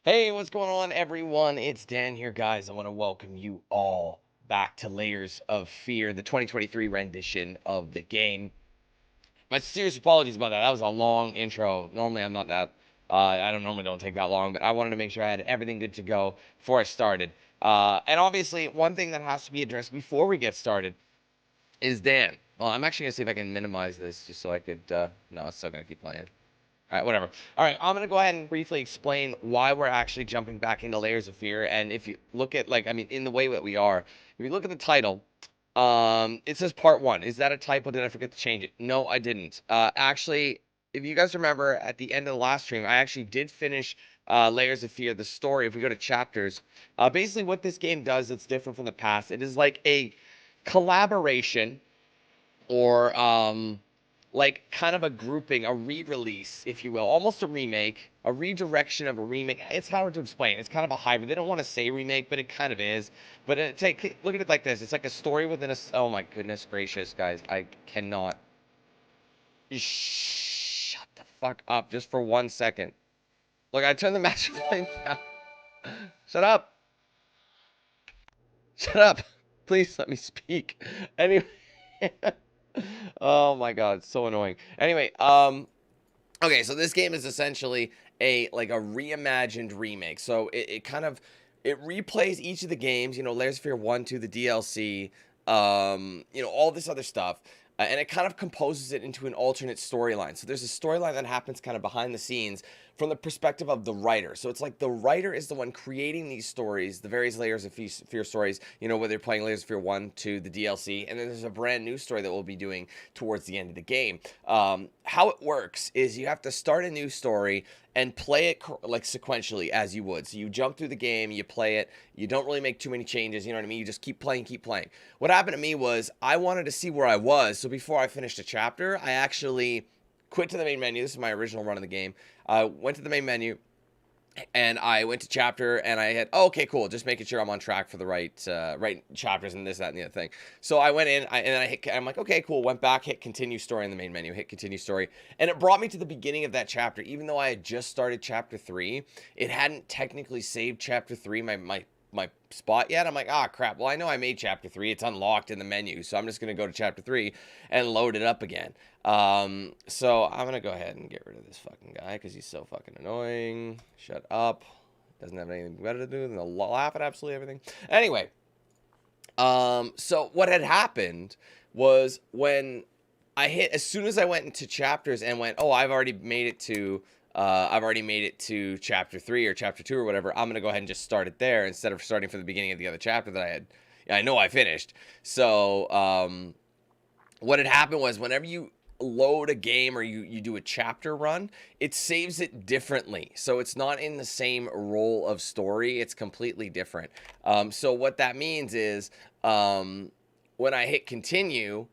Hey, what's going on, everyone? It's Dan here, guys. I want to welcome you all back to Layers of Fear, the 2023 rendition of the game. My serious apologies about that. That was a long intro. Normally, I'm not that. I don't normally don't take that long, but I wanted to make sure I had everything good to go before I started. And obviously, one thing that has to be addressed before we get started is Dan. Well, I'm actually gonna see if I can minimize this just so I could. No, it's still gonna keep playing. All right, whatever. All right, I'm gonna go ahead and briefly explain why we're actually jumping back into Layers of Fear. And if you look at, like, I mean, in the way that we are, if you look at the title, it says Part One. Is that a typo? Did I forget to change it? No, I didn't. Actually, if you guys remember, at the end of the last stream, I actually did finish Layers of Fear, the story. If we go to chapters, basically what this game does that's different from the past, it is like a collaboration or like kind of a grouping, a re-release, if you will, almost a remake, a redirection of a remake. It's hard to explain. It's kind of a hybrid. They don't want to say remake, but it kind of is. But look at it like this. It's like a story within a. Oh my goodness gracious, guys! I cannot. Shut the fuck up, just for 1 second. Look, I turned the master flame down. Shut up. Shut up. Please let me speak. Anyway. Oh my god, it's so annoying. Anyway, okay, so this game is essentially a reimagined remake. So it kind of it replays each of the games, Layers of Fear 1, 2, the DLC, all this other stuff. And it kind of composes it into an alternate storyline. So there's a storyline that happens kind of behind the scenes from the perspective of the writer. So it's like the writer is the one creating these stories, the various Layers of Fear stories, whether you're playing Layers of Fear 1, 2, the DLC, and then there's a brand new story that we'll be doing towards the end of the game. How it works is you have to start a new story and play it like sequentially as you would. So you jump through the game, you play it, you don't really make too many changes, you know what I mean? You just keep playing, keep playing. What happened to me was I wanted to see where I was, so before I finished a chapter, I actually quit to the main menu. This is my original run of the game. I went to the main menu, and I went to chapter, and I had, oh, okay, cool, just making sure I'm on track for the right chapters and this, that, and the other thing. So I went in, I'm like, okay, cool, went back, hit continue story in the main menu, hit continue story, and it brought me to the beginning of that chapter. Even though I had just started chapter 3, it hadn't technically saved chapter 3, my spot yet. I'm like, ah, crap. Well, I know I made chapter 3. It's unlocked in the menu, so I'm just going to go to chapter 3 and load it up again. So I'm going to go ahead and get rid of this fucking guy because he's so fucking annoying. Shut up. Doesn't have anything better to do than to laugh at absolutely everything. Anyway, so what had happened was when as soon as I went into chapters and went, oh, I've already made it to chapter 3 or chapter 2 or whatever, I'm going to go ahead and just start it there instead of starting from the beginning of the other chapter that I know I finished. So, what had happened was whenever you load a game or you do a chapter run, it saves it differently. So it's not in the same role of story. It's completely different. So what that means is when I hit continue,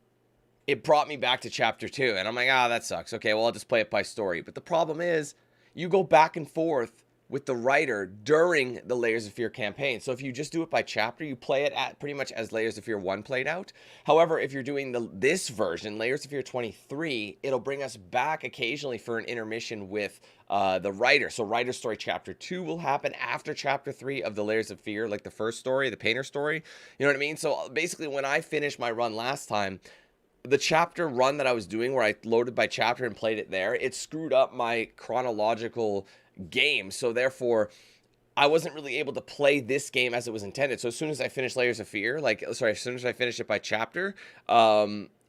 it brought me back to chapter 2, and I'm like, that sucks. Okay, well, I'll just play it by story. But the problem is, you go back and forth with the writer during the Layers of Fear campaign. So if you just do it by chapter, you play it at pretty much as Layers of Fear 1 played out. However, if you're doing this version, Layers of Fear 23, it'll bring us back occasionally for an intermission with the writer. So writer story chapter 2 will happen after chapter 3 of the Layers of Fear, like the first story, the painter story. You know what I mean? So basically, when I finished my run last time, the chapter run that I was doing where I loaded by chapter and played it there, it screwed up my chronological game. So therefore, I wasn't really able to play this game as it was intended. So as soon as I finished Layers of Fear, as soon as I finished it by chapter,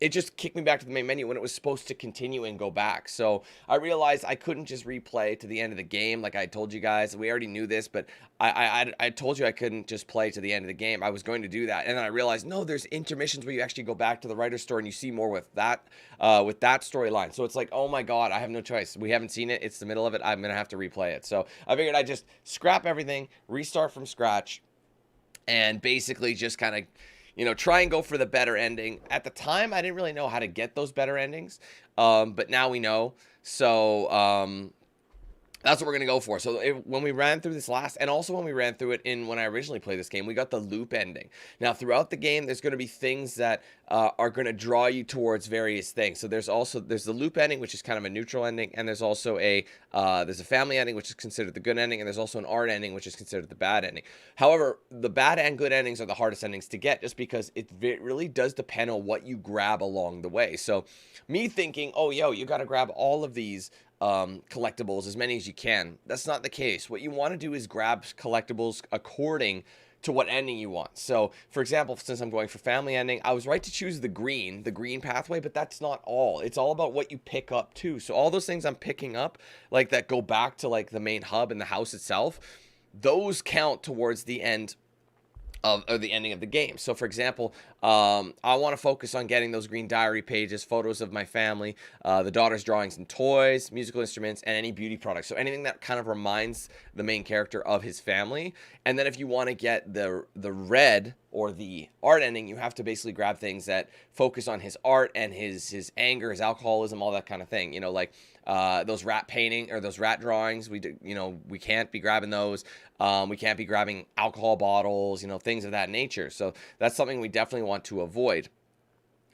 it just kicked me back to the main menu when it was supposed to continue and go back. So I realized I couldn't just replay to the end of the game like I told you guys. We already knew this, but I told you I couldn't just play to the end of the game. I was going to do that, and then I realized, no, there's intermissions where you actually go back to the writer's story and you see more with that storyline. So it's like, oh my god, I have no choice. We haven't seen it. It's the middle of it. I'm going to have to replay it. So I figured I'd just scrap everything, restart from scratch, and basically just kind of try and go for the better ending. At the time, I didn't really know how to get those better endings, but now we know. So that's what we're going to go for. So when we ran through this last, and also when we ran through it when I originally played this game, we got the loop ending. Now, throughout the game, there's going to be things that are going to draw you towards various things. So there's the loop ending, which is kind of a neutral ending, and there's also there's a family ending, which is considered the good ending, and there's also an art ending, which is considered the bad ending. However, the bad and good endings are the hardest endings to get, just because it really does depend on what you grab along the way. So me thinking, oh, yo, you got to grab all of these collectibles, as many as you can. That's not the case. What you want to do is grab collectibles according to what ending you want. So, for example, since I'm going for family ending, I was right to choose the green pathway, but that's not all. It's all about what you pick up too. So all those things I'm picking up, like that go back to like the main hub and the house itself, those count towards the end or the ending of the game. So for example, I want to focus on getting those green diary pages, photos of my family, the daughter's drawings and toys, musical instruments, and any beauty products. So anything that kind of reminds the main character of his family. And then if you want to get the red or the art ending, you have to basically grab things that focus on his art and his anger, his alcoholism, all that kind of thing. You know, like those rat painting or those rat drawings, we can't be grabbing those. We can't be grabbing alcohol bottles, things of that nature. So that's something we definitely want to avoid,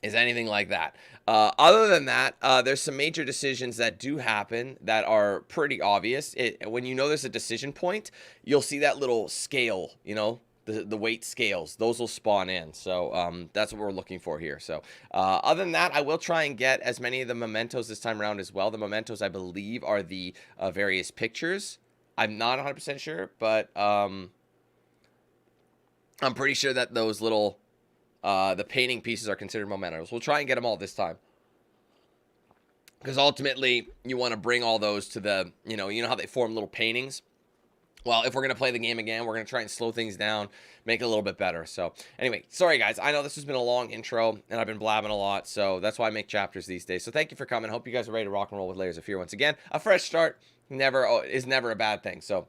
is anything like that. Other than that, there's some major decisions that do happen that are pretty obvious. When you know there's a decision point, you'll see that little scale, the weight scales. Those will spawn in. So that's what we're looking for here. So other than that, I will try and get as many of the mementos this time around as well. The mementos, I believe, are the various pictures. I'm not 100% sure, but I'm pretty sure that those little the painting pieces are considered mementos. We'll try and get them all this time, because ultimately you want to bring all those to the, you know how they form little paintings. Well, if we're going to play the game again, we're going to try and slow things down, make it a little bit better. So anyway, sorry guys, I know this has been a long intro and I've been blabbing a lot, so that's why I make chapters these days. So thank you for coming. Hope you guys are ready to rock and roll with Layers of Fear once again. A fresh start is never a bad thing. So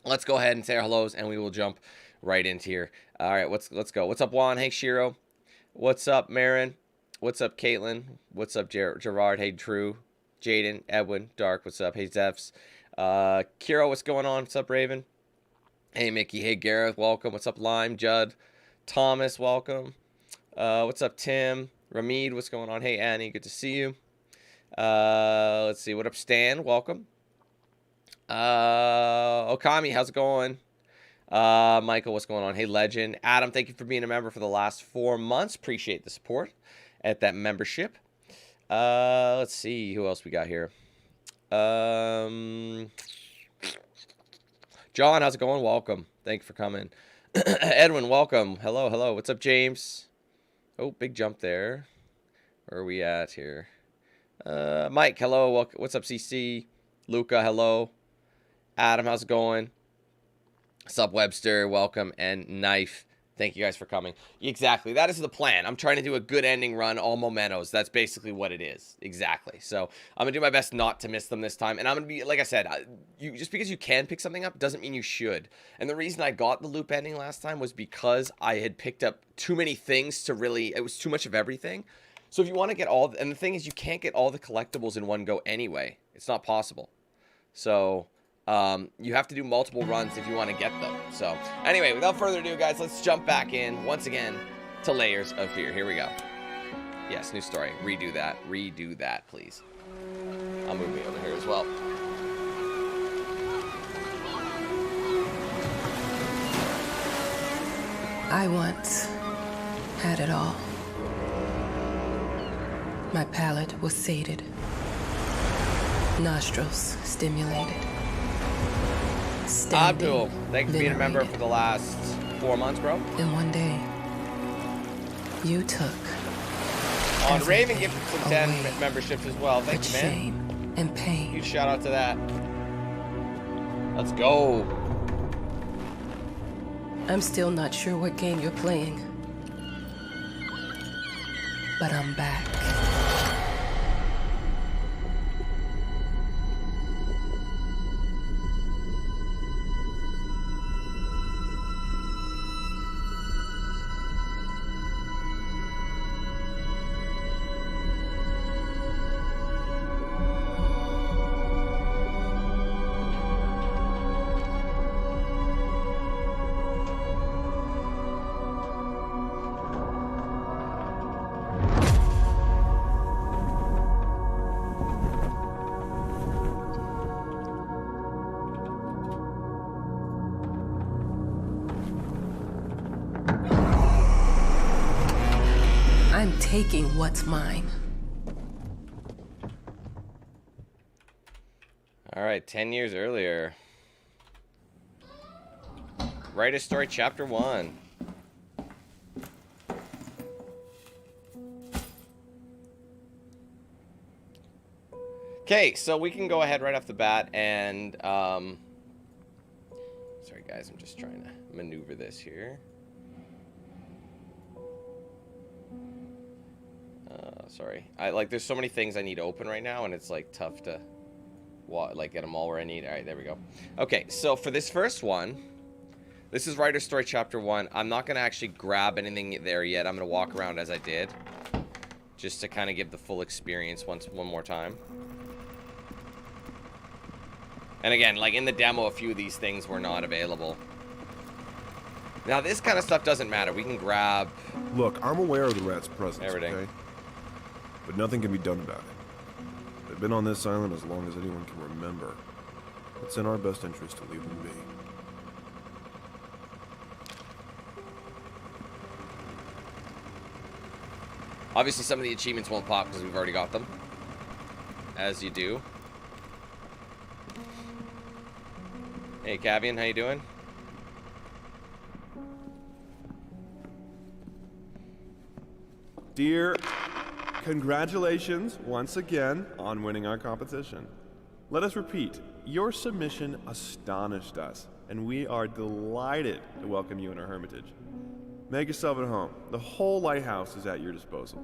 let's go ahead and say our hellos and we will jump right into here. All right, let's go. What's up, Juan? Hey, Shiro. What's up, Marin? What's up, Caitlin? What's up, Gerard? Hey, Drew. Jaden, Edwin, Dark. What's up? Hey, Zephs. Kiro, what's going on? What's up, Raven? Hey, Mickey. Hey, Gareth. Welcome. What's up, Lime? Judd. Thomas, welcome. What's up, Tim? Ramid, what's going on? Hey, Annie. Good to see you. Let's see. What up, Stan? Welcome. Okami, how's it going? Michael, what's going on? Hey, Legend. Adam, thank you for being a member for the last 4 months. Appreciate the support at that membership. Let's see who else we got here. John, how's it going? Welcome. Thank you for coming. Edwin, welcome. Hello. What's up, James? Oh, big jump there. Where are we at here? Mike, hello. What's up, CC? Luca, hello. Adam, how's it going? What's up, Webster? Welcome. And Knife, thank you guys for coming. Exactly. That is the plan. I'm trying to do a good ending run, all mementos. That's basically what it is. Exactly. So I'm going to do my best not to miss them this time. And I'm going to be, like I said, just because you can pick something up doesn't mean you should. And the reason I got the loop ending last time was because I had picked up too many things to really, it was too much of everything. So if you want to get all, and the thing is, you can't get all the collectibles in one go anyway. It's not possible. So you have to do multiple runs if you want to get them. So anyway, without further ado, guys, let's jump back in once again to Layers of Fear. Here we go. Yes, new story. Redo that, please. I'll move me over here as well. I once had it all. My palate was sated, nostrils stimulated. Abdul, thanks for being a member for the last 4 months, bro. And one day, you took on Raven gifted some 10 memberships as well. Thanks, man. Shame and pain. Huge shout out to that. Let's go. I'm still not sure what game you're playing, but I'm back. taking what's mine. All right, 10 years earlier. Write a story, chapter 1. Okay, so we can go ahead right off the bat and, sorry guys, I'm just trying to maneuver this here. Sorry. There's so many things I need to open right now, and it's, like, tough to, get them all where I need. All right, there we go. Okay, so for this first one, this is Writer Story Chapter 1. I'm not going to actually grab anything there yet. I'm going to walk around as I did, just to kind of give the full experience one more time. And again, like in the demo, a few of these things were not available. Now, this kind of stuff doesn't matter. We can grab... Look, I'm aware of the rat's presence, everything. okay? But nothing can be done about it. They've been on this island as long as anyone can remember. It's in our best interest to leave them be. Obviously, some of the achievements won't pop because we've already got them. As you do. Hey, Cavian, how you doing? Dear, congratulations once again on winning our competition. Let us repeat, your submission astonished us, and we are delighted to welcome you in our hermitage. Make yourself at home. The whole lighthouse is at your disposal.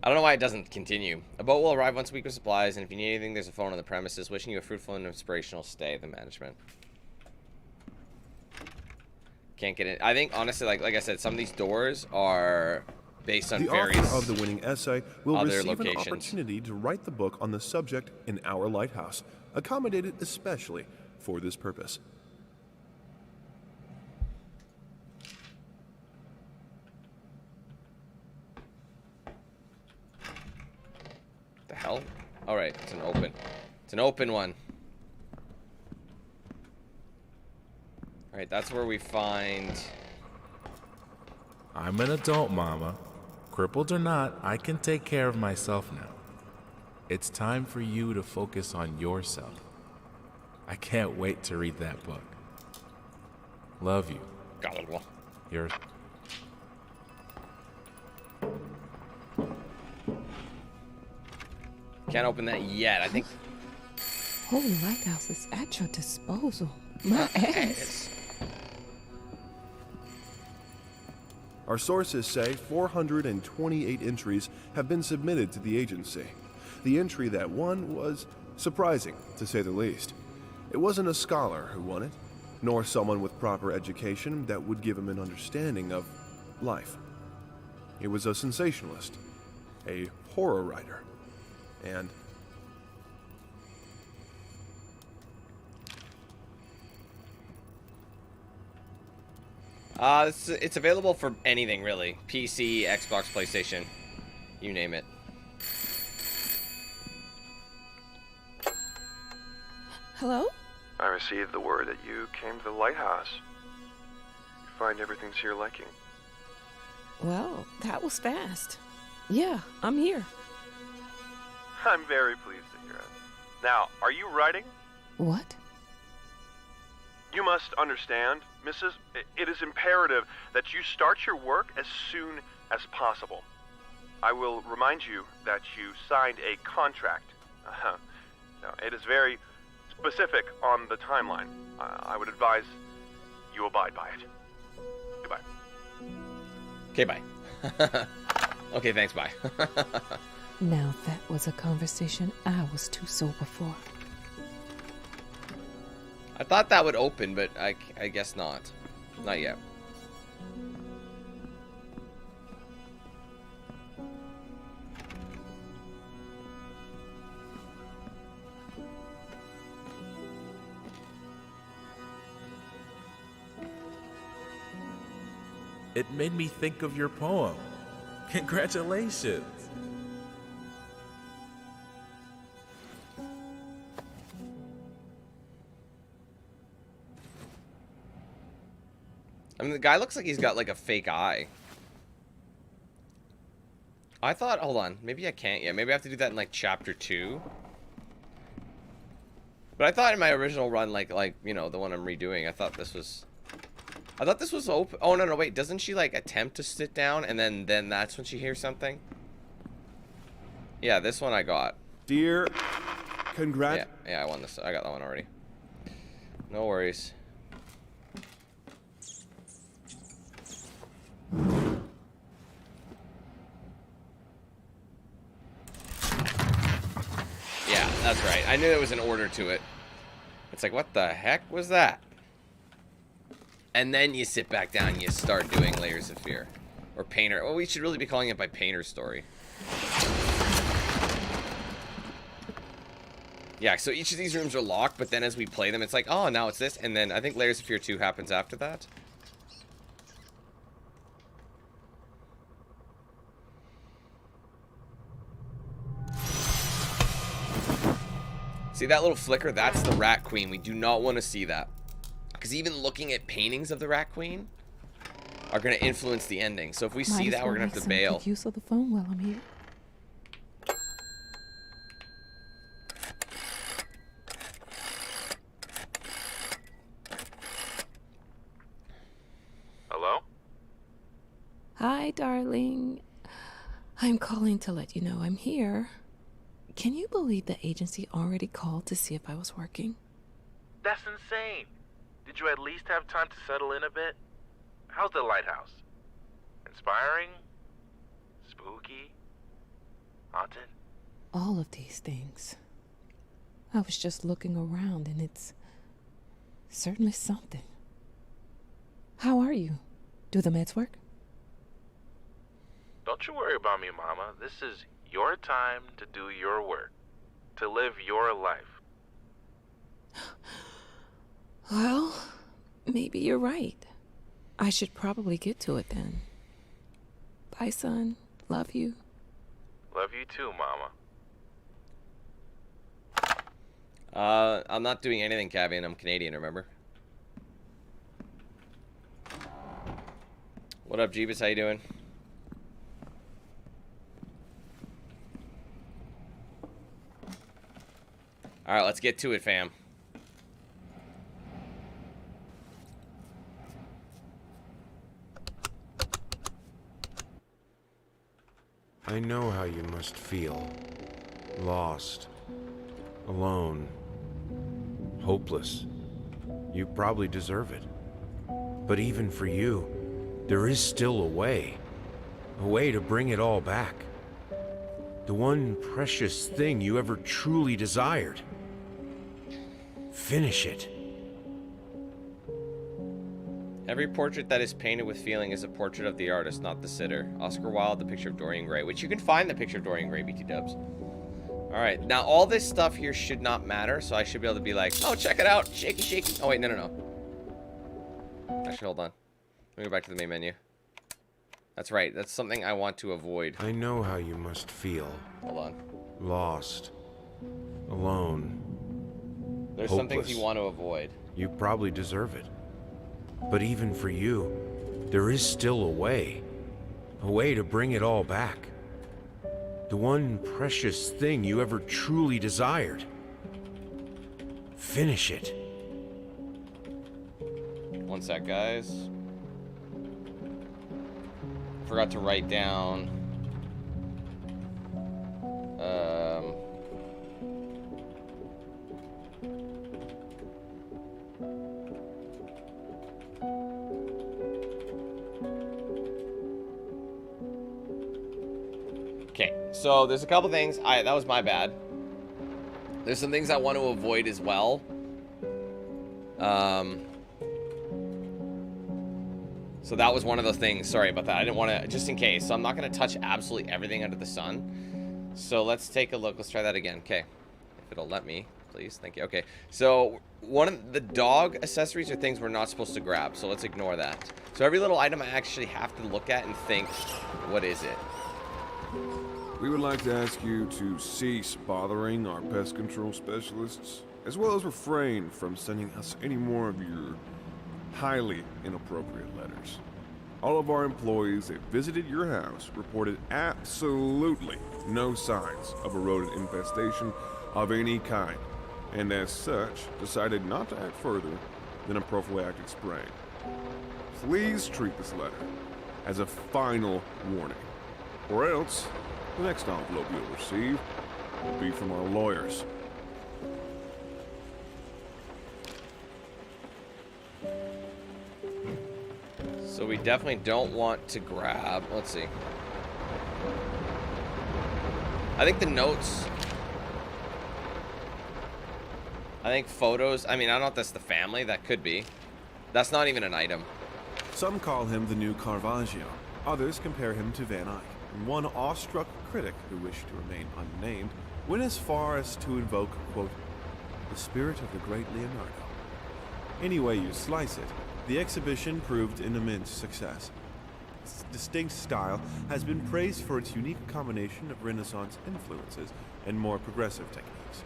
I don't know why it doesn't continue. A boat will arrive once a week with supplies, and if you need anything, there's a phone on the premises. Wishing you a fruitful and inspirational stay. The management. Can't get in. I think, honestly, like I said, some of these doors are based on various author of the winning essay will other receive locations. an opportunity to write the book on the subject in our lighthouse, accommodated especially for this purpose. The hell? All right, it's an open. It's an open one. All right, that's where we find... I'm an adult, Mama. Crippled or not, I can take care of myself now. It's time for you to focus on yourself. I can't wait to read that book. Love you. Yours. Can't open that yet. I think... Whole lighthouse is at your disposal. My ass. Our sources say 428 entries have been submitted to the agency. The entry that won was surprising, to say the least. It wasn't a scholar who won it, nor someone with proper education that would give him an understanding of life. It was a sensationalist, a horror writer, and... It's available for anything, really. PC, Xbox, PlayStation. You name it. Hello? I received the word that you came to the lighthouse. You find everything to your liking. Well, that was fast. Yeah, I'm here. I'm very pleased to hear it. Now, are you writing? What? You must understand, Mrs. It is imperative that you start your work as soon as possible. I will remind you that you signed a contract. Now, it is very specific on the timeline. I would advise you abide by it. Goodbye. Okay, bye. Okay, thanks, bye. Now that was a conversation I was too sober for. I thought that would open, but I guess not. Not yet. It made me think of your poem. Congratulations. I mean, the guy looks like he's got like a fake eye. I thought, hold on, maybe I can't yet. Maybe I have to do that in like chapter 2. But I thought in my original run, like you know, the one I'm redoing, I thought this was open. Oh no, wait, doesn't she like attempt to sit down and then that's when she hears something? Yeah, this one I got. Dear, congrats. Yeah, I won this. I got that one already. No worries. Yeah, that's right. I knew there was an order to it. It's like, what the heck was that? And then you sit back down and you start doing Layers of Fear. Or Painter. Well, we should really be calling it by Painter's Story. Yeah, so each of these rooms are locked, but then as we play them, it's like, oh, now it's this. And then I think Layers of Fear 2 happens after that. See that little flicker? That's the Rat Queen. We do not want to see that. Because even looking at paintings of the Rat Queen are going to influence the ending. So if we see that, we're going to have to bail. Make use of the phone while I'm here. Hello? Hi, darling. I'm calling to let you know I'm here. Can you believe the agency already called to see if I was working? That's insane. Did you at least have time to settle in a bit? How's the lighthouse? Inspiring? Spooky? Haunted? All of these things. I was just looking around and it's certainly something. How are you? Do the meds work? Don't you worry about me, Mama. This is your time to do your work. To live your life. Well, maybe you're right. I should probably get to it then. Bye, son. Love you. Love you too, Mama. I'm not doing anything, Cavian. I'm Canadian, remember? What up, Jeebus? How you doing? Alright, let's get to it, fam. I know how you must feel. Lost. Alone. Hopeless. You probably deserve it. But even for you, there is still a way. A way to bring it all back. The one precious thing you ever truly desired. Finish it. Every portrait that is painted with feeling is a portrait of the artist, not the sitter. Oscar Wilde, The Picture of Dorian Gray, which you can find the Picture of Dorian Gray, BT dubs. Alright, now all this stuff here should not matter, so I should be able to be like, oh, check it out, shaky, shaky. Oh, wait, no. Actually, hold on. Let me go back to the main menu. That's right, that's something I want to avoid. I know how you must feel. Hold on. Lost. Alone. There's Hopeless. some things you want to avoid. You probably deserve it. But even for you, there is still a way. A way to bring it all back. The one precious thing you ever truly desired. Finish it. One sec, guys. Forgot to write down. Okay, so there's a couple things. That was my bad. There's some things I want to avoid as well. So that was one of those things. Sorry about that. I didn't want to, just in case. So I'm not going to touch absolutely everything under the sun. So let's take a look. Let's try that again. Okay. If it'll let me, please. Thank you. Okay. So one of the dog accessories are things we're not supposed to grab. So let's ignore that. So every little item I actually have to look at and think, what is it? We would like to ask you to cease bothering our pest control specialists, as well as refrain from sending us any more of your highly inappropriate letters. All of our employees that visited your house reported absolutely no signs of a rodent infestation of any kind, and as such, decided not to act further than a prophylactic spray. Please treat this letter as a final warning, or else the next envelope you'll receive will be from our lawyers. So we definitely don't want to grab, let's see. I think the notes, I think photos, I mean, I don't know if that's the family, that could be. That's not even an item. Some call him the new Caravaggio. Others compare him to Van Eyck. And one awestruck critic who wished to remain unnamed went as far as to invoke, quote, the spirit of the great Leonardo. Any way you slice it, the exhibition proved an immense success. Its distinct style has been praised for its unique combination of Renaissance influences and more progressive techniques.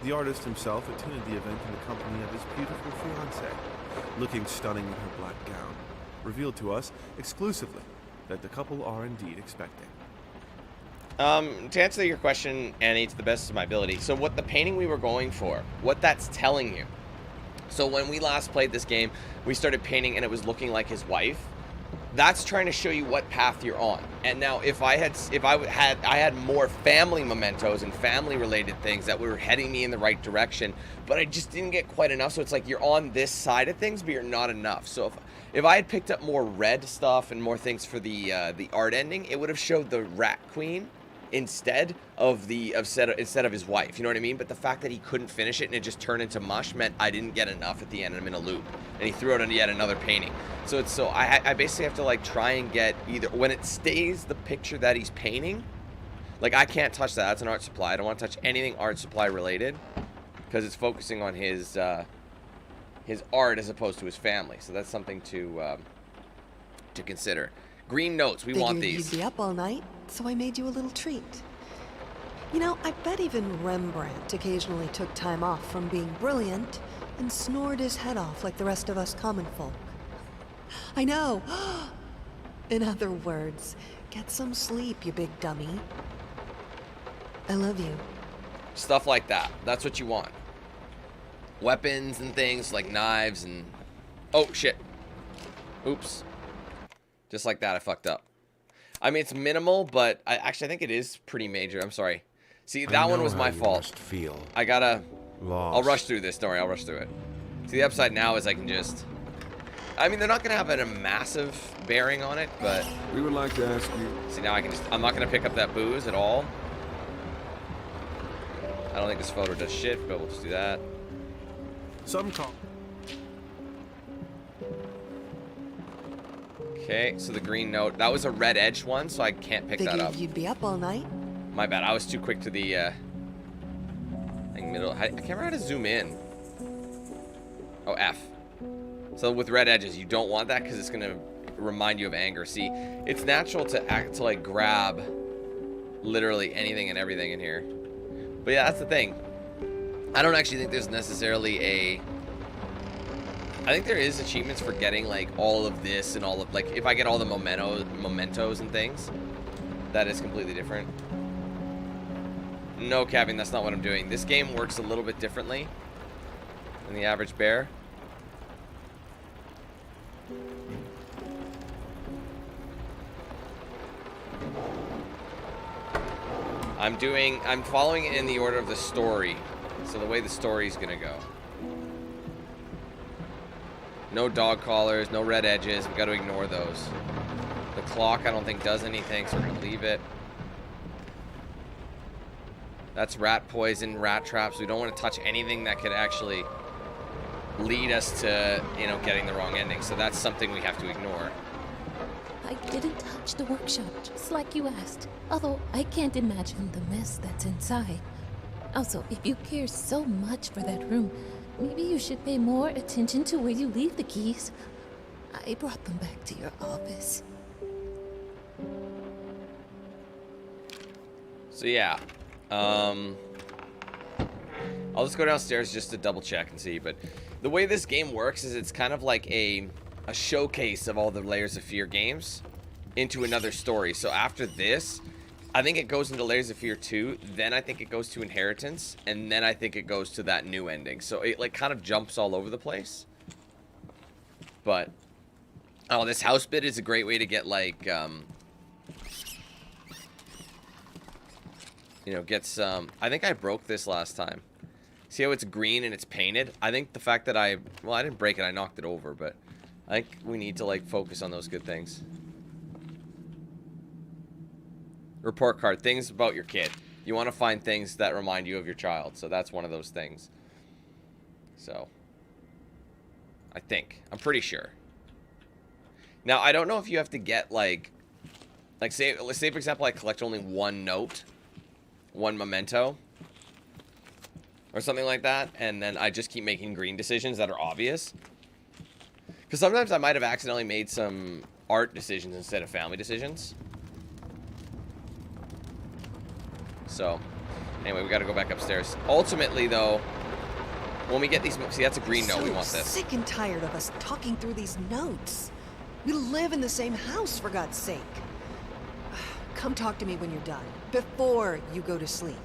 The artist himself attended the event in the company of his beautiful fiancée, looking stunning in her black gown, revealed to us exclusively that the couple are indeed expecting. To answer your question, Annie, to the best of my ability, so what the painting we were going for, what that's telling you. So when we last played this game, we started painting and it was looking like his wife. That's trying to show you what path you're on. And now if I had more family mementos and family related things that were heading me in the right direction, but I just didn't get quite enough. So it's like you're on this side of things, but you're not enough. So if I had picked up more red stuff and more things for the art ending, it would have showed the Rat Queen instead of his wife, you know what I mean? But the fact that he couldn't finish it and it just turned into mush meant I didn't get enough at the end and I'm in a loop. And he threw out yet another painting. So I basically have to like try and get either when it stays the picture that he's painting, like I can't touch that. That's an art supply. I don't want to touch anything art supply related because it's focusing on his art as opposed to his family. So that's something to consider. Green notes, we want these. You'd be up all night, so I made you a little treat. You know, I bet even Rembrandt occasionally took time off from being brilliant and snored his head off like the rest of us common folk. I know. In other words, get some sleep, you big dummy. I love you. Stuff like that. That's what you want. Weapons and things like knives and... Oh, shit. Oops. Just like that, I fucked up. I mean, it's minimal, but I think it is pretty major. I'm sorry. See, that one was my fault. Feel I gotta... lost. I'll rush through this. Don't worry, I'll rush through it. See, the upside now is I can just... I mean, they're not gonna have a massive bearing on it, but... We would like to ask you... See, now I can just... I'm not gonna pick up that booze at all. I don't think this photo does shit, but we'll just do that. Some call... Okay, so the green note. That was a red edged one, so I can't pick that up. You'd be up all night? My bad. I was too quick to the middle. I can't remember how to zoom in. Oh, F. So with red edges, you don't want that because it's gonna remind you of anger. See, it's natural to like grab literally anything and everything in here. But yeah, that's the thing. I don't actually think there's necessarily I think there is achievements for getting like all of this and all of like if I get all the mementos and things, that is completely different. No, Kevin, that's not what I'm doing. This game works a little bit differently than the average bear. I'm following it in the order of the story. So the way the story's gonna go. No dog collars, no red edges. We got to ignore those. The clock I don't think does anything, so we're going to leave it. That's rat poison, rat traps. We don't want to touch anything that could actually lead us to, you know, getting the wrong ending. So that's something we have to ignore. I didn't touch the workshop, just like you asked. Although I can't imagine the mess that's inside. Also, if you care so much for that room, maybe you should pay more attention to where you leave the keys. I brought them back to your office. So yeah, I'll just go downstairs just to double check and see, but The way this game works is it's kind of like a showcase of all the Layers of Fear games into another story. So after this, I think it goes into Layers of Fear 2, then I think it goes to Inheritance, and then I think it goes to that new ending. So it like kind of jumps all over the place. But oh, this house bit is a great way to get like you know, get some. I think I broke this last time. See how it's green and it's painted? I think the fact that I didn't break it, I knocked it over, but I think we need to like focus on those good things. Report card, things about your kid. You want to find things that remind you of your child, so that's one of those things. So, I think. I'm pretty sure. Now, I don't know if you have to get like say for example, I collect only one note, one memento, or something like that, and then I just keep making green decisions that are obvious. Because sometimes I might have accidentally made some art decisions instead of family decisions. So, anyway, we got to go back upstairs. Ultimately, though, when we get these... See, that's a green note. We want this. I'm sick and tired of us talking through these notes. We live in the same house, for God's sake. Come talk to me when you're done, before you go to sleep.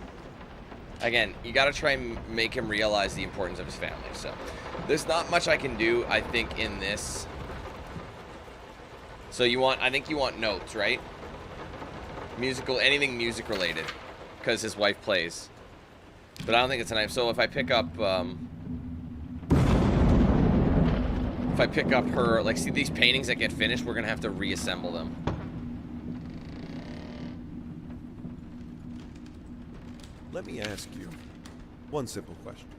Again, you got to try and make him realize the importance of his family. So, there's not much I can do, I think, in this. So, I think you want notes, right? Musical, anything music related. Because his wife plays. But I don't think it's a knife. So if I pick up her, like, see these paintings that get finished, we're gonna have to reassemble them. Let me ask you one simple question.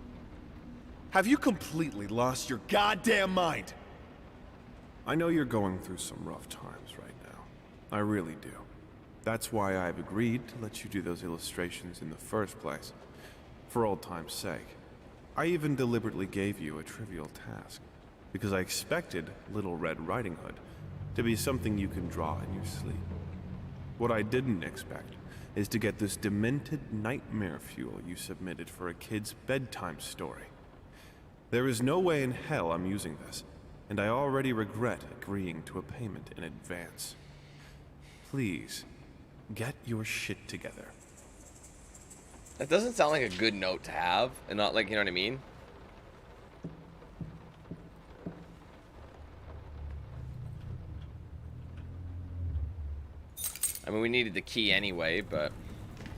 Have you completely lost your goddamn mind? I know you're going through some rough times right now. I really do. That's why I've agreed to let you do those illustrations in the first place. For old time's sake. I even deliberately gave you a trivial task, because I expected Little Red Riding Hood to be something you can draw in your sleep. What I didn't expect is to get this demented nightmare fuel you submitted for a kid's bedtime story. There is no way in hell I'm using this, and I already regret agreeing to a payment in advance. Please, get your shit together. That doesn't sound like a good note to have, and not like, you know what I mean? I mean, we needed the key anyway, but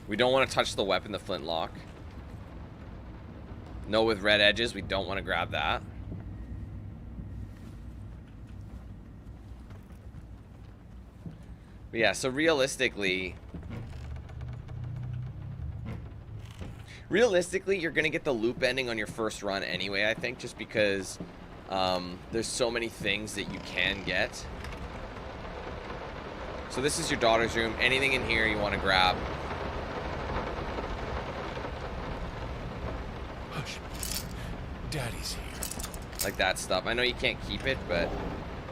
we don't want to touch the weapon, the flintlock. No with red edges, we don't want to grab that. But yeah, so realistically, you're going to get the loop ending on your first run anyway, I think, just because there's so many things that you can get. So this is your daughter's room. Anything in here you want to grab. Hush. Daddy's here. Like that stuff. I know you can't keep it, but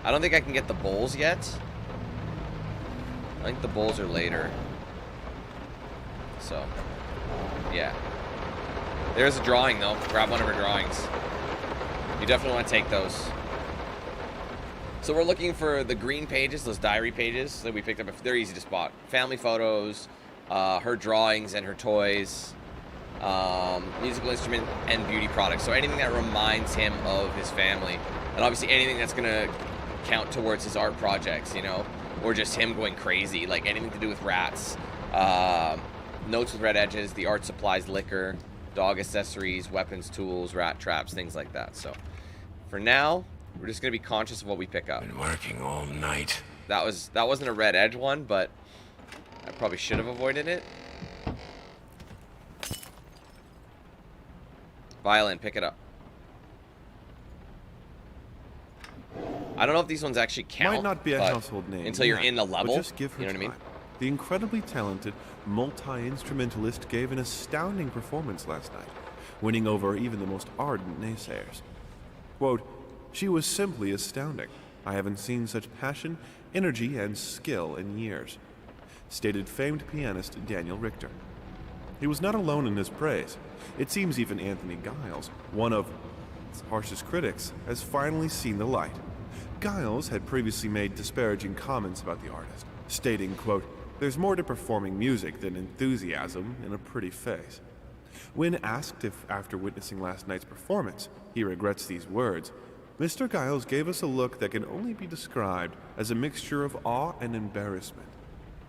I don't think I can get the bowls yet. I think the bowls are later. So, yeah. There's a drawing, though. Grab one of her drawings. You definitely want to take those. So we're looking for the green pages, those diary pages that we picked up. They're easy to spot. Family photos, her drawings and her toys, musical instrument, and beauty products. So anything that reminds him of his family. And obviously anything that's going to count towards his art projects, you know? Or just him going crazy, like anything to do with rats. Notes with red edges, the art supplies, liquor, dog accessories, weapons, tools, rat traps, things like that. So for now, we're just gonna be conscious of what we pick up. Been working all night. That wasn't a red edge one, but I probably should have avoided it. Violin, pick it up. I don't know if these ones actually count. Might not be a household name until you're in the level. But just give her you know what I mean? time. The incredibly talented multi-instrumentalist gave an astounding performance last night, winning over even the most ardent naysayers. Quote, "She was simply astounding. I haven't seen such passion, energy, and skill in years," stated famed pianist Daniel Richter. He was not alone in his praise. It seems even Anthony Giles, one of its harshest critics, has finally seen the light. Giles had previously made disparaging comments about the artist, stating, quote, "There's more to performing music than enthusiasm in a pretty face." When asked if, after witnessing last night's performance, he regrets these words, Mr. Giles gave us a look that can only be described as a mixture of awe and embarrassment.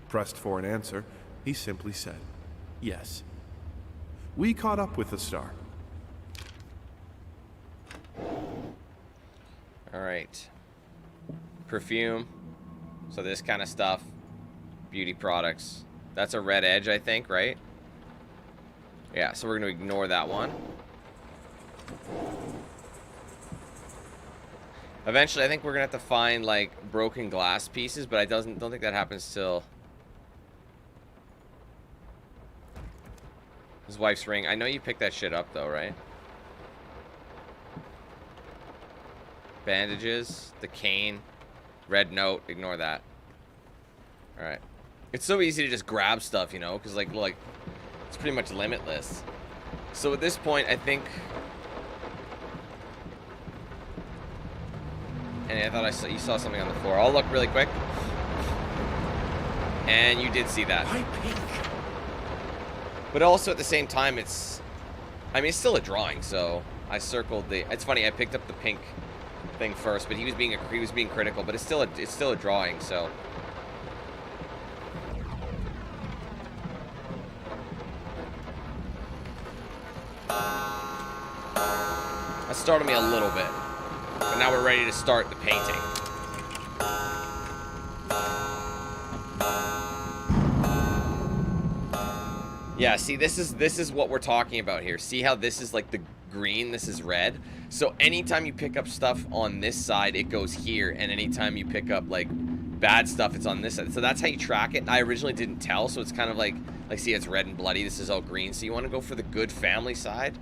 Pressed for an answer, he simply said, "Yes." We caught up with the star. All right. Perfume. So this kind of stuff. Beauty products. That's a red edge, I think, right? Yeah, so we're going to ignore that one. Eventually, I think we're going to have to find, like, broken glass pieces, but I don't think that happens till... His wife's ring. I know you picked that shit up, though, right? Bandages. The cane. Red note. Ignore that. Alright. It's so easy to just grab stuff, you know? Because, like, it's pretty much limitless. So at this point, I think... And I thought you saw something on the floor. I'll look really quick. And you did see that. Why pink? But also at the same time, it's... I mean, it's still a drawing, so... I circled the... It's funny, I picked up the pink thing first, but he was being critical, but it's still a drawing, so... That startled me a little bit. But now we're ready to start the painting. Yeah, see, this is what we're talking about here. See how this is like the green, this is red? So anytime you pick up stuff on this side, it goes here, and anytime you pick up like bad stuff, it's on this side. So that's how you track it. I originally didn't tell, so it's kind of like see, it's red and bloody, this is all green. So you want to go for the good family side.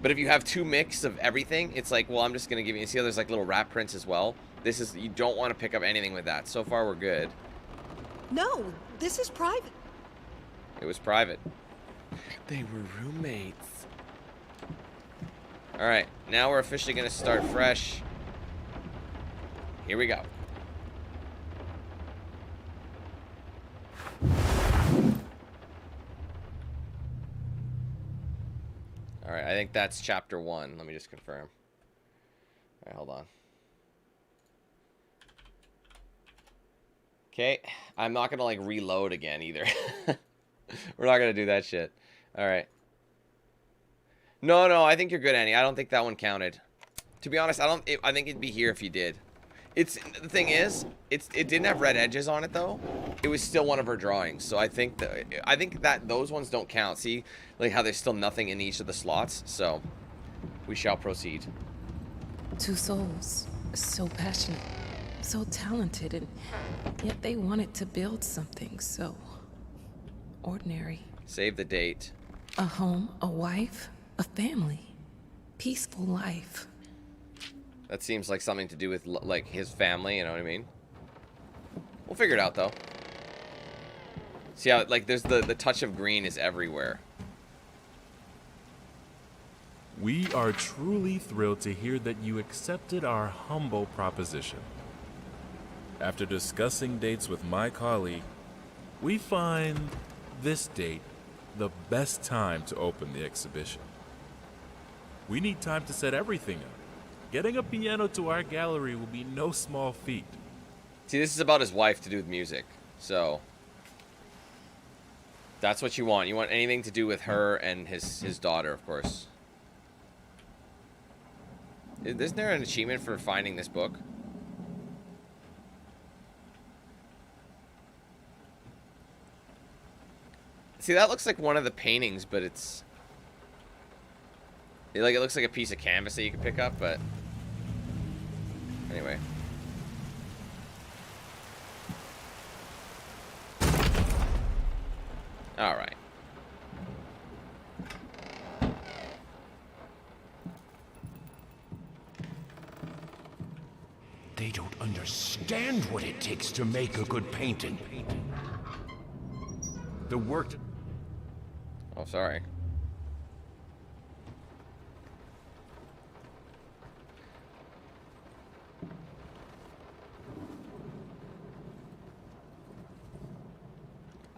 But if you have two mix of everything, it's like, well, I'm just going to give you... See how there's like little wrap prints as well? This is... You don't want to pick up anything with that. So far, we're good. No, this is private. It was private. They were roommates. Alright, now we're officially going to start fresh. Here we go. Alright, I think that's chapter 1. Let me just confirm. Alright, hold on. Okay, I'm not gonna like reload again either. We're not gonna do that shit. Alright. No, I think you're good, Annie. I don't think that one counted. To be honest, I think it'd be here if you did. The thing is, it didn't have red edges on it though. It was still one of her drawings, so I think that those ones don't count. See, like how there's still nothing in each of the slots. So we shall proceed. Two souls, so passionate, so talented, and yet they wanted to build something so ordinary. Save the date. A home, a wife, a family, peaceful life. That seems like something to do with like his family, you know what I mean? We'll figure it out though. See how like there's the touch of green is everywhere. We are truly thrilled to hear that you accepted our humble proposition. After discussing dates with my colleague, we find this date the best time to open the exhibition. We need time to set everything up. Getting a piano to our gallery will be no small feat. See, this is about his wife to do with music, so that's what you want. You want anything to do with her and his daughter, of course. Isn't there an achievement for finding this book? See, that looks like one of the paintings, but it looks like a piece of canvas that you can pick up, but anyway. All right. They don't understand what it takes to make a good painting. The work... Oh, sorry.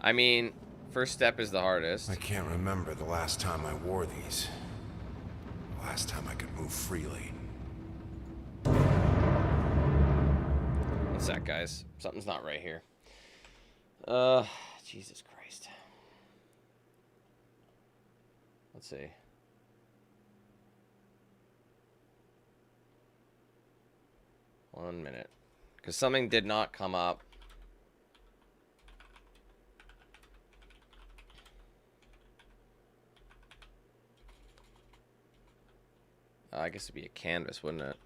I mean, first step is the hardest. I can't remember the last time I wore these. The last time I could move freely. One sec, guys. Something's not right here. Jesus Christ. Let's see. One minute. Because something did not come up. I guess it'd be a canvas, wouldn't it?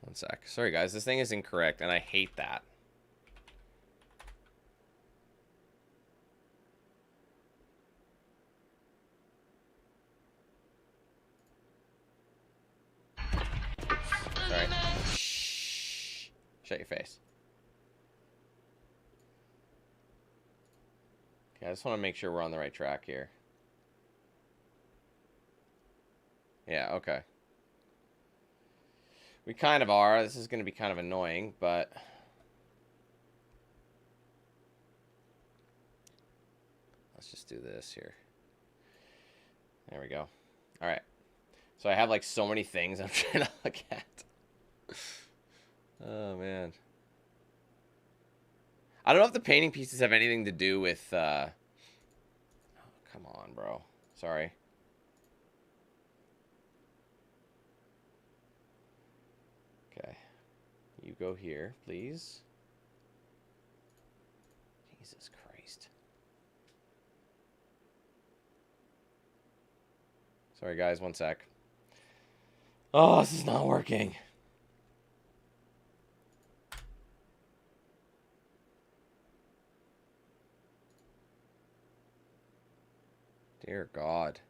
One sec. Sorry, guys. This thing is incorrect, and I hate that. Sorry. Shh. Shut your face. Okay, I just want to make sure we're on the right track here. Yeah, okay. We kind of are. This is going to be kind of annoying, but... let's just do this here. There we go. Alright. So I have, like, so many things I'm trying to look at. Oh, man. I don't know if the painting pieces have anything to do with... oh, come on, bro. Sorry. Okay. You go here, please. Jesus Christ. Sorry, guys. One sec. Oh, this is not working. Dear God.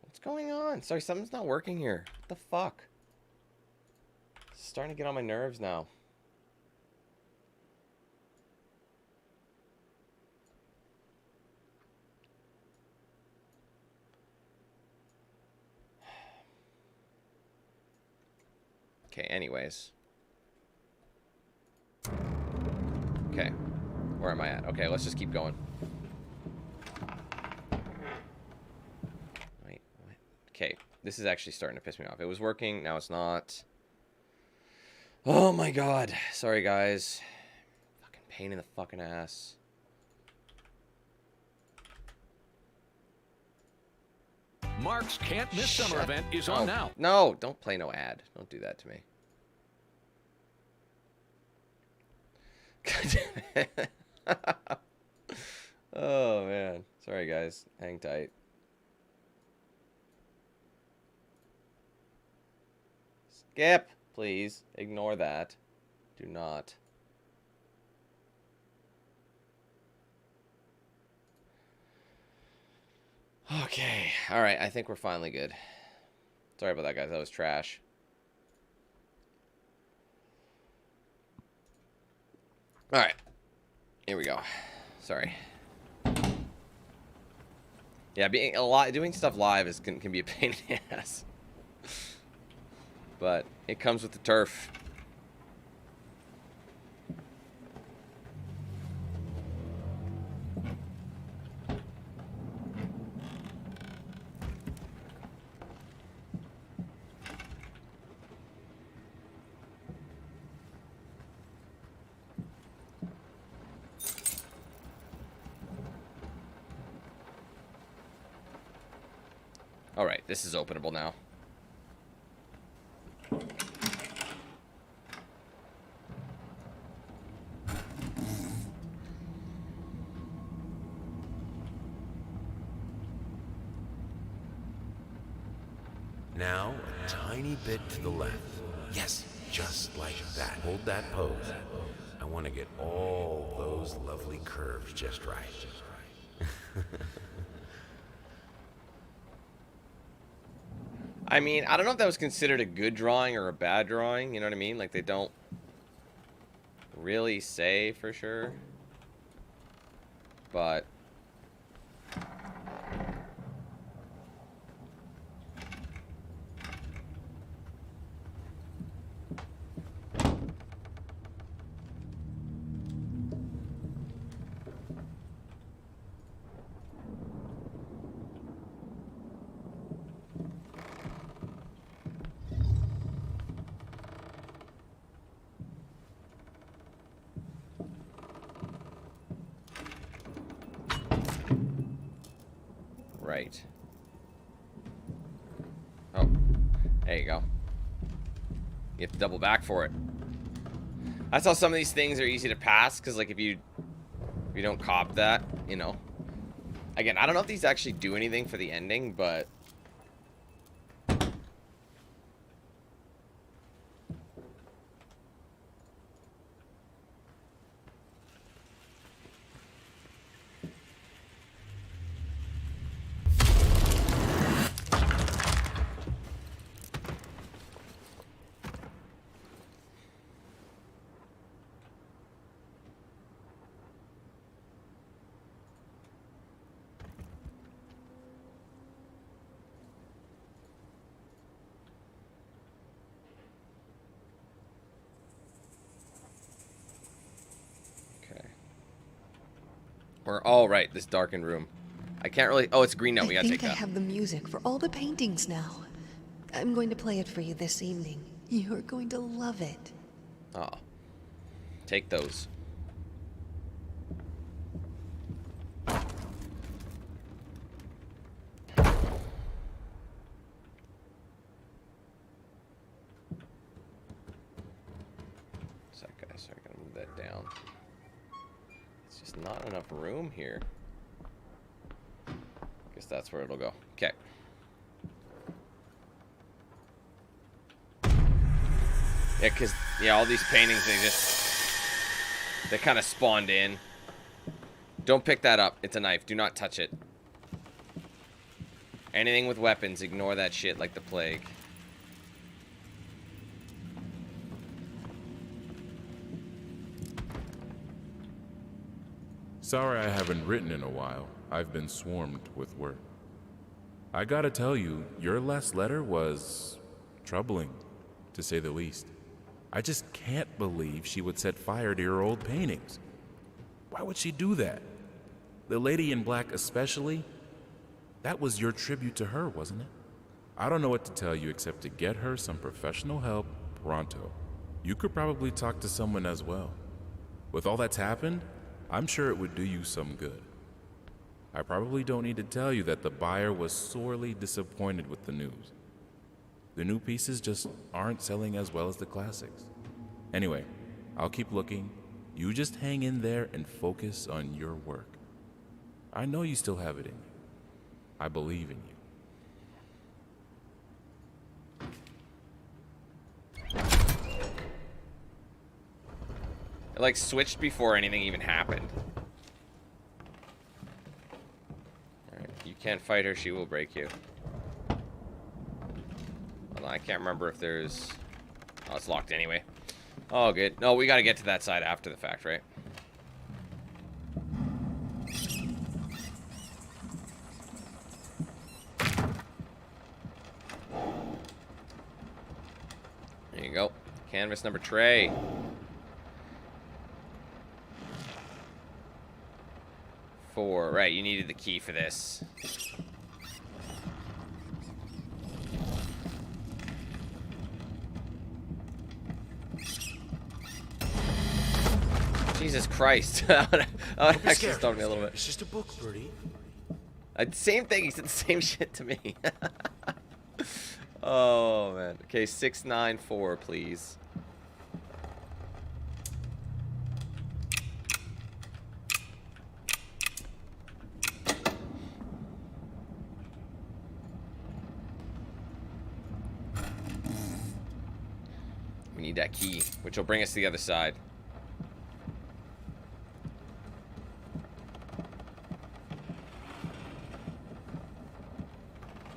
What's going on? Sorry, something's not working here. What the fuck? It's starting to get on my nerves now. Okay, anyways. Okay. Where am I at? Okay, let's just keep going. Wait, what? Okay, this is actually starting to piss me off. It was working, now it's not. Oh my God. Sorry, guys. Fucking pain in the fucking ass. Mark's Can't Miss Summer event is on now. No, don't play no ad. Don't do that to me. God damn it. Oh, man. Sorry, guys. Hang tight. Skip, please. Ignore that. Do not. Okay. All right. I think we're finally good. Sorry about that, guys. That was trash. All right. Here we go. Sorry. Yeah, doing stuff live can be a pain in the ass. But it comes with the turf. Alright, this is openable now. Now, a tiny bit to the left. Yes, just like that. Hold that pose. I want to get all those lovely curves just right. I mean, I don't know if that was considered a good drawing or a bad drawing. You know what I mean? Like, they don't really say for sure. But right. Oh, there you go. You have to double back for it. That's how some of these things are easy to pass, because like if you don't cop that, you know. Again, I don't know if these actually do anything for the ending, but we're all right. This darkened room. I can't really. Oh, it's green now. We gotta take I that. have the music for all the paintings now. I'm going to play it for you this evening. You're going to love it. Oh, take those. Sorry, guys. Sorry, gotta move that down. It's just not enough room here. Guess that's where it'll go. Okay. Yeah, because, yeah, all these paintings, they kind of spawned in. Don't pick that up. It's a knife. Do not touch it. Anything with weapons, ignore that shit like the plague. Sorry I haven't written in a while. I've been swarmed with work. I gotta tell you, your last letter was troubling, to say the least. I just can't believe she would set fire to your old paintings. Why would she do that? The lady in black especially? That was your tribute to her, wasn't it? I don't know what to tell you except to get her some professional help pronto. You could probably talk to someone as well. With all that's happened, I'm sure it would do you some good. I probably don't need to tell you that the buyer was sorely disappointed with the news. The new pieces just aren't selling as well as the classics. Anyway, I'll keep looking. You just hang in there and focus on your work. I know you still have it in you. I believe in you. It like switched before anything even happened. Alright, you can't fight her, she will break you. Hold on, I can't remember if there's... Oh, it's locked anyway. Oh, good. No, we gotta get to that side after the fact, right? There you go. Canvas number tray. Four. Right, you needed the key for this. Jesus Christ. That would actually stung me a little bit. It's just a book, Birdie. Same thing. He said the same shit to me. Oh, man. Okay, 694, please. that key, which will bring us to the other side.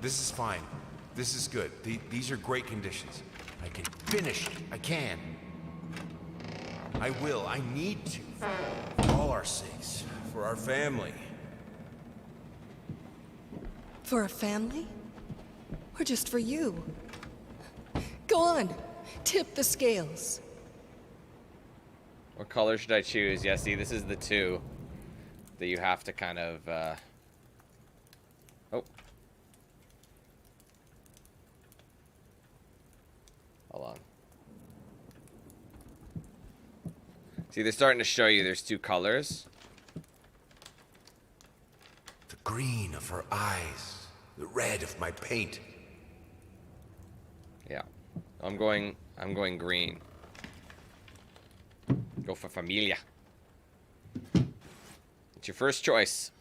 This is fine. This is good. These are great conditions. I can finish it. I can. I will. I need to. For all our sakes. For our family. For a family? Or just for you? Go on. Tip the scales. What color should I choose? Yeah, see, this is the two that you have to kind of, oh. Hold on. See, they're starting to show you there's two colors. The green of her eyes. The red of my paint. Yeah. I'm going green. Go for familia. It's your first choice.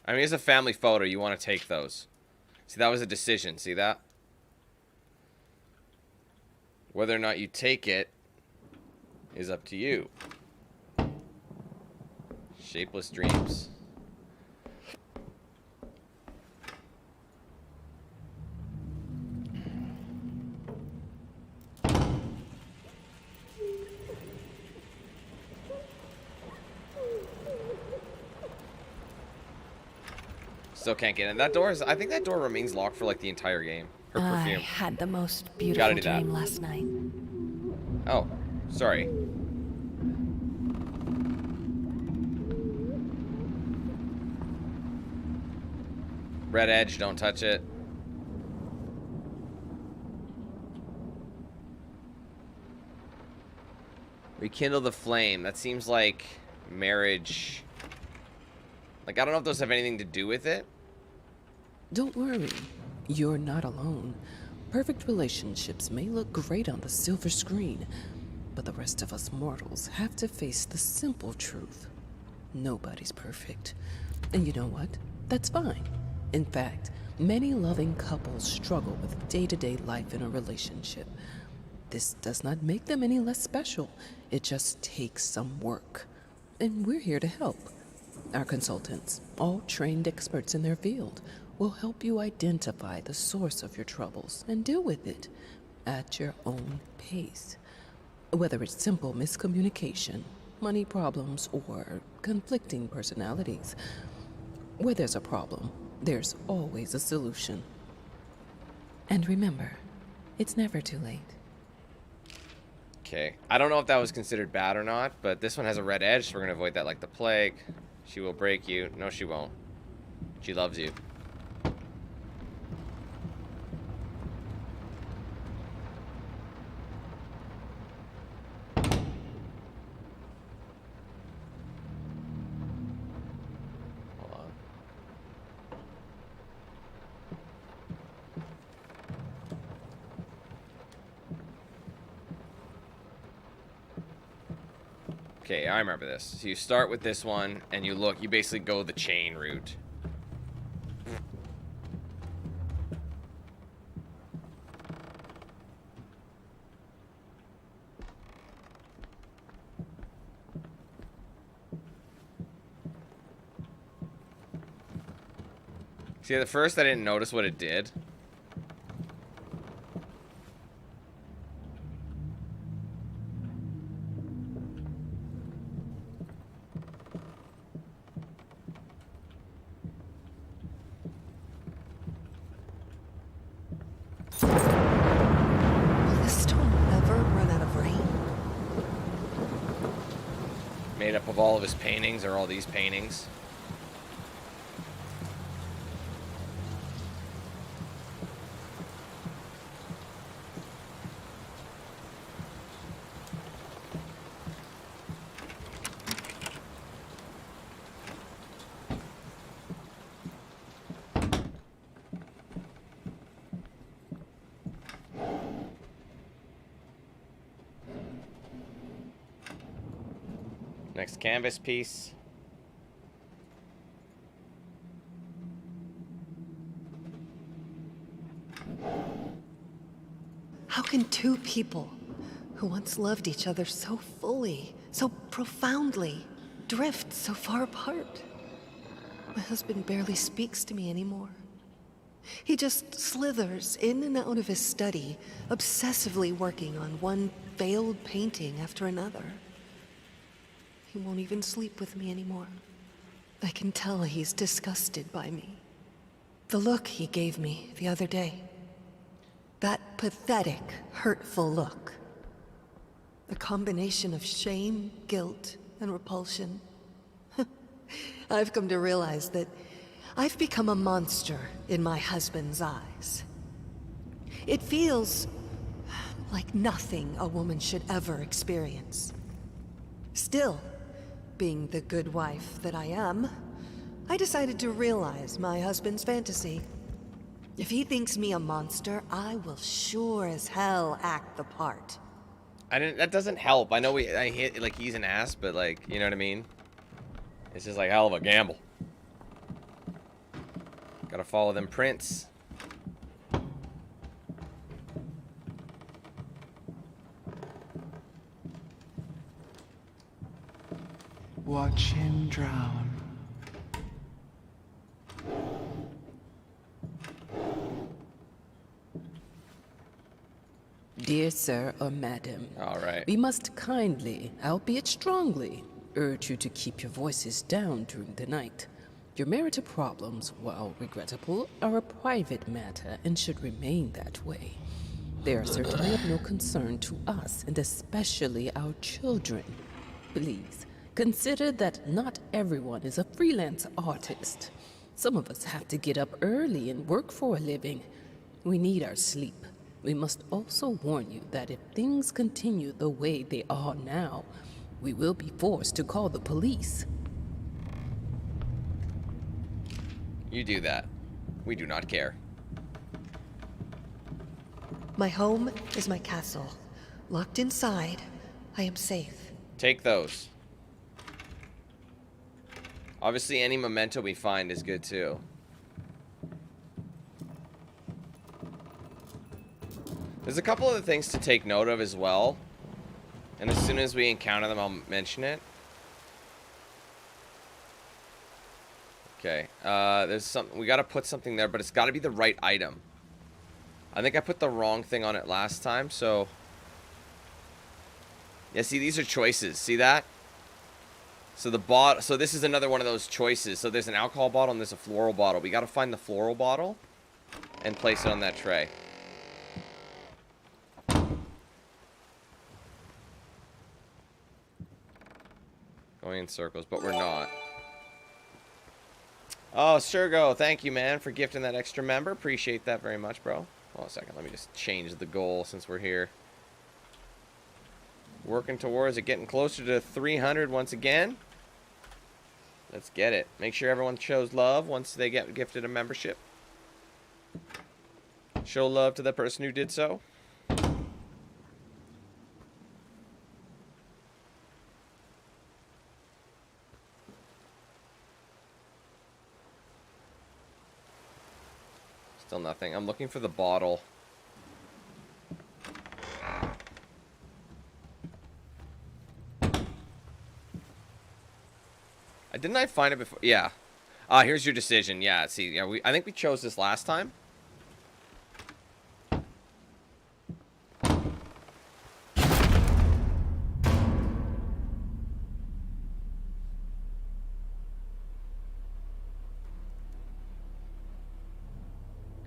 I mean, it's a family photo. You want to take those. See, that was a decision. See that? Whether or not you take it is up to you. Shapeless dreams. Still can't get in. That door is, I think that door remains locked for like the entire game. Her perfume. I had the most Gotta beautiful do that. dream last night. Oh, sorry. Red edge, don't touch it. Rekindle the flame. That seems like marriage. Like, I don't know if those have anything to do with it. Don't worry, you're not alone. Perfect relationships may look great on the silver screen, but the rest of us mortals have to face the simple truth. Nobody's perfect. And you know what? That's fine. In fact, many loving couples struggle with day-to-day life in a relationship. This does not make them any less special. It just takes some work. And we're here to help. Our consultants, all trained experts in their field, will help you identify the source of your troubles and deal with it at your own pace. Whether it's simple miscommunication, money problems, or conflicting personalities, where there's a problem, there's always a solution. And remember, it's never too late. Okay. I don't know if that was considered bad or not, but this one has a red edge, so we're going to avoid that like the plague. She will break you. No, she won't. She loves you. Hold on. Okay, I remember this. So you start with this one, and you look, you basically go the chain route. See, at first I didn't notice what it did. Will this storm ever run out of rain? Made up of all of his paintings, or all these paintings. Next canvas piece. How can two people who once loved each other so fully, so profoundly, drift so far apart? My husband barely speaks to me anymore. He just slithers in and out of his study, obsessively working on one failed painting after another. He won't even sleep with me anymore. I can tell he's disgusted by me. The look he gave me the other day. That pathetic, hurtful look. A combination of shame, guilt, and repulsion. I've come to realize that I've become a monster in my husband's eyes. It feels like nothing a woman should ever experience. Still, being the good wife that I am, I decided to realize my husband's fantasy. If he thinks me a monster, I will sure as hell act the part. That doesn't help. I know I hit like he's an ass, but like, you know what I mean? It's just like hell of a gamble. Gotta follow them prints. Watch him drown. Dear sir or madam, All right. we must kindly, albeit strongly, urge you to keep your voices down during the night. Your marital problems, while regrettable, are a private matter and should remain that way. They are certainly of no concern to us, and especially our children. Please, consider that not everyone is a freelance artist. Some of us have to get up early and work for a living. We need our sleep. We must also warn you that if things continue the way they are now, we will be forced to call the police. You do that. We do not care. My home is my castle. Locked inside, I am safe. Take those. Obviously, any memento we find is good too. There's a couple other things to take note of as well. And as soon as we encounter them, I'll mention it. Okay, there's something, we gotta put something there, but it's gotta be the right item. I think I put the wrong thing on it last time, so. Yeah, see, these are choices, see that? So so this is another one of those choices. So there's an alcohol bottle and there's a floral bottle. We gotta find the floral bottle and place it on that tray. Going in circles, but we're not. Oh, Sergo, thank you, man, for gifting that extra member. Appreciate that very much, bro. Hold on a second. Let me just change the goal since we're here. Working towards it, getting closer to 300 once again. Let's get it. Make sure everyone shows love once they get gifted a membership. Show love to the person who did so. Still nothing. I'm looking for the bottle. Didn't I find it before? Yeah. Here's your decision. Yeah, see, yeah, I think we chose this last time.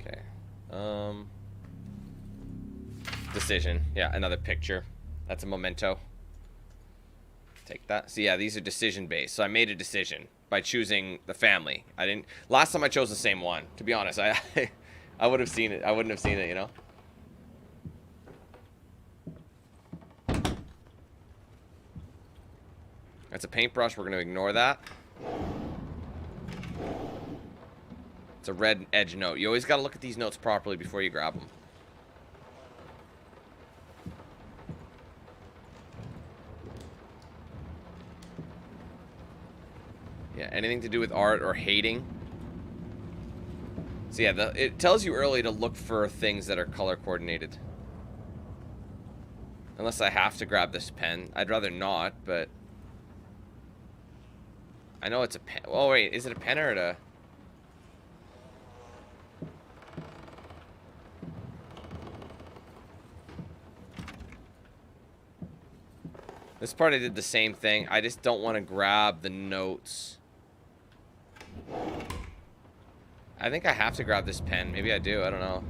Okay. Decision. Yeah, another picture. That's a memento. Take that. So yeah, these are decision based. So I made a decision by choosing the family. I didn't. Last time I chose the same one. To be honest, I would have seen it. I wouldn't have seen it. You know. That's a paintbrush. We're gonna ignore that. It's a red edge note. You always gotta look at these notes properly before you grab them. Yeah, anything to do with art or hating. So yeah, it tells you early to look for things that are color coordinated. Unless I have to grab this pen. I'd rather not, but... I know it's a pen. Oh, wait. Is it a pen or a... This part I did the same thing. I just don't want to grab the notes. I think I have to grab this pen. Maybe I do. I don't know.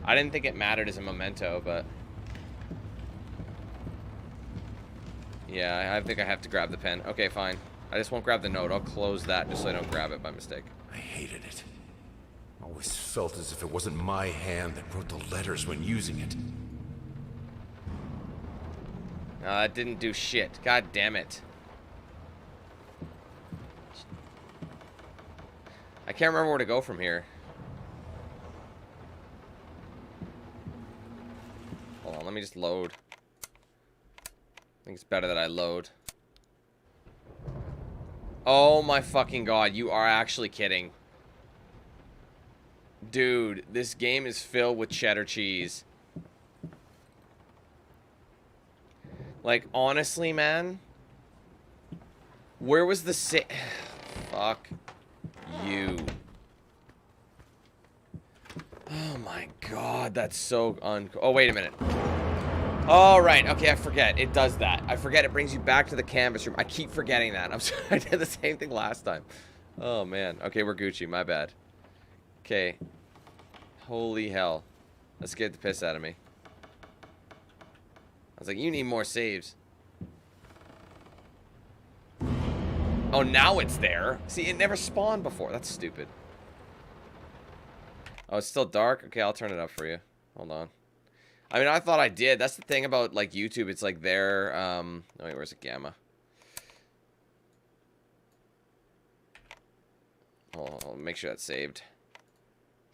I didn't think it mattered as a memento, but... Yeah, I think I have to grab the pen. Okay, fine. I just won't grab the note. I'll close that just so I don't grab it by mistake. I hated it. Always felt as if it wasn't my hand that wrote the letters when using it. No, that didn't do shit. God damn it. I can't remember where to go from here. Hold on, let me just load. I think it's better that I load. Oh my fucking god, you are actually kidding. Dude, this game is filled with cheddar cheese. Like, honestly, man. Where was the Fuck you. Oh my god, that's so Oh, wait a minute. Oh, right. Okay, I forget. It does that. I forget it brings you back to the canvas room. I keep forgetting that. I'm sorry. I did the same thing last time. Oh, man. Okay, we're Gucci. My bad. Okay. Holy hell. That scared the piss out of me. I was like, you need more saves. Oh, now it's there. See, it never spawned before. That's stupid. Oh, it's still dark? Okay, I'll turn it up for you. Hold on. I mean, I thought I did. That's the thing about, like, YouTube. It's like their, oh, wait, where's the gamma? Oh, make sure that's saved.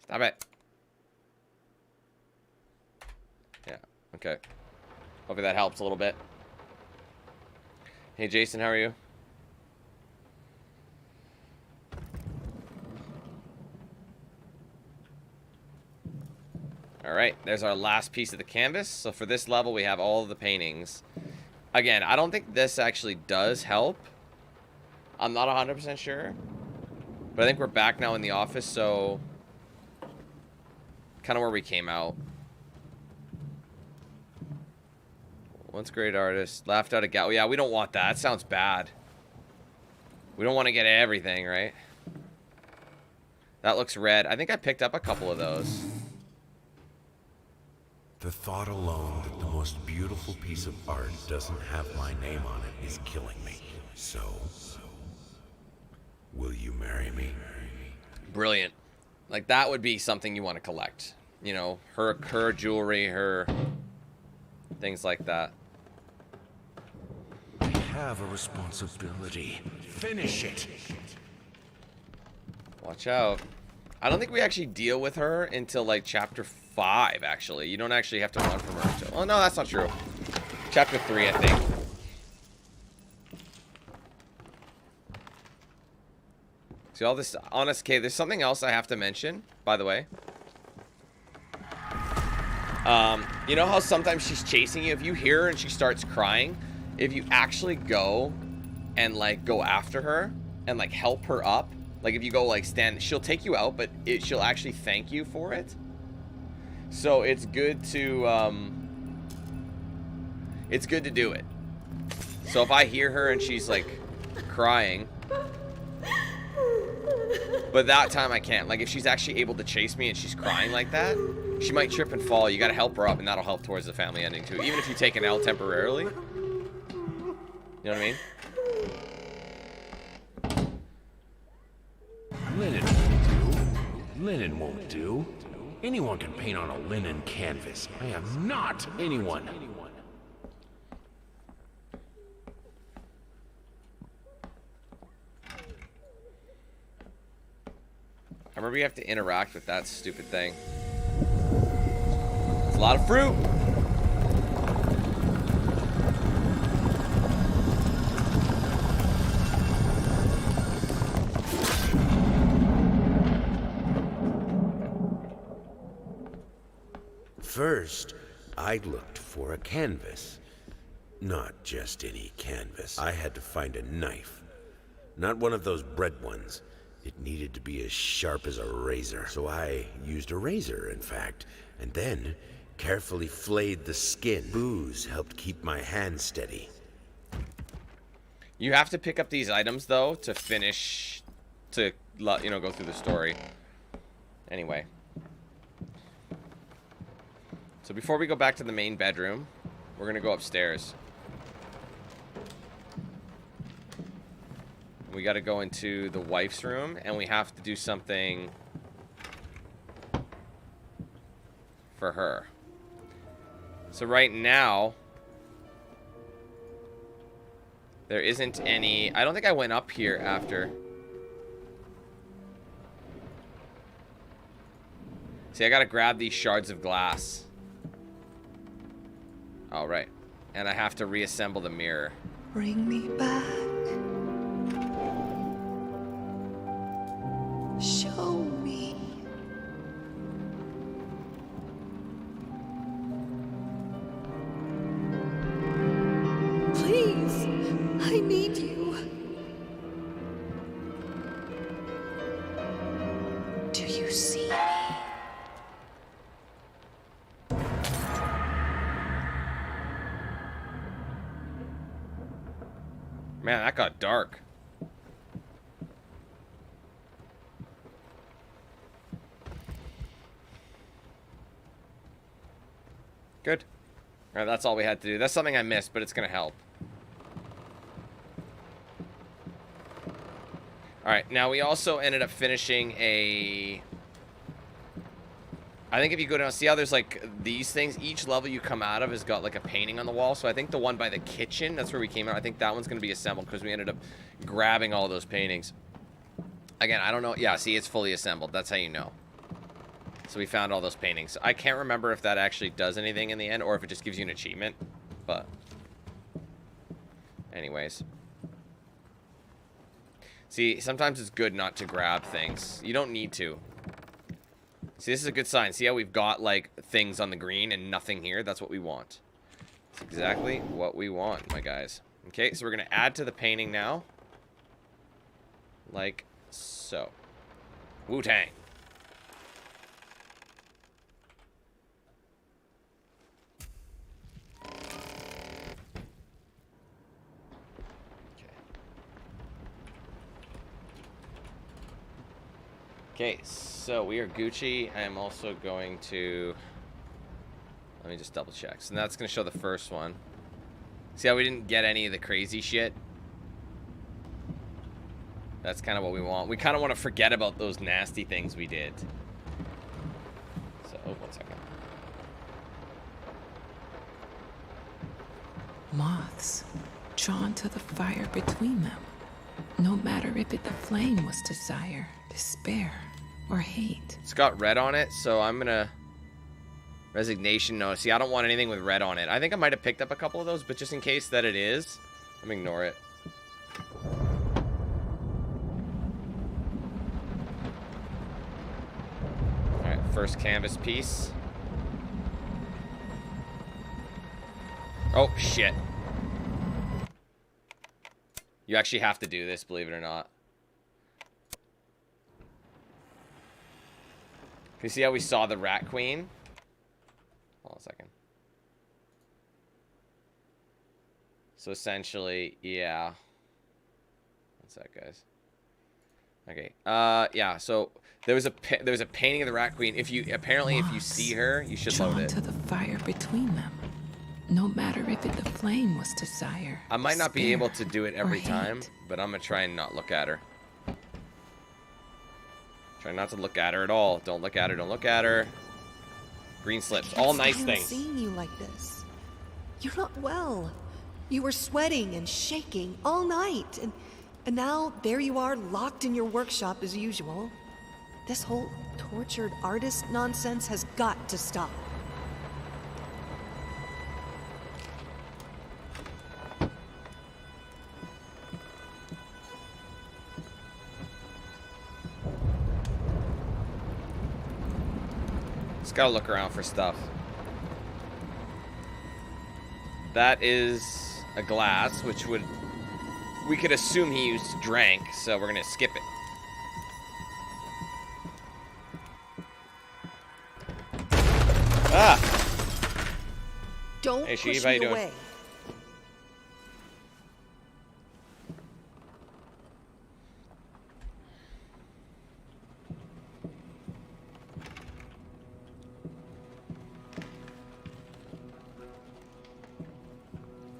Stop it. Yeah, okay. Hopefully that helps a little bit. Hey, Jason, how are you? Alright, there's our last piece of the canvas. So for this level, we have all of the paintings. Again, I don't think this actually does help. I'm not 100% sure. But I think we're back now in the office, so... kind of where we came out. Once great artist. Laughed out a gal. Yeah, we don't want that. That sounds bad. We don't want to get everything, right? That looks red. I think I picked up a couple of those. The thought alone that the most beautiful piece of art doesn't have my name on it is killing me. So, will you marry me? Brilliant. Like, that would be something you want to collect. You know, her jewelry, her things like that. I have a responsibility. Finish it. Watch out. I don't think we actually deal with her until, like, chapter 5, actually. You don't actually have to run from her until... Oh, no, that's not true. Chapter 3, I think. See, all this... Honest, okay, there's something else I have to mention, by the way. You know how sometimes she's chasing you? If you hear her and she starts crying, if you actually go and, like, go after her and, like, help her up, like, if you go, like, stand... She'll take you out, but she'll actually thank you for it. So it's good to, it's good to do it. So if I hear her and she's, like, crying, but that time I can't. Like, if she's actually able to chase me and she's crying like that, she might trip and fall. You gotta help her up, and that'll help towards the family ending, too. Even if you take an L temporarily. You know what I mean? Linen won't do. Linen won't do. Anyone can paint on a linen canvas. I am not anyone. I remember you have to interact with that stupid thing. It's a lot of fruit. First, I looked for a canvas. Not just any canvas. I had to find a knife. Not one of those bread ones. It needed to be as sharp as a razor. So I used a razor, in fact, and then carefully flayed the skin. Booze helped keep my hand steady. You have to pick up these items, though, to finish, to, you know, go through the story. Anyway. So before we go back to the main bedroom, we're going to go upstairs. We got to go into the wife's room, and we have to do something for her. So right now, there isn't any... I don't think I went up here after. See, I got to grab these shards of glass. All right. And I have to reassemble the mirror. Bring me back. Show me. Please, I need you. Do you see me? Man, that got dark. Good. All right, that's all we had to do. That's something I missed, but it's going to help. All right, now we also ended up finishing a... I think if you go down, see how there's like these things? Each level you come out of has got like a painting on the wall. So I think the one by the kitchen, that's where we came out. I think that one's going to be assembled because we ended up grabbing all those paintings. Again, I don't know. Yeah, see, it's fully assembled. That's how you know. So we found all those paintings. I can't remember if that actually does anything in the end or if it just gives you an achievement. But anyways. See, sometimes it's good not to grab things. You don't need to. See, this is a good sign. See how we've got, like, things on the green and nothing here? That's what we want. That's exactly what we want, my guys. Okay, so we're going to add to the painting now. Like so. Wu-Tang. Okay, so we are Gucci. I am also going to... Let me just double check. So that's going to show the first one. See how we didn't get any of the crazy shit? That's kind of what we want. We kind of want to forget about those nasty things we did. So, oh, 1 second. Moths, drawn to the fire between them. No matter if it the flame was desire, despair, or hate. It's got red on it, so I'm gonna... Resignation, no. See, I don't want anything with red on it. I think I might have picked up a couple of those, but just in case that it is, I'm gonna ignore it. Alright, first canvas piece. Oh, shit. You actually have to do this, believe it or not. You see how we saw the Rat Queen? Hold on a second. So essentially, yeah. What's that, guys? Okay. Yeah. So there was a painting of the Rat Queen. If you if you see her, you should load it. To the fire between them. No matter if it the flame was desire. I might not be able to do it every time, but I'm gonna try and not look at her. Try not to look at her at all. Don't look at her. Don't look at her. Green slips. All nice things. Seeing you like this. You're not well. You were sweating and shaking all night, and now there you are, locked in your workshop as usual. This whole tortured artist nonsense has got to stop. Just gotta look around for stuff. That is a glass, which would... We could assume he used drank, so we're gonna skip it. Ah! Don't Hey, push Sheev, how you me doing? away.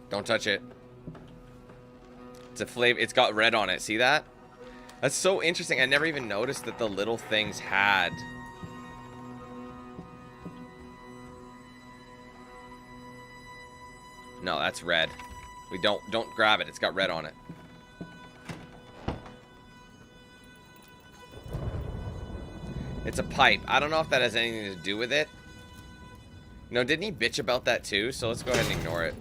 Don't touch it. It's a flavor. It's got red on it. See that? That's so interesting. I never even noticed that the little things had. No, that's red. We don't grab it. It's got red on it. It's a pipe. I don't know if that has anything to do with it. No, didn't he bitch about that too? So let's go ahead and ignore it.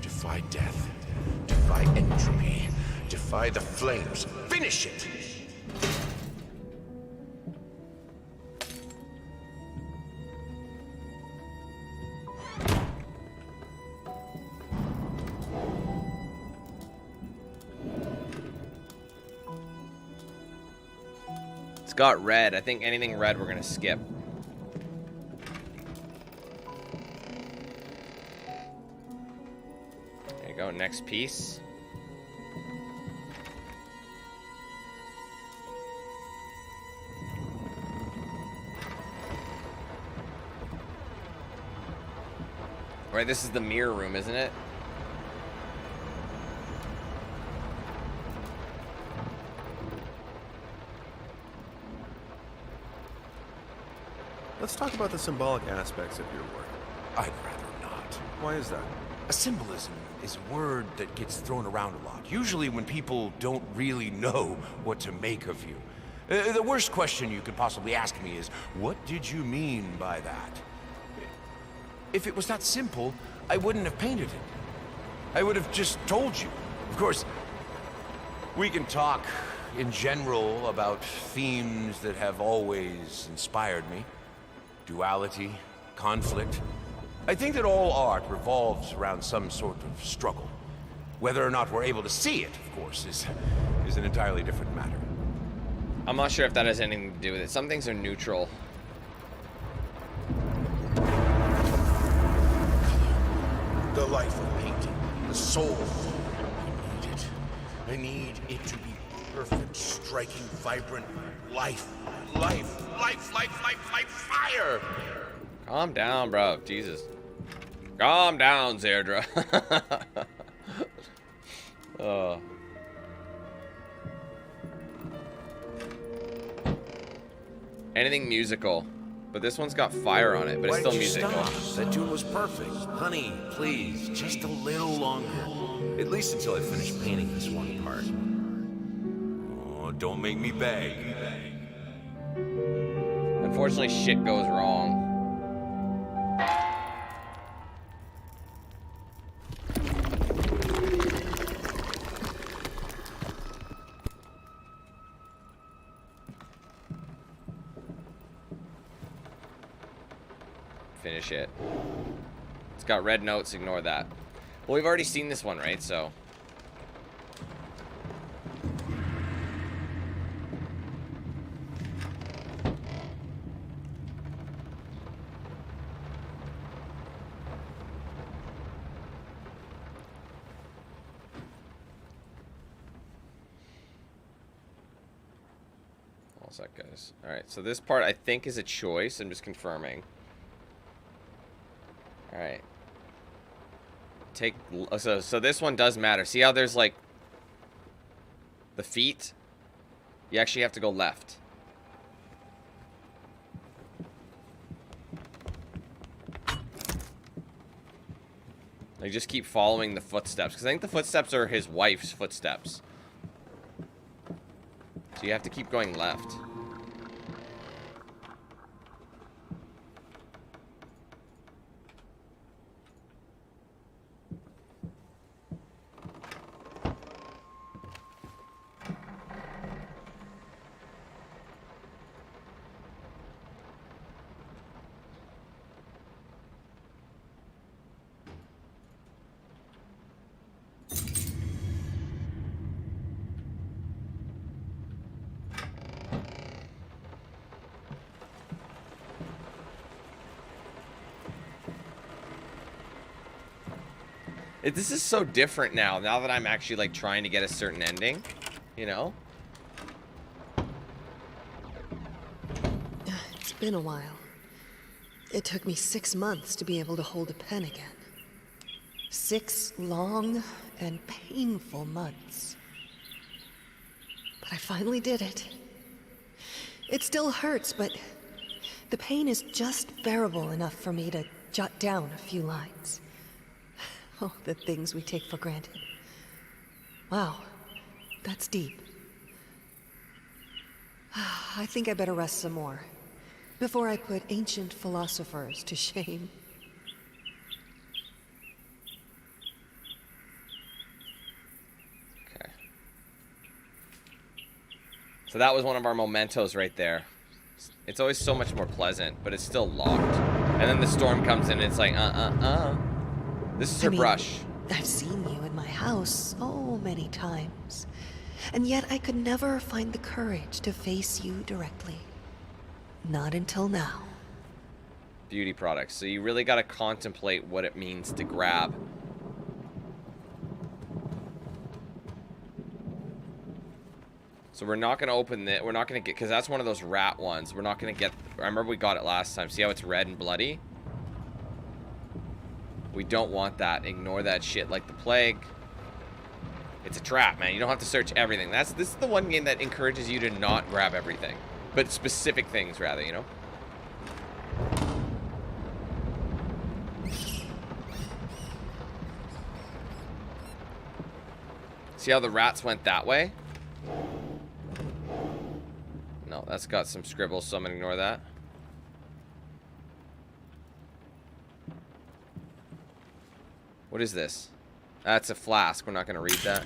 Defy death. Defy entropy. Defy the flames. Finish it! It's got red. I think anything red we're gonna skip. There you go. Next piece. Right, this is the mirror room, isn't it? Let's talk about the symbolic aspects of your work. I'd rather not. Why is that? A symbolism is a word that gets thrown around a lot, usually when people don't really know what to make of you. The worst question you could possibly ask me is, what did you mean by that? If it was that simple, I wouldn't have painted it. I would have just told you. Of course, we can talk in general about themes that have always inspired me. Duality, conflict. I think that all art revolves around some sort of struggle. Whether or not we're able to see it, of course, is an entirely different matter. I'm not sure if that has anything to do with it. Some things are neutral. The life of painting, the soul. I need it. I need it to be perfect, striking, vibrant life. Life, life, life, life, life, fire! Calm down, bro. Jesus. Calm down, Zerdra. Oh. Anything musical. But this one's got fire on it, but it's still musical. Stop? That tune was perfect. Honey, please, just a little longer. At least until I finish painting this one part. Oh, don't make me beg. Unfortunately, shit goes wrong. Finish it. It's got red notes, ignore that. Well, we've already seen this one, right? So. All set, guys. Alright, so this part I think is a choice. I'm just confirming. Alright. Take... So this one does matter. See how there's, like... the feet? You actually have to go left. Like, just keep following the footsteps. Because I think the footsteps are his wife's footsteps. So you have to keep going left. This is so different now that I'm actually like trying to get a certain ending, you know? It's been a while. It took me 6 months to be able to hold a pen again. 6 long and painful months. But I finally did it. It still hurts, but the pain is just bearable enough for me to jot down a few lines. Oh, the things we take for granted. Wow, that's deep. I think I better rest some more before I put ancient philosophers to shame. Okay. So that was one of our mementos right there. It's always so much more pleasant, but it's still locked. And then the storm comes in and it's like, This is her brush. I've seen you in my house so many times. And yet I could never find the courage to face you directly. Not until now. Beauty products. So you really got to contemplate what it means to grab. So we're not going to open it. We're not going to get, because that's one of those rat ones. We're not going to get, I remember we got it last time. See how it's red and bloody? We don't want that. Ignore that shit like the plague. It's a trap, man. You don't have to search everything. This is the one game that encourages you to not grab everything. But specific things, rather, you know? See how the rats went that way? No, that's got some scribbles, so I'm gonna ignore that. What is this? That's a flask. We're not gonna read that.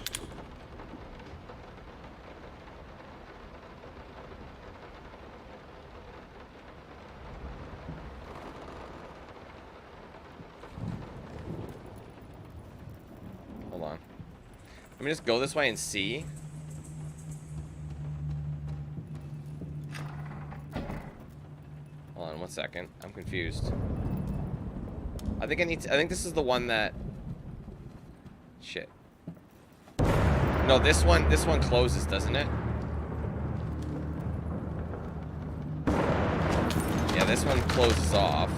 Hold on. Let me just go this way and see. Hold on 1 second. I'm confused. I think this is the one that... Shit. No, this one closes, doesn't it? Yeah, this one closes off.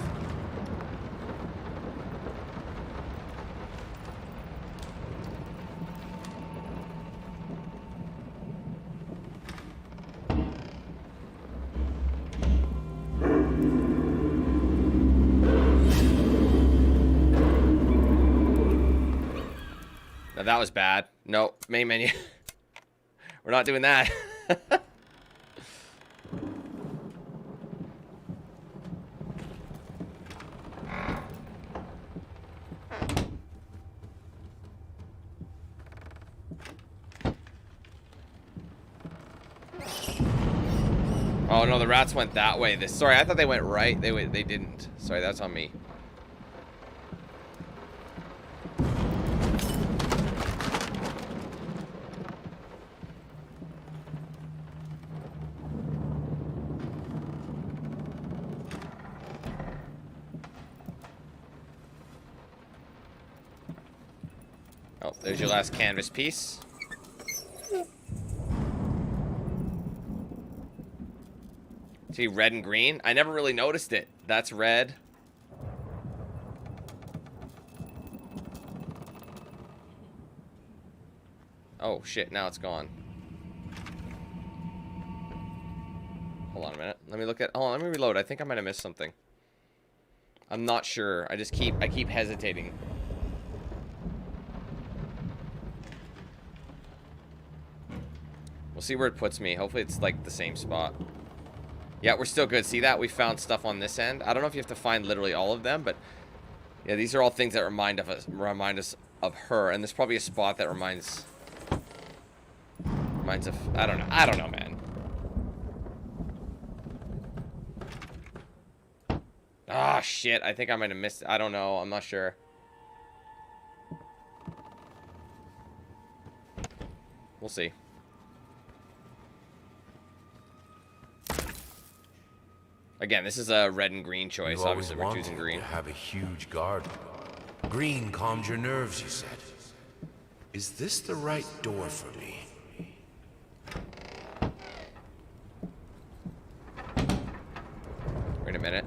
Now that was bad. No, main menu. We're not doing that. Oh no, the rats went that way. Sorry, I thought they went right. They didn't. Sorry, that's on me. Oh, there's your last canvas piece. See, red and green? I never really noticed it. That's red. Oh, shit. Now it's gone. Hold on a minute. Let me look at... Oh, let me reload. I think I might have missed something. I'm not sure. I keep hesitating. We'll see where it puts me. Hopefully it's like the same spot. Yeah, we're still good. See that? We found stuff on this end. I don't know if you have to find literally all of them, but yeah, these are all things that remind us of her. And there's probably a spot that reminds of... I don't know, man. Ah, shit. I think I might have missed... I don't know. I'm not sure. We'll see. Again, this is a red and green choice. Obviously, we're choosing green. You have a huge garden. Green calmed your nerves, you said. Is this the right door for me? Wait a minute.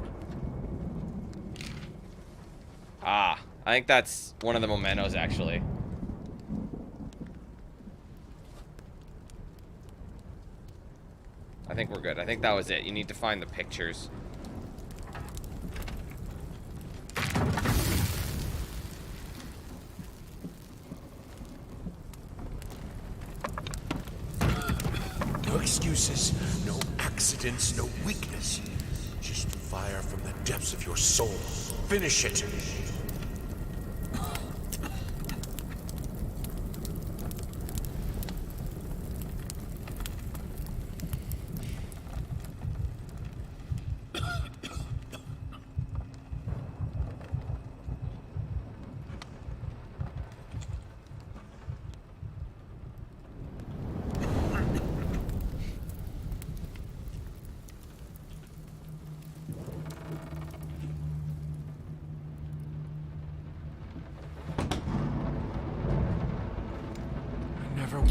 Ah, I think that's one of the mementos, actually. I think we're good. I think that was it. You need to find the pictures. No excuses, no accidents, no weakness. Just fire from the depths of your soul. Finish it.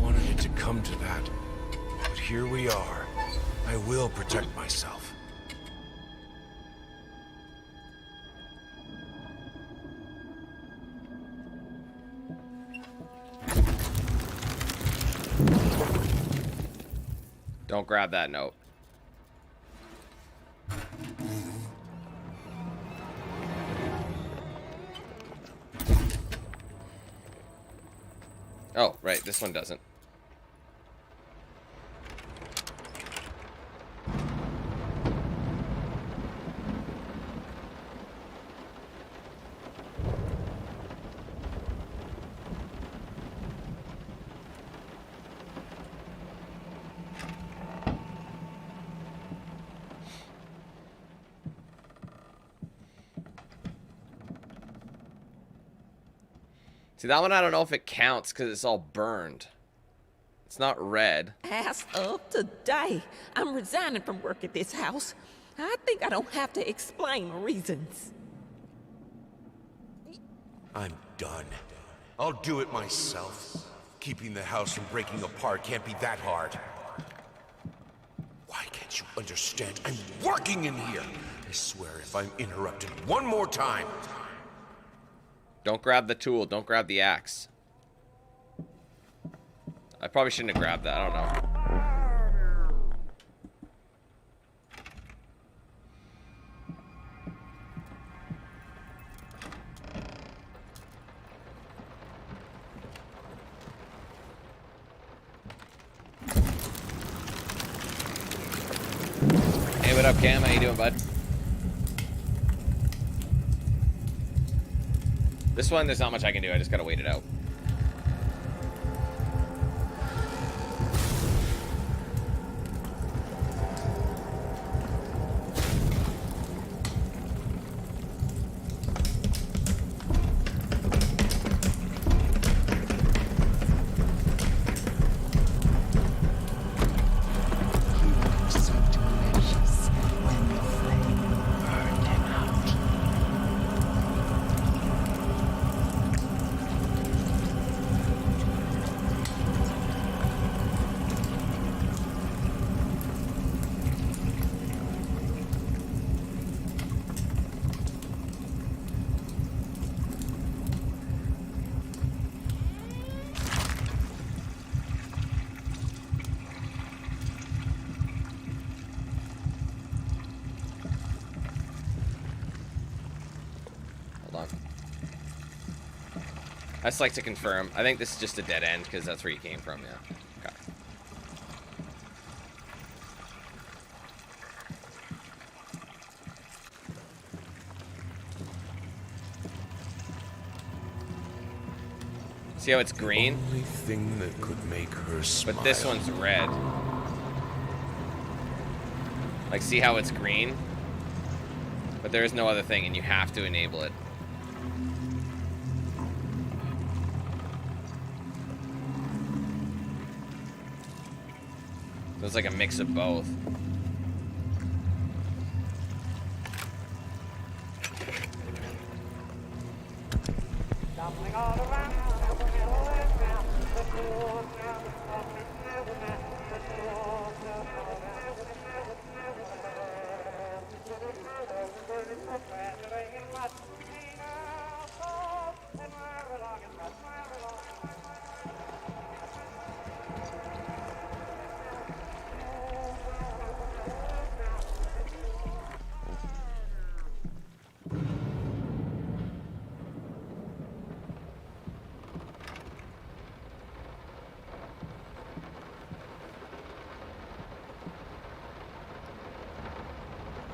Wanted it to come to that, but here we are. I will protect myself. Don't grab that note. Oh, right, this one doesn't. See, that one I don't know if it counts because it's all burned. It's not red. As of today, I'm resigning from work at this house. I think I don't have to explain reasons. I'm done. I'll do it myself. Keeping the house from breaking apart can't be that hard. Why can't you understand? I'm working in here. I swear if I'm interrupted one more time. Don't grab the tool. Don't grab the axe. I probably shouldn't have grabbed that. I don't know. Hey, what up, Cam? How you doing, bud? This one, there's not much I can do. I just gotta wait it out. I just like to confirm. I think this is just a dead end because that's where you came from, yeah. Okay. See how it's green? The only thing that could make her smile. But this one's red. Like, see how it's green? But there is no other thing, and you have to enable it. So it's like a mix of both.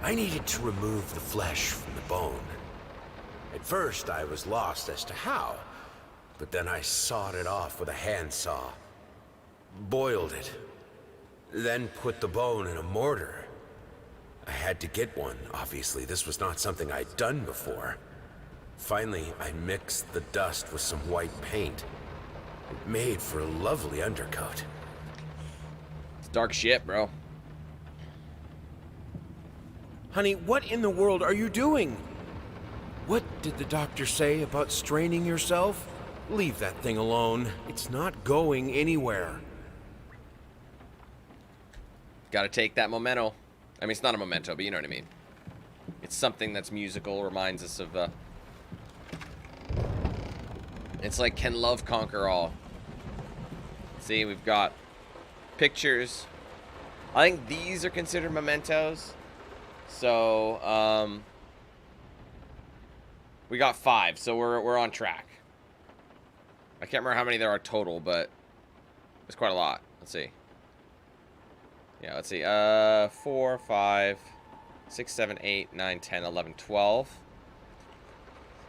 I needed to remove the flesh from the bone. At first, I was lost as to how, but then I sawed it off with a handsaw. Boiled it. Then put the bone in a mortar. I had to get one, obviously. This was not something I'd done before. Finally, I mixed the dust with some white paint. It made for a lovely undercoat. It's dark shit, bro. Honey, what in the world are you doing? What did the doctor say about straining yourself? Leave that thing alone. It's not going anywhere. Gotta take that memento. I mean, it's not a memento, but you know what I mean. It's something that's musical, reminds us of, it's like, can love conquer all? See, we've got pictures. I think these are considered mementos. So, we got 5, so we're on track. I can't remember how many there are total, but it's quite a lot. Let's see. Yeah, let's see. 4, 5, 6, 7, 8, 9, 10, 11, 12.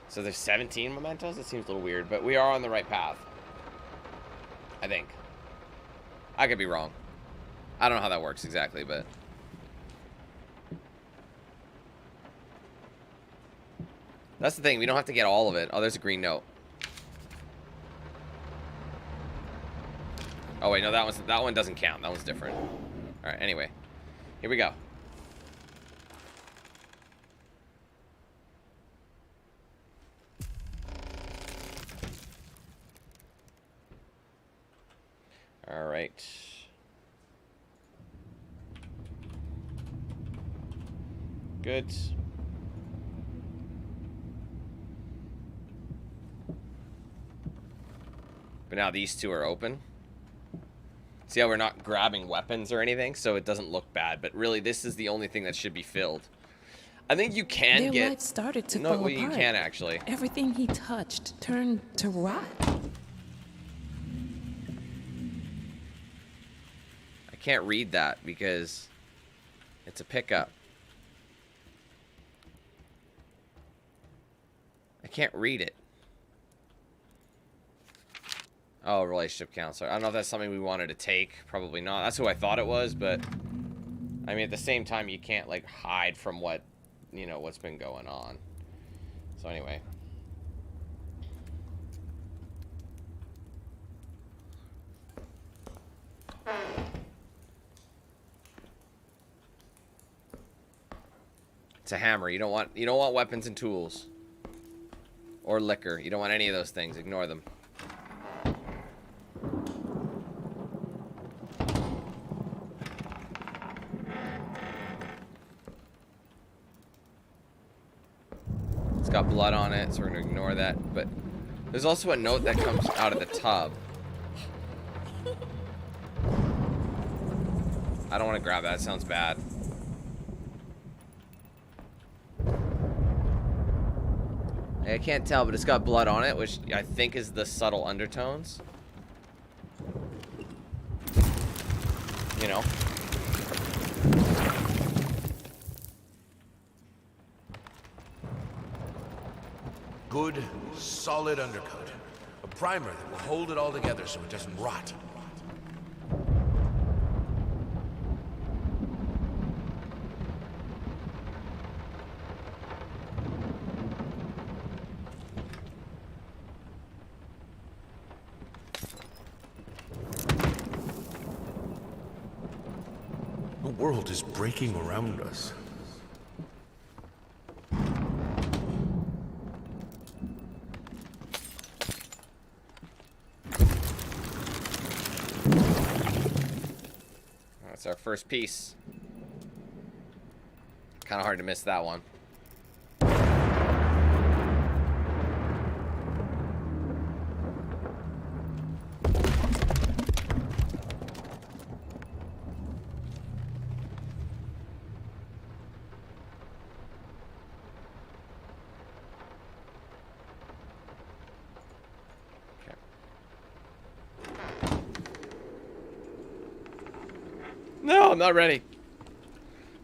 So there's 17 mementos? It seems a little weird, but we are on the right path. I think. I could be wrong. I don't know how that works exactly, but... That's the thing, we don't have to get all of it. Oh, there's a green note. Oh wait, no, that one doesn't count. That one's different. Alright, anyway. Here we go. Alright. Good. But now these two are open. See how we're not grabbing weapons or anything, so it doesn't look bad. But really, this is the only thing that should be filled. I think you can Their get... life started to no, fall well, apart. you can actually. Everything he touched turned to rot. I can't read that because it's a pickup. I can't read it. Oh, relationship counselor. I don't know if that's something we wanted to take. Probably not. That's who I thought it was, but... I mean, at the same time, you can't, like, hide from what, you know, what's been going on. So, anyway. It's a hammer. You don't want weapons and tools. Or liquor. You don't want any of those things. Ignore them. It's got blood on it, so we're going to ignore that. But there's also a note that comes out of the tub. I don't want to grab that. It sounds bad. I can't tell, but it's got blood on it, which I think is the subtle undertones. You know? Good, solid undercoat. A primer that will hold it all together so it doesn't rot. The world is breaking around us. That's our first piece. Kind of hard to miss that one. No, I'm not ready.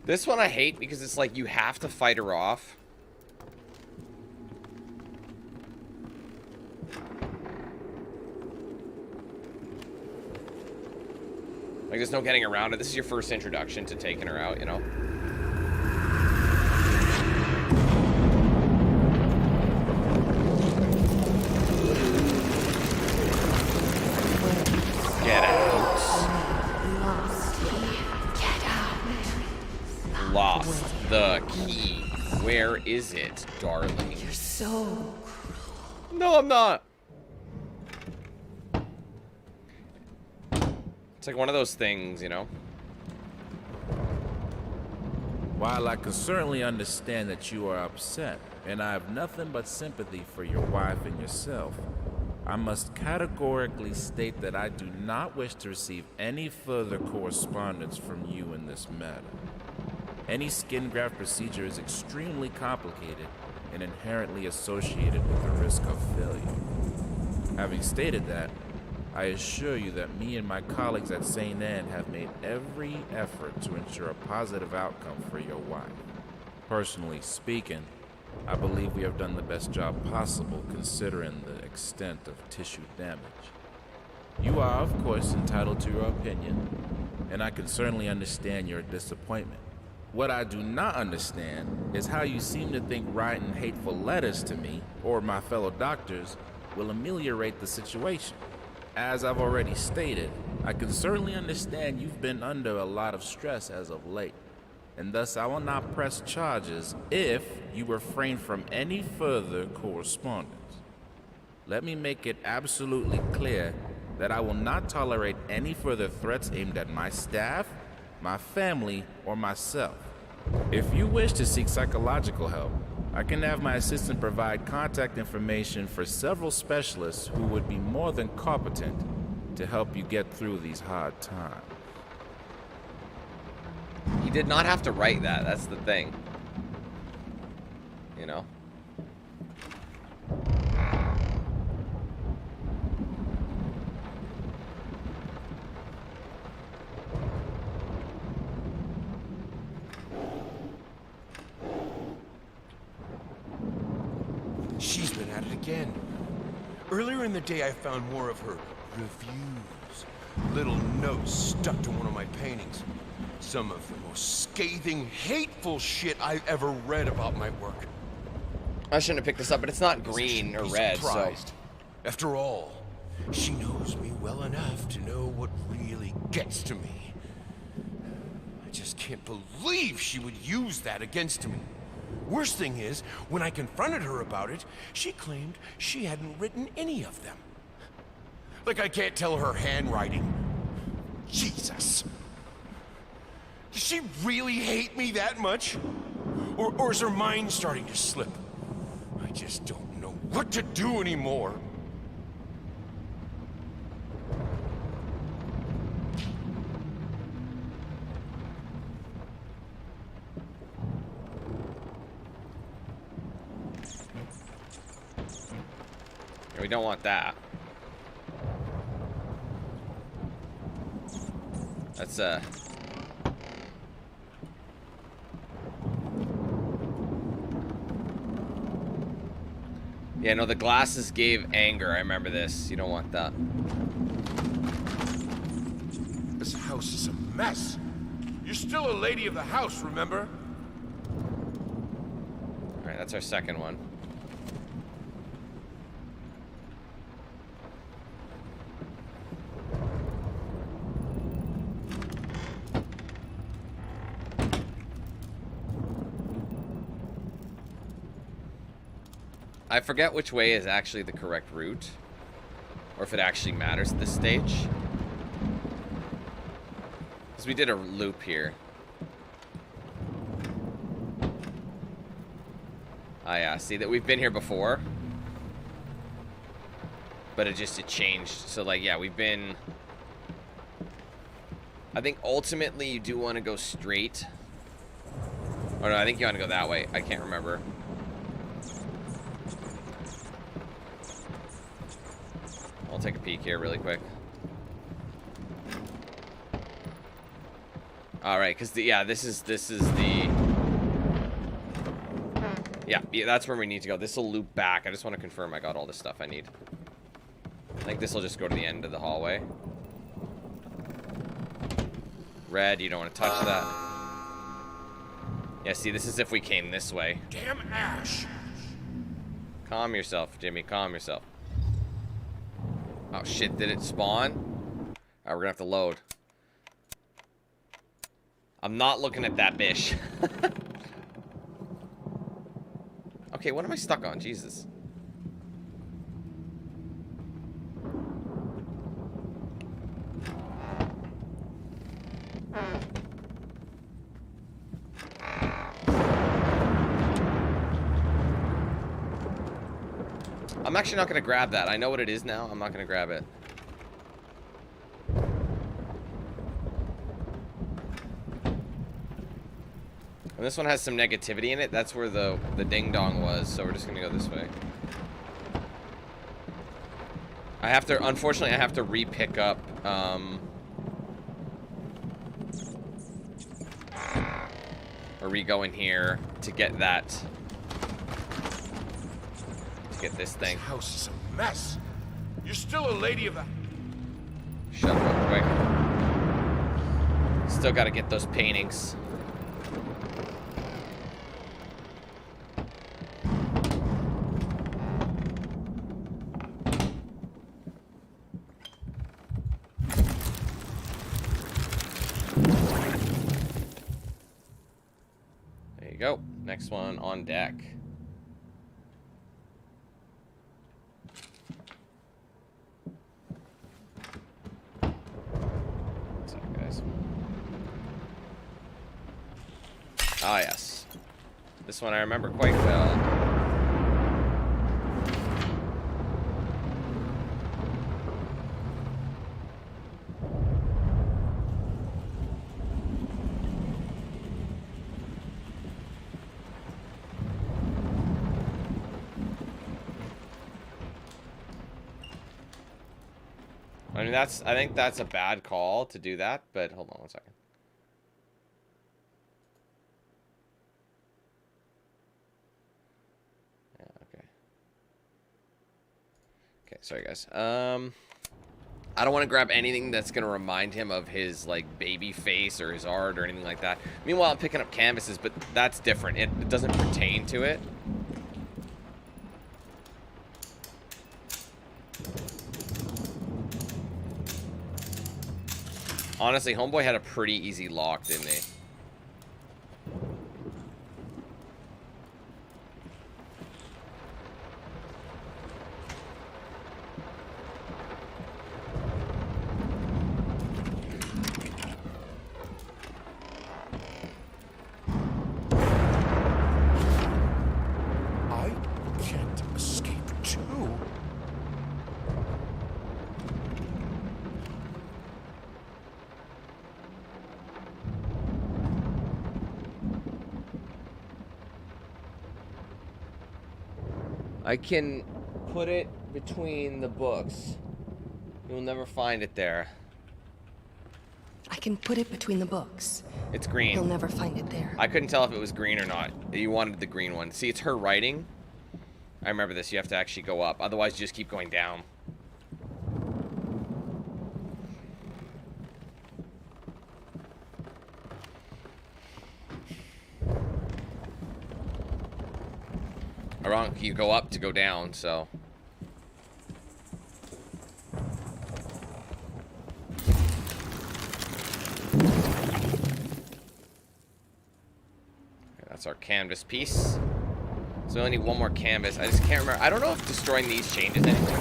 This one I hate because it's like you have to fight her off. Like, there's no getting around it. This is your first introduction to taking her out, you know? Get out. Lost the key. Where is it, darling? You're so cruel. No, I'm not. It's like one of those things, you know? While I can certainly understand that you are upset, and I have nothing but sympathy for your wife and yourself, I must categorically state that I do not wish to receive any further correspondence from you in this matter. Any skin graft procedure is extremely complicated and inherently associated with the risk of failure. Having stated that, I assure you that me and my colleagues at St. Anne have made every effort to ensure a positive outcome for your wife. Personally speaking, I believe we have done the best job possible considering the extent of tissue damage. You are, of course, entitled to your opinion, and I can certainly understand your disappointment. What I do not understand is how you seem to think writing hateful letters to me, or my fellow doctors, will ameliorate the situation. As I've already stated, I can certainly understand you've been under a lot of stress as of late, and thus I will not press charges if you refrain from any further correspondence. Let me make it absolutely clear that I will not tolerate any further threats aimed at my staff, my family, or myself. If you wish to seek psychological help, I can have my assistant provide contact information for several specialists who would be more than competent to help you get through these hard times. He did not have to write that. That's the thing. You know? She's been at it again. Earlier in the day, I found more of her reviews. Little notes stuck to one of my paintings. Some of the most scathing, hateful shit I've ever read about my work. I shouldn't have picked this up, but it's not green or red, so... After all, she knows me well enough to know what really gets to me. I just can't believe she would use that against me. Worst thing is, when I confronted her about it, she claimed she hadn't written any of them. Like I can't tell her handwriting. Jesus. Does she really hate me that much? Or is her mind starting to slip? I just don't know what to do anymore. We don't want that. That's yeah, no, the glasses gave anger. I remember this. You don't want that. This house is a mess. You're still a lady of the house, remember? Alright, that's our second one. I forget which way is actually the correct route, or if it actually matters at this stage. Because we did a loop here. Ah, yeah, see that we've been here before, but it changed. So like, yeah, we've been. I think ultimately you do want to go straight. Oh no, I think you want to go that way. I can't remember. I'll take a peek here really quick. All right, because yeah, this is the yeah, that's where we need to go. This will loop back. I just want to confirm I got all the stuff I need. I think this will just go to the end of the hallway. Red, you don't want to touch that. Yeah, see, this is if we came this way. Damn Ash! Calm yourself, Jimmy. Calm yourself. Oh, shit. Did it spawn? Alright, we're gonna have to load. I'm not looking at that bish. Okay, what am I stuck on? Jesus. I'm actually not going to grab that. I know what it is now. I'm not going to grab it. And this one has some negativity in it. That's where the ding-dong was. So we're just going to go this way. I have to... Unfortunately, I have to re-pick up... or re-go in here to get that... Get this thing. This house is a mess. You're still a lady of the... Shut up real quick. Still got to get those paintings. There you go. Next one on deck. Ah, yes. This one I remember quite well. I mean, I think that's a bad call to do that, but hold on one second. Sorry, guys. I don't want to grab anything that's going to remind him of his, like, baby face or his art or anything like that. Meanwhile, I'm picking up canvases, but that's different. It doesn't pertain to it. Honestly, Homeboy had a pretty easy lock, didn't he? I can put it between the books. You'll never find it there. I can put it between the books. It's green. You'll never find it there. I couldn't tell if it was green or not. You wanted the green one. See, it's her writing. I remember this. You have to actually go up. Otherwise, you just keep going down. You go up to go down, so. Okay, that's our canvas piece. So we only need one more canvas. I just can't remember. I don't know if destroying these changes anything.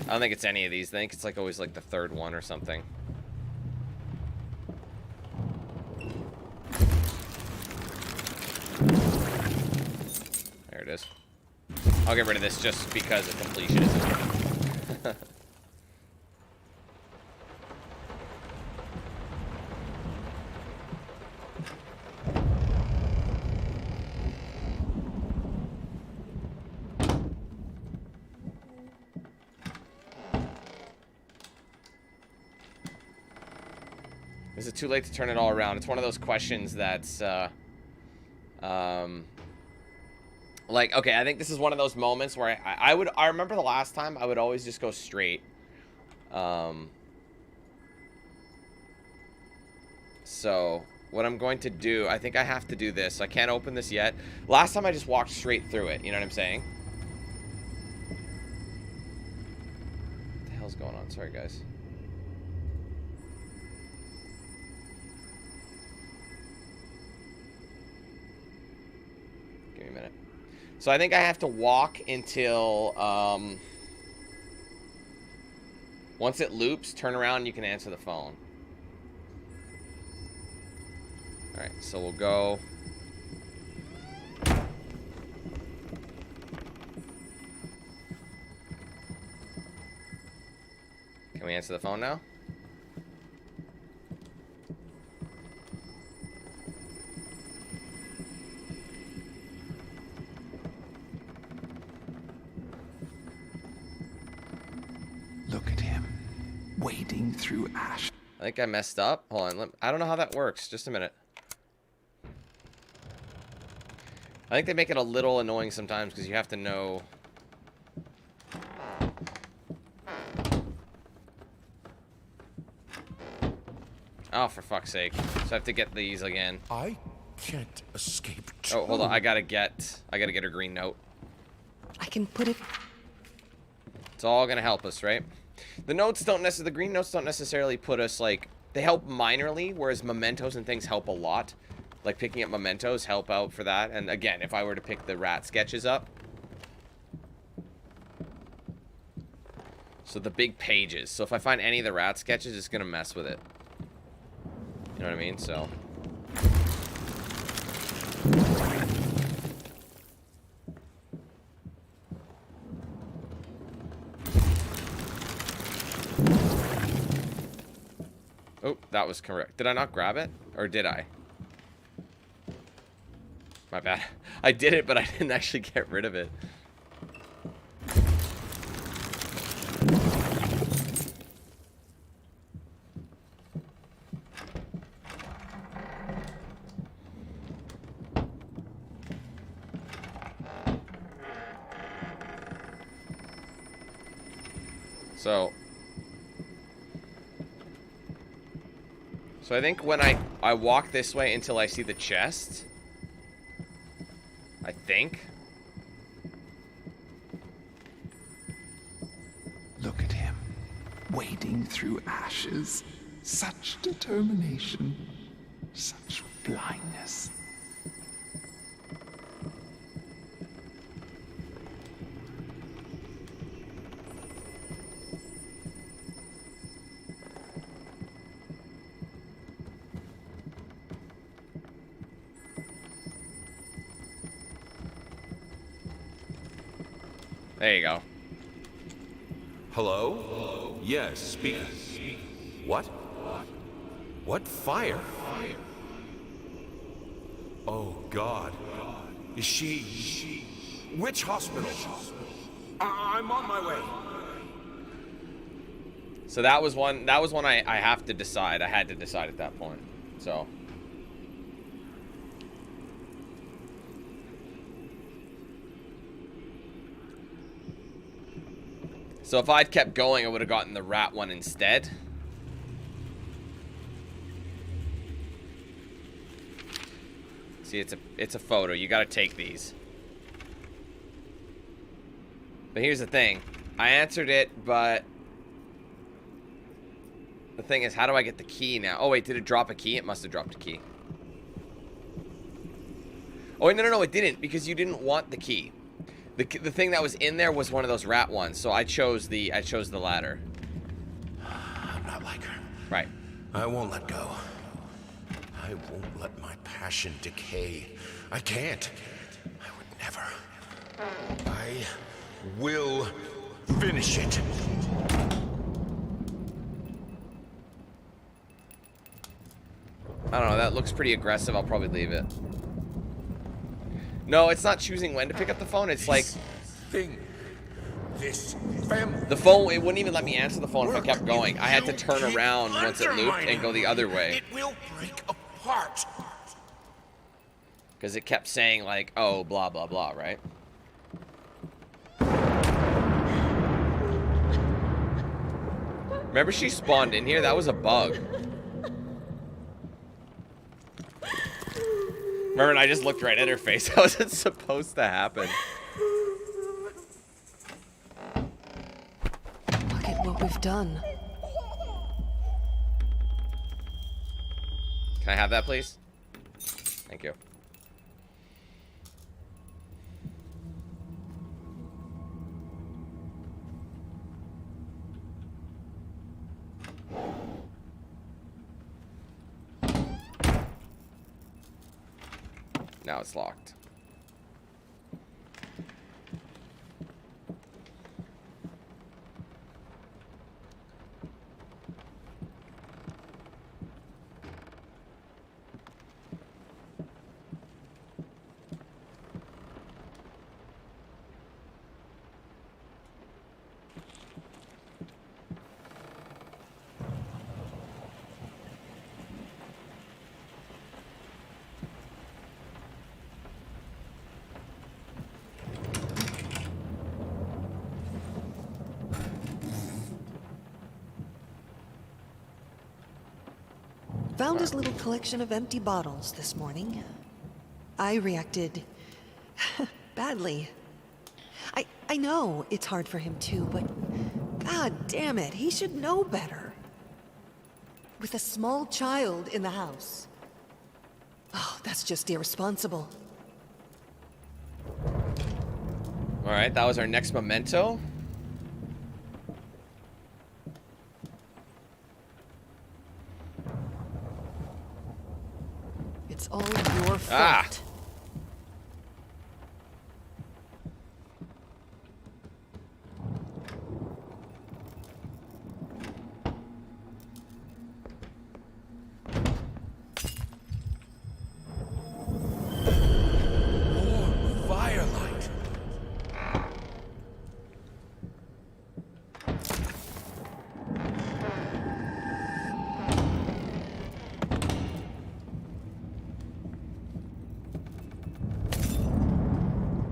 I don't think it's any of these. I think it's like always like the third one or something. There it is. I'll get rid of this just because of completionism. Is it too late to turn it all around? It's one of those questions that's, like, okay, I think this is one of those moments where I remember the last time I would always just go straight. So what I'm going to do, I think I have to do this. I can't open this yet. Last time I just walked straight through it. You know what I'm saying? What the hell's going on? Sorry, guys. Give me a minute. So I think I have to walk until, once it loops, turn around, you can answer the phone. Alright, so we'll go. Can we answer the phone now? Look at him, wading through ash. I think I messed up. Hold on, I don't know how that works. Just a minute. I think they make it a little annoying sometimes because you have to know. Oh, for fuck's sake. So I have to get these again. I can't escape. Oh, hold on. I gotta get her green note. I can put it... It's all gonna help us, right? The notes don't necessarily, the green notes don't necessarily put us, like, they help minorly, whereas mementos and things help a lot. Like, picking up mementos help out for that. And again, if I were to pick the rat sketches up. So the big pages. So if I find any of the rat sketches, it's gonna mess with it. You know what I mean? So. Oh, that was correct. Did I not grab it? Or did I? My bad. I did it, but I didn't actually get rid of it. So I think when I walk this way until I see the chest. I think. Look at him, wading through ashes. Such determination, such blindness. There you go. Hello? Yes, speaking. What? What fire? Oh, God. Is she... Which hospital? I'm on my way. So that was one I have to decide. I had to decide at that point. So. So if I'd kept going, I would have gotten the rat one instead. See, it's a photo. You gotta take these. But here's the thing. I answered it, but the thing is, how do I get the key now? Oh wait, did it drop a key? It must have dropped a key. Oh wait, no, it didn't, because you didn't want the key. The thing that was in there was one of those rat ones, so I chose the ladder. I'm not like her. Right. I won't let go. I won't let my passion decay. I can't. I would never. I will finish it. I don't know, that looks pretty aggressive. I'll probably leave it. No, it's not choosing when to pick up the phone. It's like... thing this family. The phone, it wouldn't even let me answer the phone if I kept going. I had to turn around once it looped and go the other way. It will break apart. Because it kept saying, like, oh, blah, blah, blah, right? Remember she spawned in here? That was a bug. Remember, and I just looked right at her face. How was it supposed to happen? Look at what we've done. Can I have that, please? Thank you. Now it's locked. Found his little collection of empty bottles this morning. I reacted badly. I know it's hard for him too, but god damn it, he should know better. With a small child in the house. Oh, that's just irresponsible. Alright, that was our next memento. It's all your fault. Ah! More firelight.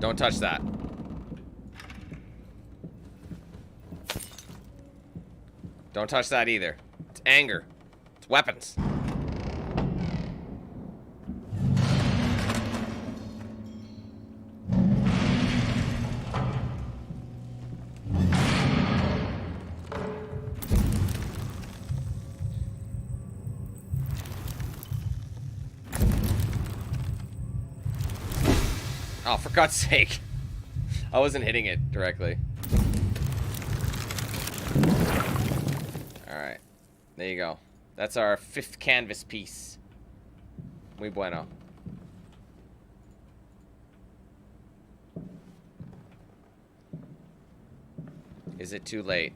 Don't touch that. Don't touch that either. It's anger. It's weapons. Oh, for God's sake. I wasn't hitting it directly. Alright. There you go. That's our 5th canvas piece. Muy bueno. Is it too late?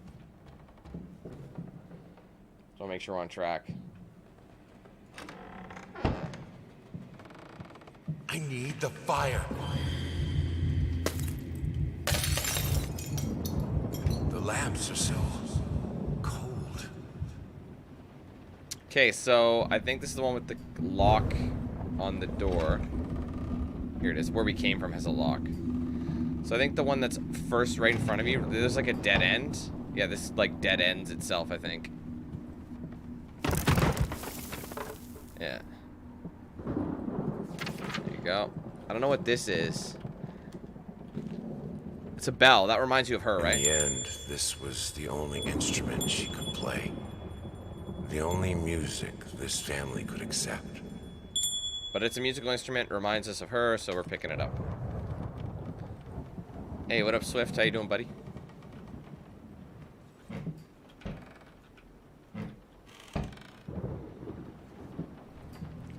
So I'll make sure we're on track. I need the fire. The lamps are so cold. Okay, so I think this is the one with the lock on the door. Here it is. Where we came from has a lock. So I think the one that's first right in front of you, there's like a dead end. Yeah, this like dead ends itself, I think. Yeah. There you go. I don't know what this is. It's a bell. That reminds you of her, right? In the end, this was the only instrument she could play. The only music this family could accept. But it's a musical instrument, reminds us of her, so we're picking it up. Hey, what up, Swift? How you doing, buddy?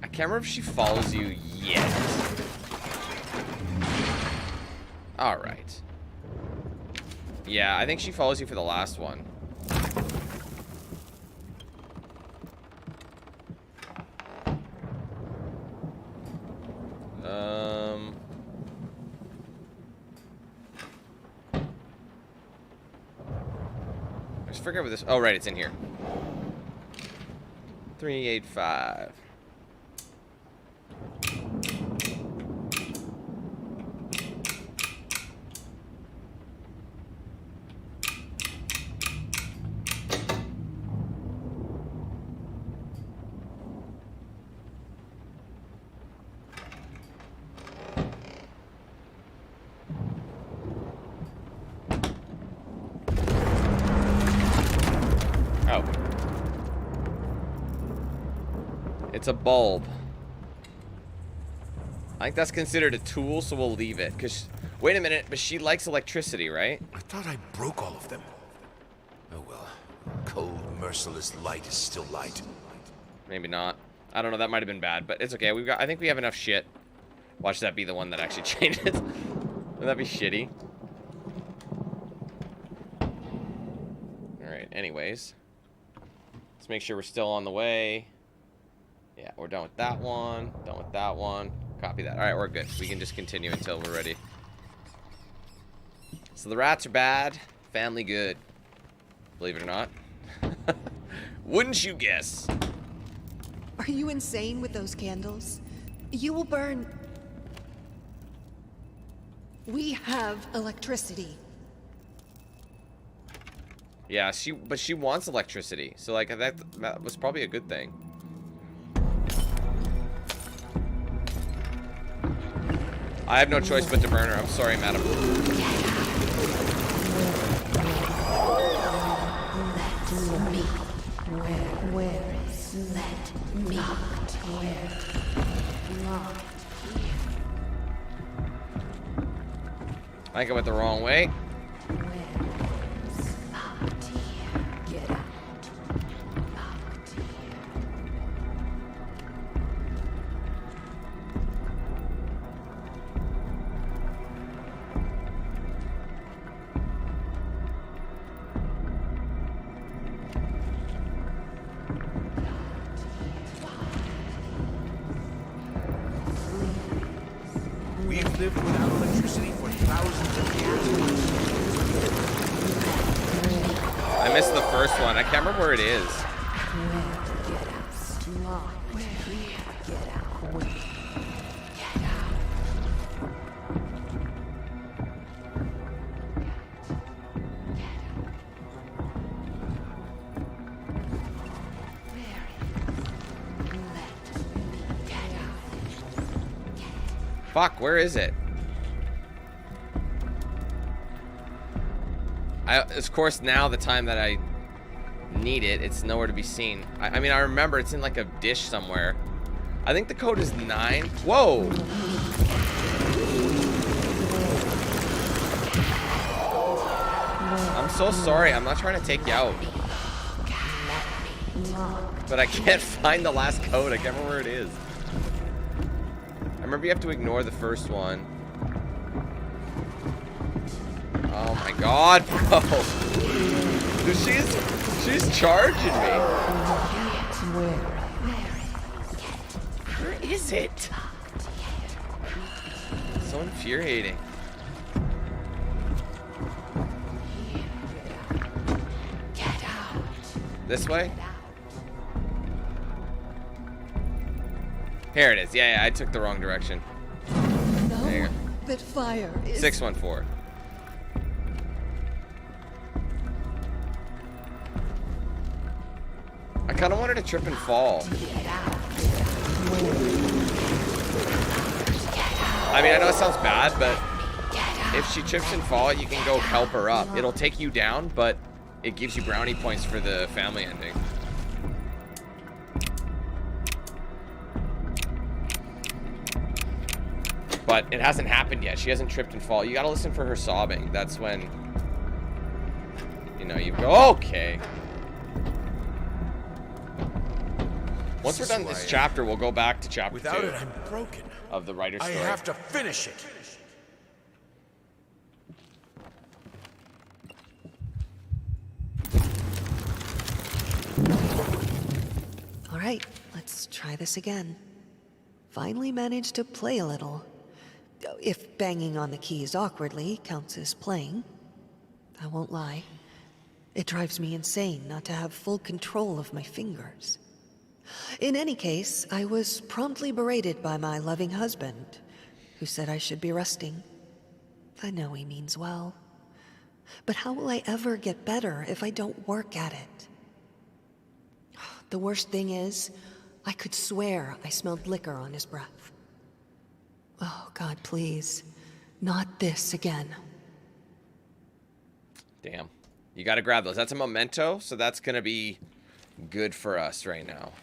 I can't remember if she follows you yet. Alright. Yeah, I think she follows you for the last one. forget what this. Oh, right, it's in here. 385. Oh. It's a bulb. I think that's considered a tool, so we'll leave it. Cause, wait a minute, but she likes electricity, right? I thought I broke all of them. Oh well. Cold, merciless light is still light. Maybe not. I don't know, that might have been bad, but it's okay. I think we have enough shit. Watch that be the one that actually changes. Wouldn't that be shitty? Alright, anyways. Let's make sure we're still on the way. Yeah, we're done with that one. Done with that one. Copy that. Alright, we're good. We can just continue until we're ready. So the rats are bad. Family good. Believe it or not. Wouldn't you guess? Are you insane with those candles? You will burn. We have electricity. Yeah, but she wants electricity. So like that was probably a good thing. I have no choice but to burn her. I'm sorry, madam. Where is let me where I think I went the wrong way. get out. We've lived without electricity for thousands of years. I missed the first one. I can't remember where it is. Fuck, where is it? Of course, now the time that I need it, it's nowhere to be seen. I mean, I remember it's in like a dish somewhere. I think the code is 9. Whoa! I'm so sorry. I'm not trying to take you out. But I can't find the last code. I can't remember where it is. I remember you have to ignore the first one. Oh my god, bro. Dude, she's charging me. Where is it? So infuriating. This way? Here it is. Yeah, I took the wrong direction. There you go. That fire is 614. I kind of wanted to trip and fall. I mean, I know it sounds bad, but if she trips and falls, you can go help her up. It'll take you down, but it gives you brownie points for the family ending. But it hasn't happened yet. She hasn't tripped and fall. You gotta listen for her sobbing. That's when, you know, you go, okay. Once we're done this chapter, we'll go back to chapter 2. Without it, I'm broken. Of the writer's story. I have to finish it. All right, let's try this again. Finally managed to play a little. If banging on the keys awkwardly counts as playing. I won't lie. It drives me insane not to have full control of my fingers. In any case, I was promptly berated by my loving husband, who said I should be resting. I know he means well. But how will I ever get better if I don't work at it? The worst thing is, I could swear I smelled liquor on his breath. Oh, God, please. Not this again. Damn. You gotta grab those. That's a memento, so that's gonna be good for us right now.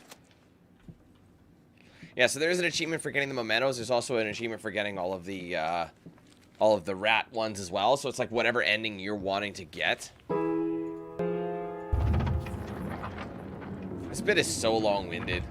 Yeah, so there's an achievement for getting the mementos. There's also an achievement for getting all of the rat ones as well. So it's like whatever ending you're wanting to get. This bit is so long-winded.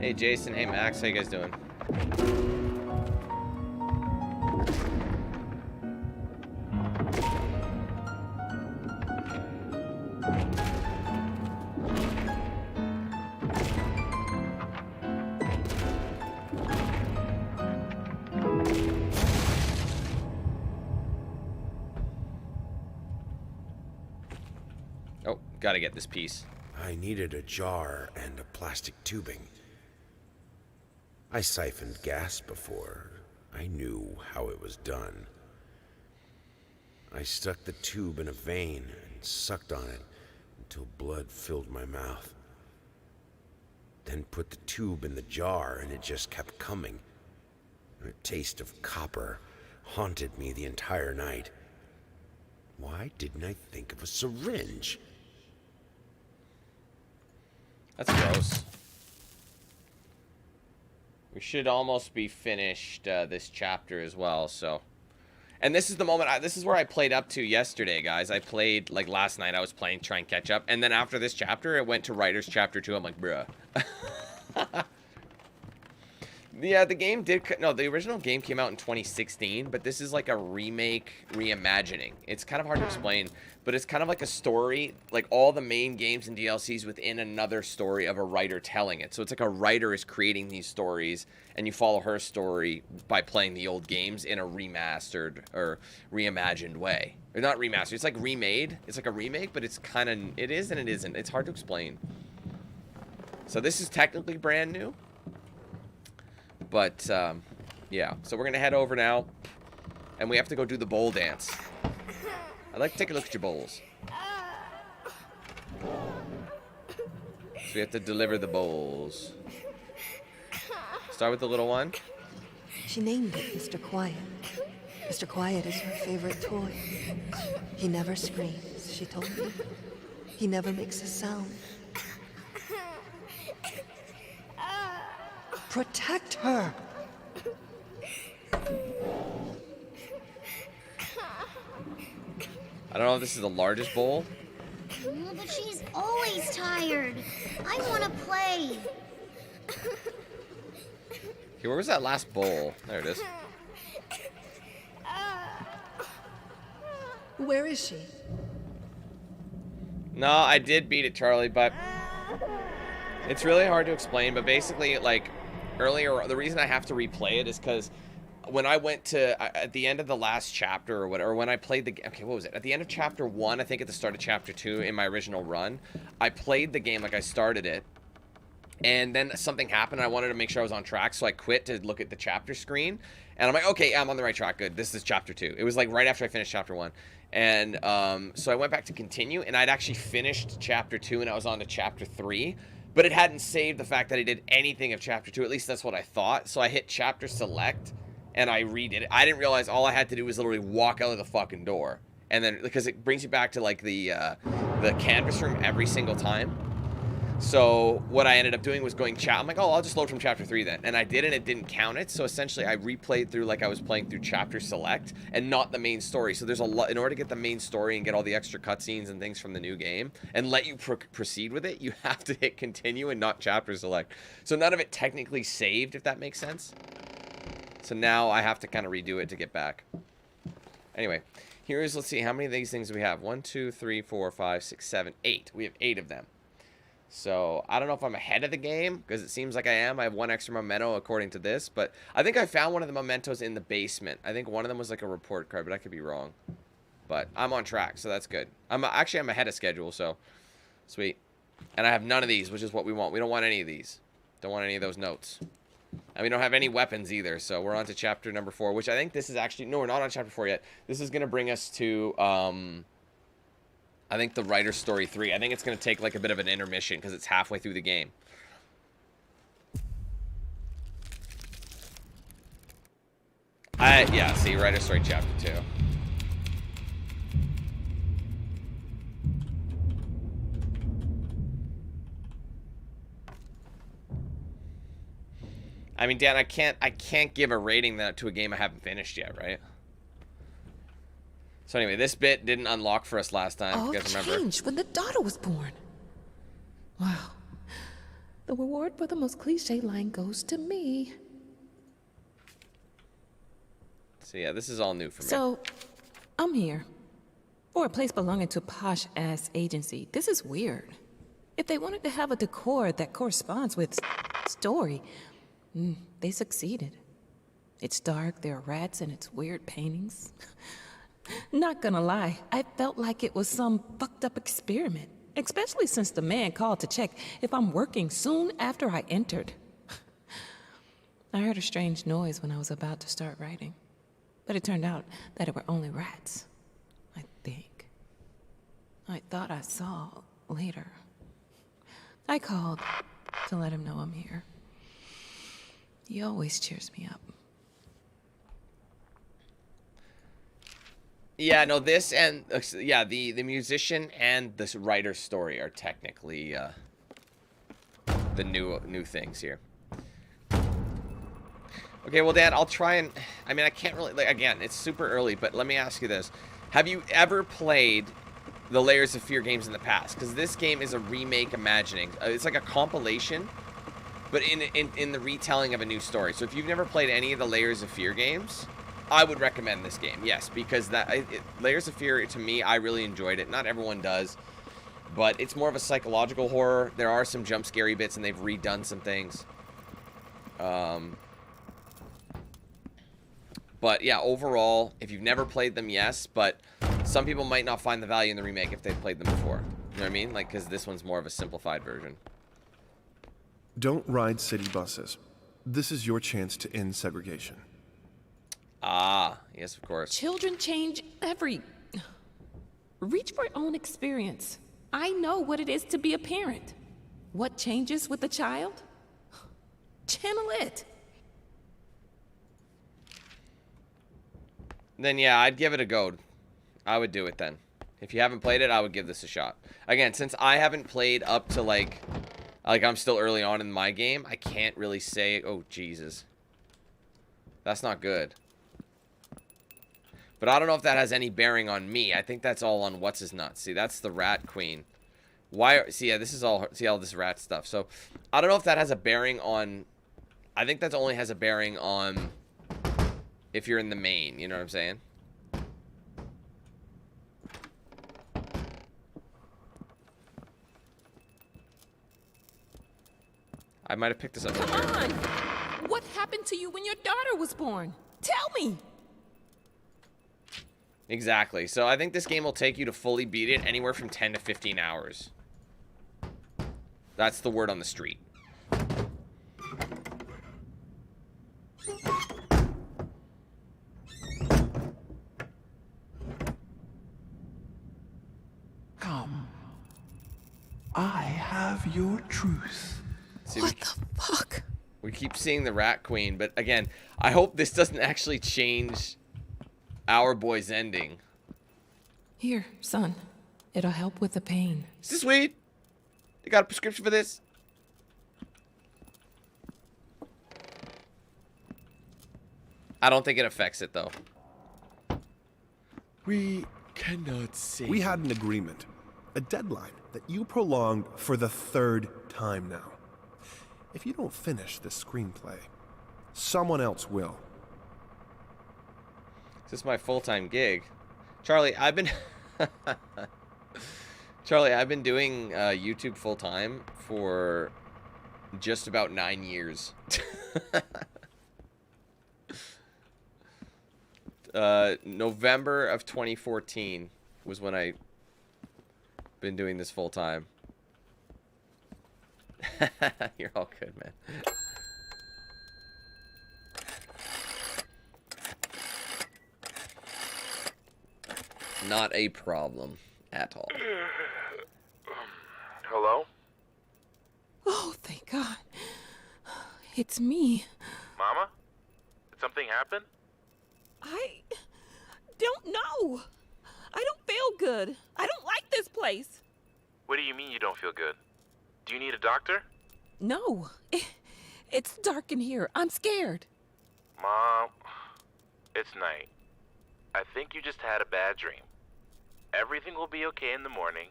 Hey Jason, hey Max, how you guys doing? Oh, gotta get this piece. I needed a jar and a plastic tubing. I siphoned gas before. I knew how it was done. I stuck the tube in a vein and sucked on it until blood filled my mouth. Then put the tube in the jar and it just kept coming. A taste of copper haunted me the entire night. Why didn't I think of a syringe? That's gross. We should almost be finished this chapter as well, so. And this is the moment, this is where I played up to yesterday, guys. I played, like, last night I was playing, trying to catch up. And then after this chapter, it went to Writer's Chapter 2. I'm like, bruh. Yeah, the game did, no, the original game came out in 2016, but this is like a remake, reimagining. It's kind of hard to explain, but it's kind of like a story, like all the main games and DLCs within another story of a writer telling it. So it's like a writer is creating these stories, and you follow her story by playing the old games in a remastered or reimagined way. Or not remastered, it's like remade. It's like a remake, but it's kind of, it is and it isn't. It's hard to explain. So this is technically brand new. But, yeah. So we're going to head over now. And we have to go do the bowl dance. I'd like to take a look at your bowls. So we have to deliver the bowls. Start with the little one. She named it Mr. Quiet. Mr. Quiet is her favorite toy. He never screams, she told me. He never makes a sound. Protect her! I don't know if this is the largest bowl. But she's always tired. I want to play. Okay, where was that last bowl? There it is. Where is she? No, I did beat it, Charlie, but it's really hard to explain. But basically, like, earlier, the reason I have to replay it is because when I went to, at the end of the last chapter or whatever, when I played the, okay, what was it? At the end of chapter 1, I think at the start of chapter 2 in my original run, I played the game, like I started it, and then something happened, and I wanted to make sure I was on track, so I quit to look at the chapter screen, and I'm like, okay, I'm on the right track, good, this is chapter 2. It was like right after I finished chapter 1, and so I went back to continue, and I'd actually finished chapter 2, and I was on to chapter 3, but it hadn't saved the fact that I did anything of chapter 2, at least that's what I thought, so I hit chapter select, and I redid it. I didn't realize all I had to do was literally walk out of the fucking door. And then, because it brings you back to, like, the canvas room every single time. So what I ended up doing was going I'm like, oh, I'll just load from chapter 3 then. And I did, and it didn't count it. So essentially I replayed through like I was playing through chapter select and not the main story. So there's a lot, in order to get the main story and get all the extra cutscenes and things from the new game and let you proceed with it, you have to hit continue and not chapter select. So none of it technically saved, if that makes sense. So now I have to kind of redo it to get back. Anyway, here's, let's see, how many of these things do we have? 1, 2, 3, 4, 5, 6, 7, 8. We have 8 of them. So, I don't know if I'm ahead of the game, because it seems like I am. I have 1 extra memento according to this, but I think I found one of the mementos in the basement. I think one of them was like a report card, but I could be wrong. But I'm on track, so that's good. I'm ahead of schedule, so sweet. And I have none of these, which is what we want. We don't want any of these. Don't want any of those notes. And we don't have any weapons either, so we're on to chapter number 4, which I think this is actually... No, we're not on chapter 4 yet. This is going to bring us to... I think the writer's story 3. I think it's going to take like a bit of an intermission because it's halfway through the game. Yeah, see, writer's story chapter 2. I mean, Dan, I can't give a rating to a game I haven't finished yet, right? So anyway, this bit didn't unlock for us last time. All you guys remember? changed when the daughter was born. Wow. The reward for the most cliche line goes to me. So yeah, this is all new for me. So, I'm here. For a place belonging to a posh-ass agency, this is weird. If they wanted to have a decor that corresponds with story, they succeeded. It's dark, there are rats, and it's weird paintings. Not gonna lie, I felt like it was some fucked up experiment, especially since the man called to check if I'm working soon after I entered. I heard a strange noise when I was about to start writing, but it turned out that it were only rats, I think. I thought I saw later. I called to let him know I'm here. He always cheers me up. Yeah, no, this and yeah, the musician and this writer's story are technically the new things here. Okay, well, Dad, I'll try and I mean, I can't really like, again, it's super early, but let me ask you this: have you ever played the Layers of Fear games in the past? Because this game is a remake imagining. It's like a compilation, but in the retelling of a new story. So if you've never played any of the Layers of Fear games, I would recommend this game, yes, because Layers of Fear, to me, I really enjoyed it. Not everyone does, but it's more of a psychological horror. There are some jump scary bits, and they've redone some things. But yeah, overall, if you've never played them, yes, but some people might not find the value in the remake if they've played them before. You know what I mean? Like, because this one's more of a simplified version. Don't ride city buses. This is your chance to end segregation. Ah, yes, of course. Children change Reach for your own experience. I know what it is to be a parent. What changes with a child? Channel it. Then yeah, I'd give it a go. I would do it then. If you haven't played it, I would give this a shot. Again, since I haven't played up to like I'm still early on in my game, I can't really say, oh, Jesus. That's not good. But I don't know if that has any bearing on me. I think that's all on what's his nuts. See, that's the rat queen. See, yeah, this is all, see all this rat stuff. So, I don't know if that has a bearing on, I think that only has a bearing on if you're in the main, you know what I'm saying? I might have picked this up. Come on! What happened to you when your daughter was born? Tell me! Exactly. So I think this game will take you to fully beat it anywhere from 10 to 15 hours. That's the word on the street. Come. I have your truth. See, What the fuck? We keep seeing the Rat Queen, but again, I hope this doesn't actually change our boy's ending. Here, son. It'll help with the pain. Is this sweet? They got a prescription for this? I don't think it affects it, though. We cannot see. We had an agreement, a deadline that you prolonged for the 3rd time now. If you don't finish this screenplay, someone else will. This is my full-time gig. Charlie, I've been... Charlie, I've been doing YouTube full-time for just about 9 years. November of 2014 was when I been doing this full-time. You're all good, man. Not a problem at all. Hello? Oh, thank God. It's me. Mama? Did something happen? I don't know. I don't feel good. I don't like this place. What do you mean you don't feel good? Do you need a doctor? No. It's dark in here. I'm scared. Mom, it's night. I think you just had a bad dream. Everything will be okay in the morning.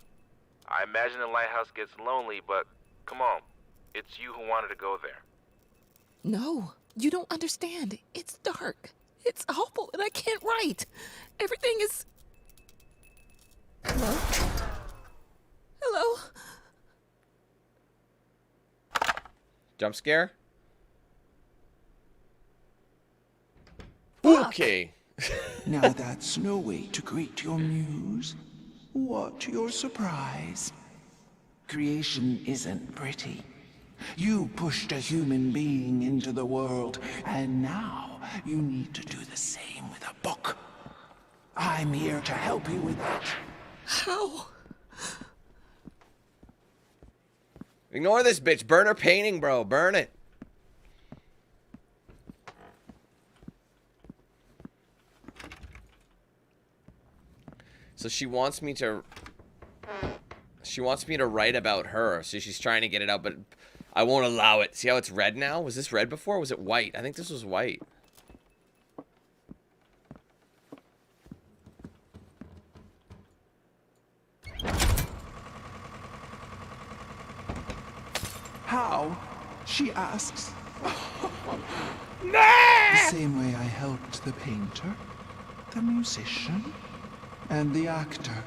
I imagine the lighthouse gets lonely, but come on. It's you who wanted to go there. No, you don't understand. It's dark. It's awful, and I can't write. Everything is... Hello? Hello? Jump scare? Okay. Now that's no way to greet your muse. What your surprise? Creation isn't pretty. You pushed a human being into the world, and now you need to do the same with a book. I'm here to help you with that. How? Ignore this bitch. Burn her painting, bro. Burn it. So she wants me to write about her. So she's trying to get it out, but I won't allow it. See how it's red now? Was this red before? Or was it white? I think this was white. How? She asks. The same way I helped the painter, the musician, and the actor.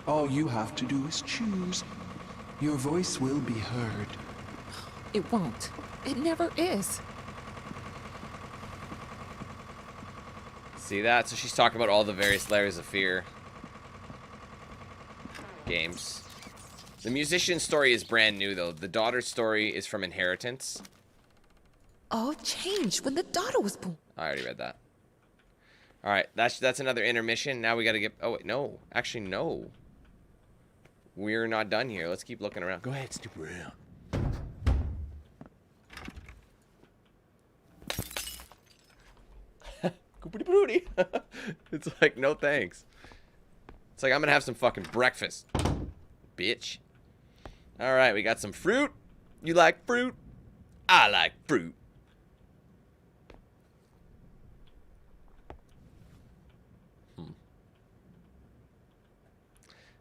All you have to do is choose. Your voice will be heard. It won't. It never is. See that? So she's talking about all the various layers of fear. Games. The musician's story is brand new, though. The daughter's story is from Inheritance. All changed when the daughter was born. I already read that. All right, that's another intermission. Now we got to get... Oh, wait, no. Actually, no. We're not done here. Let's keep looking around. Go ahead, snoop around. Goopity-broody. It's like, no thanks. It's like, I'm going to have some fucking breakfast. Bitch. All right, we got some fruit. You like fruit? I like fruit.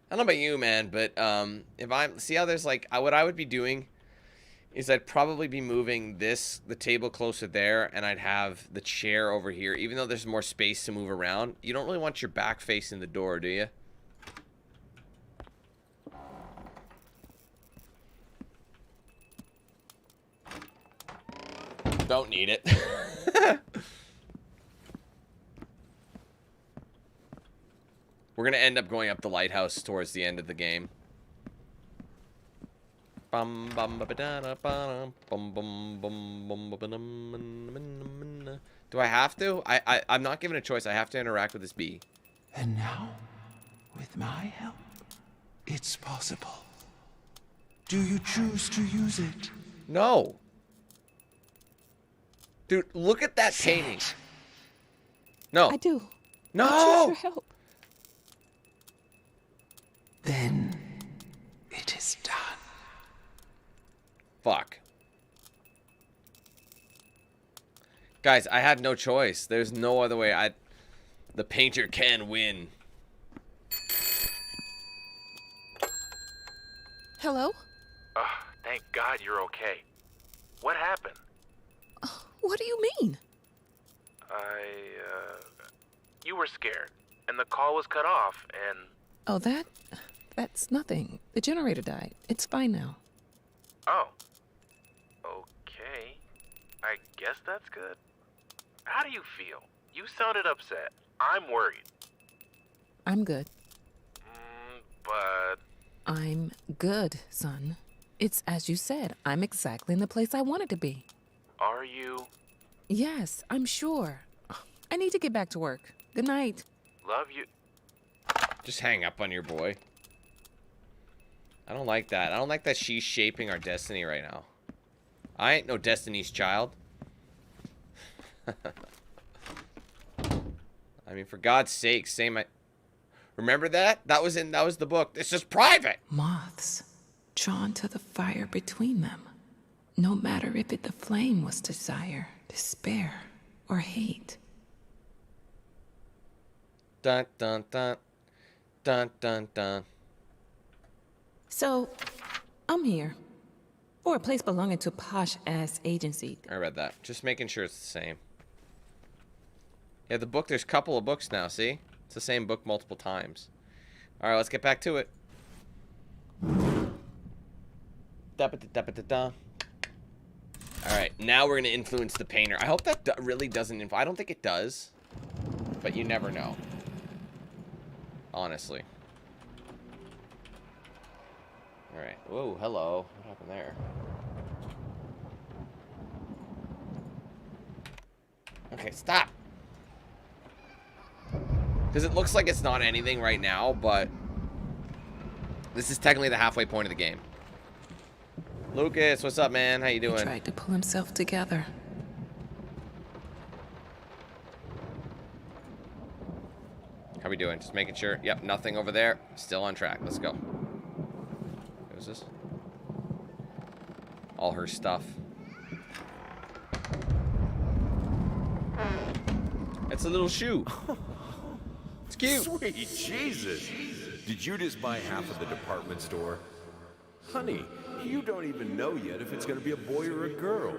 I don't know about you, man, but if I'm... See how there's like... what I would be doing is I'd probably be moving the table closer there, and I'd have the chair over here. Even though there's more space to move around, you don't really want your back facing the door, do you? Don't need it. We're going to end up going up the lighthouse towards the end of the game. Do I have to? I'm not given a choice. I have to interact with this bee. And now, with my help, it's possible. Do you choose to use it? No. Dude, look at that painting. No. I do. No. I choose your help. Then it is done. fuck. Guys, I had no choice. There's no other way. The painter can win. Hello? Thank God you're okay. What happened? What do you mean? You were scared, and the call was cut off, and... Oh, that's nothing. The generator died. It's fine now. Oh. Okay. I guess that's good. How do you feel? You sounded upset. I'm worried. I'm good. But... I'm good, son. It's as you said. I'm exactly in the place I wanted to be. Are you? Yes, I'm sure. I need to get back to work. Good night. Love you. Just hang up on your boy. I don't like that. I don't like that she's shaping our destiny right now. I ain't no Destiny's Child. I mean, for God's sake, say my... Remember that? That was the book. This is private. Moths, drawn to the fire between them. No matter if the flame was desire, despair, or hate. Dun, dun, dun. Dun, dun, dun. So, I'm here. For a place belonging to posh-ass agency. I read that. Just making sure it's the same. Yeah, the book, there's a couple of books now, see? It's the same book multiple times. Alright, let's get back to it. Alright, now we're going to influence the painter. I hope that really doesn't I don't think it does. But you never know. Honestly. Alright. Whoa, hello. What happened there? Okay, stop. Because it looks like it's not anything right now, but this is technically the halfway point of the game. Lucas, what's up, man? How you doing? He tried to pull himself together. How we doing? Just making sure. Yep, nothing over there. Still on track. Let's go. Who's this? All her stuff. It's a little shoe. It's cute. Sweet Jesus. Did you just buy half of the department store? Honey, you don't even know yet if it's going to be a boy or a girl.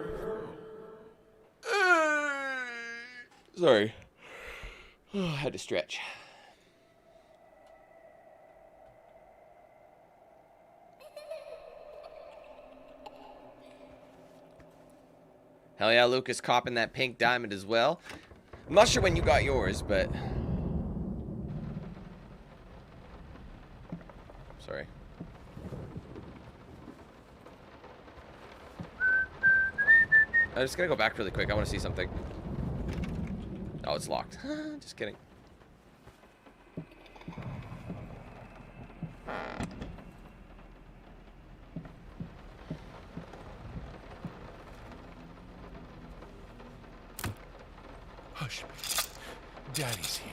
Sorry. I had to stretch. Hell yeah, Lucas copping that pink diamond as well. I'm not sure when you got yours, but... Sorry. I'm just gonna go back really quick. I want to see something. Oh, it's locked. Just kidding. Hush, baby. Daddy's here.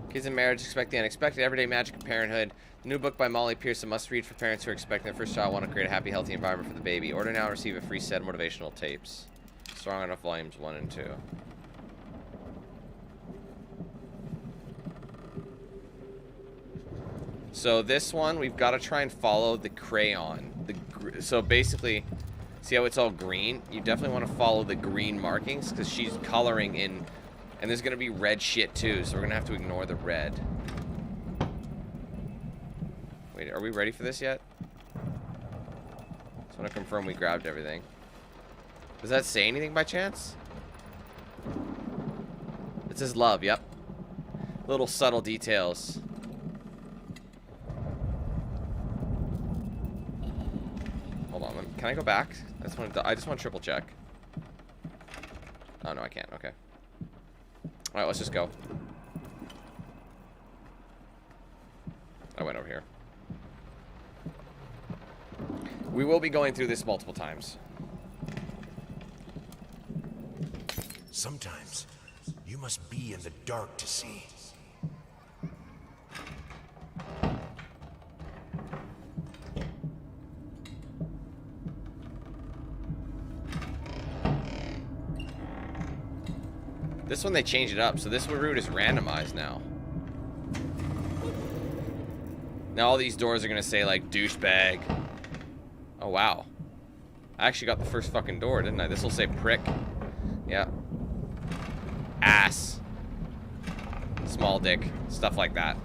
Kids in Marriage Expect the Unexpected, Everyday Magic of Parenthood. The new book by Molly Pearson, must read for parents who are expecting their first child, want to create a happy, healthy environment for the baby. Order now and receive a free set of motivational tapes. Strong Enough Volumes 1 and 2. So this one, we've got to try and follow the crayon. So basically, see how it's all green? You definitely want to follow the green markings because she's coloring in... And there's going to be red shit too, so we're going to have to ignore the red. Wait, are we ready for this yet? Just want to confirm we grabbed everything. Does that say anything by chance? It says love, yep. Little subtle details. Hold on, can I go back? I just want to triple check. Oh no, I can't, okay. Alright, let's just go. I went over here. We will be going through this multiple times. Sometimes you must be in the dark to see. This one they changed it up, so this route is randomized now. Now all these doors are gonna say like douchebag. Oh wow. I actually got the first fucking door, didn't I? This will say prick. Yeah. Ass. Small dick. Stuff like that.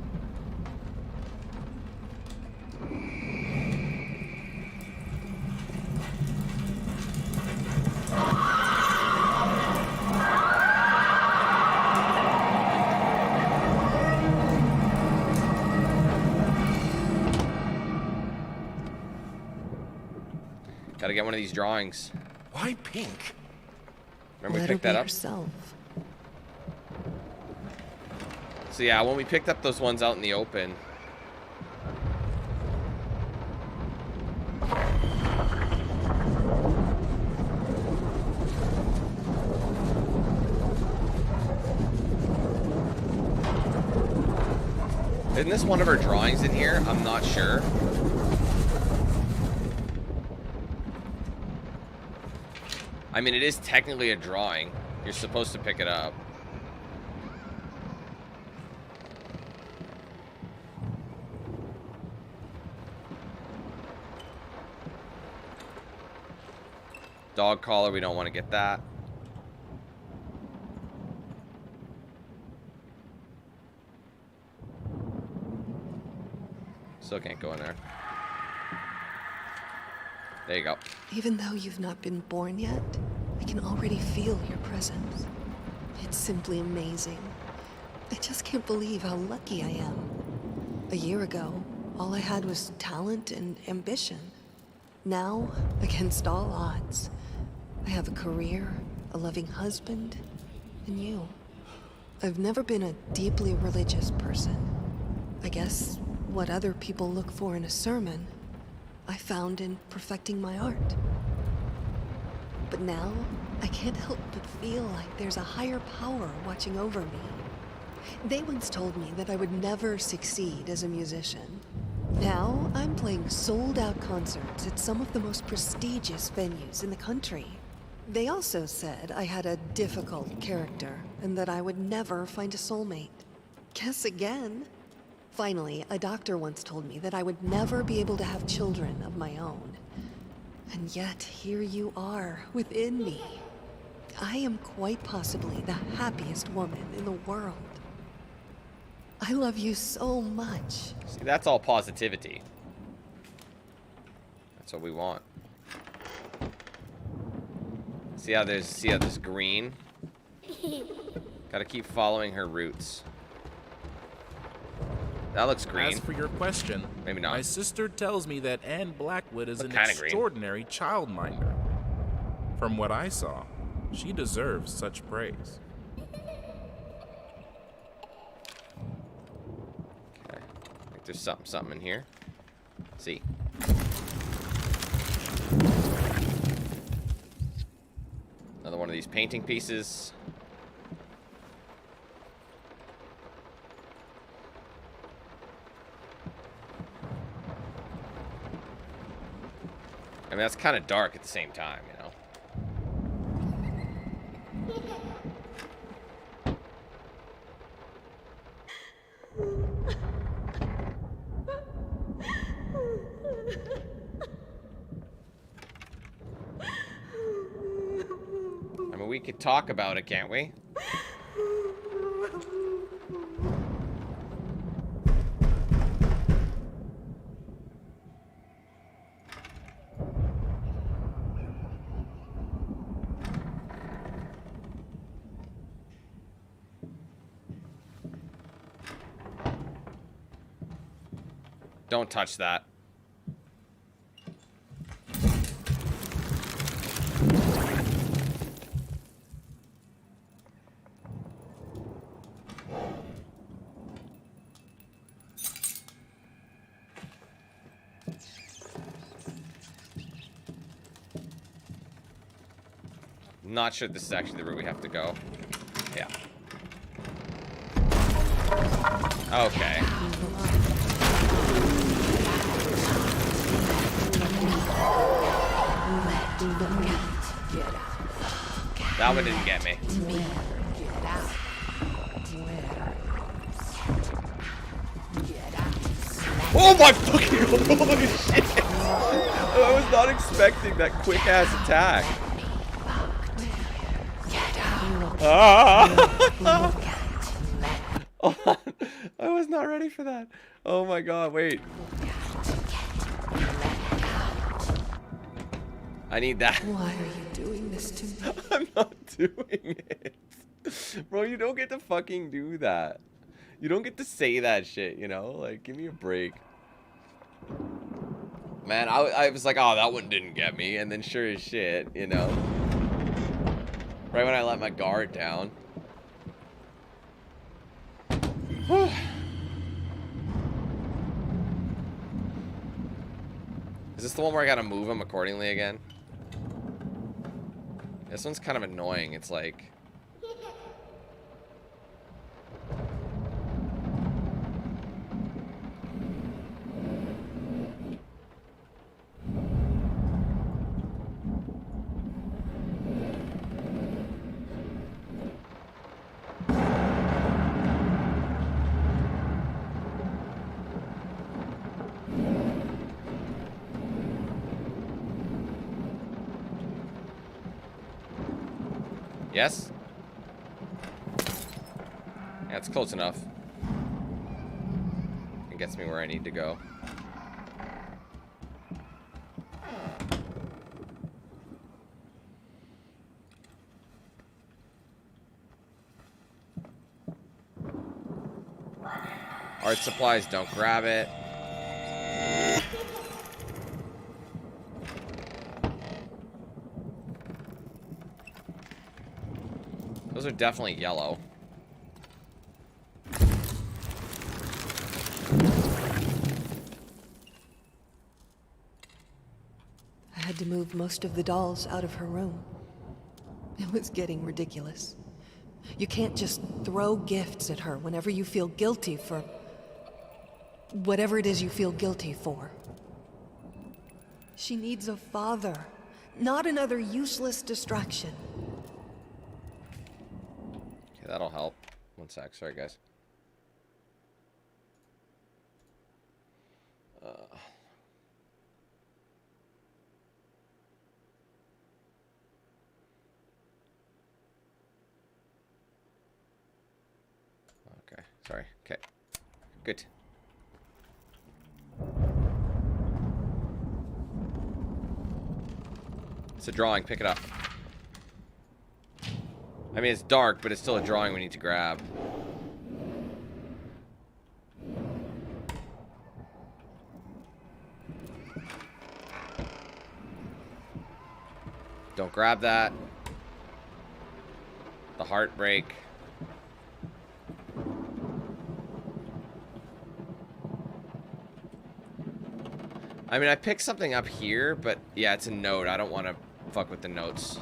Gotta get one of these drawings. Why pink? Remember we picked that up? Yourself. So yeah, when we picked up those ones out in the open. Isn't this one of our drawings in here? I'm not sure. I mean, it is technically a drawing. You're supposed to pick it up. Dog collar, we don't want to get that. Still can't go in there. There you go. Even though you've not been born yet, I can already feel your presence. It's simply amazing. I just can't believe how lucky I am. A year ago, all I had was talent and ambition. Now, against all odds, I have a career, a loving husband, and you. I've never been a deeply religious person. I guess what other people look for in a sermon, I found in perfecting my art. But now, I can't help but feel like there's a higher power watching over me. They once told me that I would never succeed as a musician. Now, I'm playing sold-out concerts at some of the most prestigious venues in the country. They also said I had a difficult character, and that I would never find a soulmate. Guess again. Finally, a doctor once told me that I would never be able to have children of my own. And yet, here you are, within me. I am quite possibly the happiest woman in the world. I love you so much. See, that's all positivity. That's what we want. See how there's green? Gotta keep following her roots. That looks green. As for your question, maybe not. My sister tells me that Anne Blackwood is an green. extraordinary childminder. From what I saw, she deserves such praise. Okay. I think there's something in here. Let's see. Another one of these painting pieces. I mean, that's kind of dark at the same time, you know? I mean, we could talk about it, can't we? Don't touch that. Not sure this is actually the route we have to go. Yeah. Okay. That one didn't get me. Oh my fucking holy shit! I was not expecting that quick ass attack. Ah! I was not ready for that. Oh my god, wait. I need that. Why are you doing this to me? I'm not doing it. Bro, you don't get to fucking do that. You don't get to say that shit, you know? Like, give me a break. Man, I was like, oh, that one didn't get me. And then sure as shit, you know? Right when I let my guard down. Whew. Is this the one where I gotta move him accordingly again? This one's kind of annoying. It's like... Yes? Yeah, it's close enough. It gets me where I need to go. Art supplies, don't grab it. Those are definitely yellow. I had to move most of the dolls out of her room. It was getting ridiculous. You can't just throw gifts at her whenever you feel guilty for whatever it is you feel guilty for. She needs a father, not another useless distraction. Okay, that'll help. One sec. Sorry, guys. Okay, sorry. Okay, good. It's a drawing. Pick it up. I mean, it's dark, but it's still a drawing we need to grab. Don't grab that. The heartbreak. I mean, I picked something up here, but yeah, it's a note. I don't want to fuck with the notes.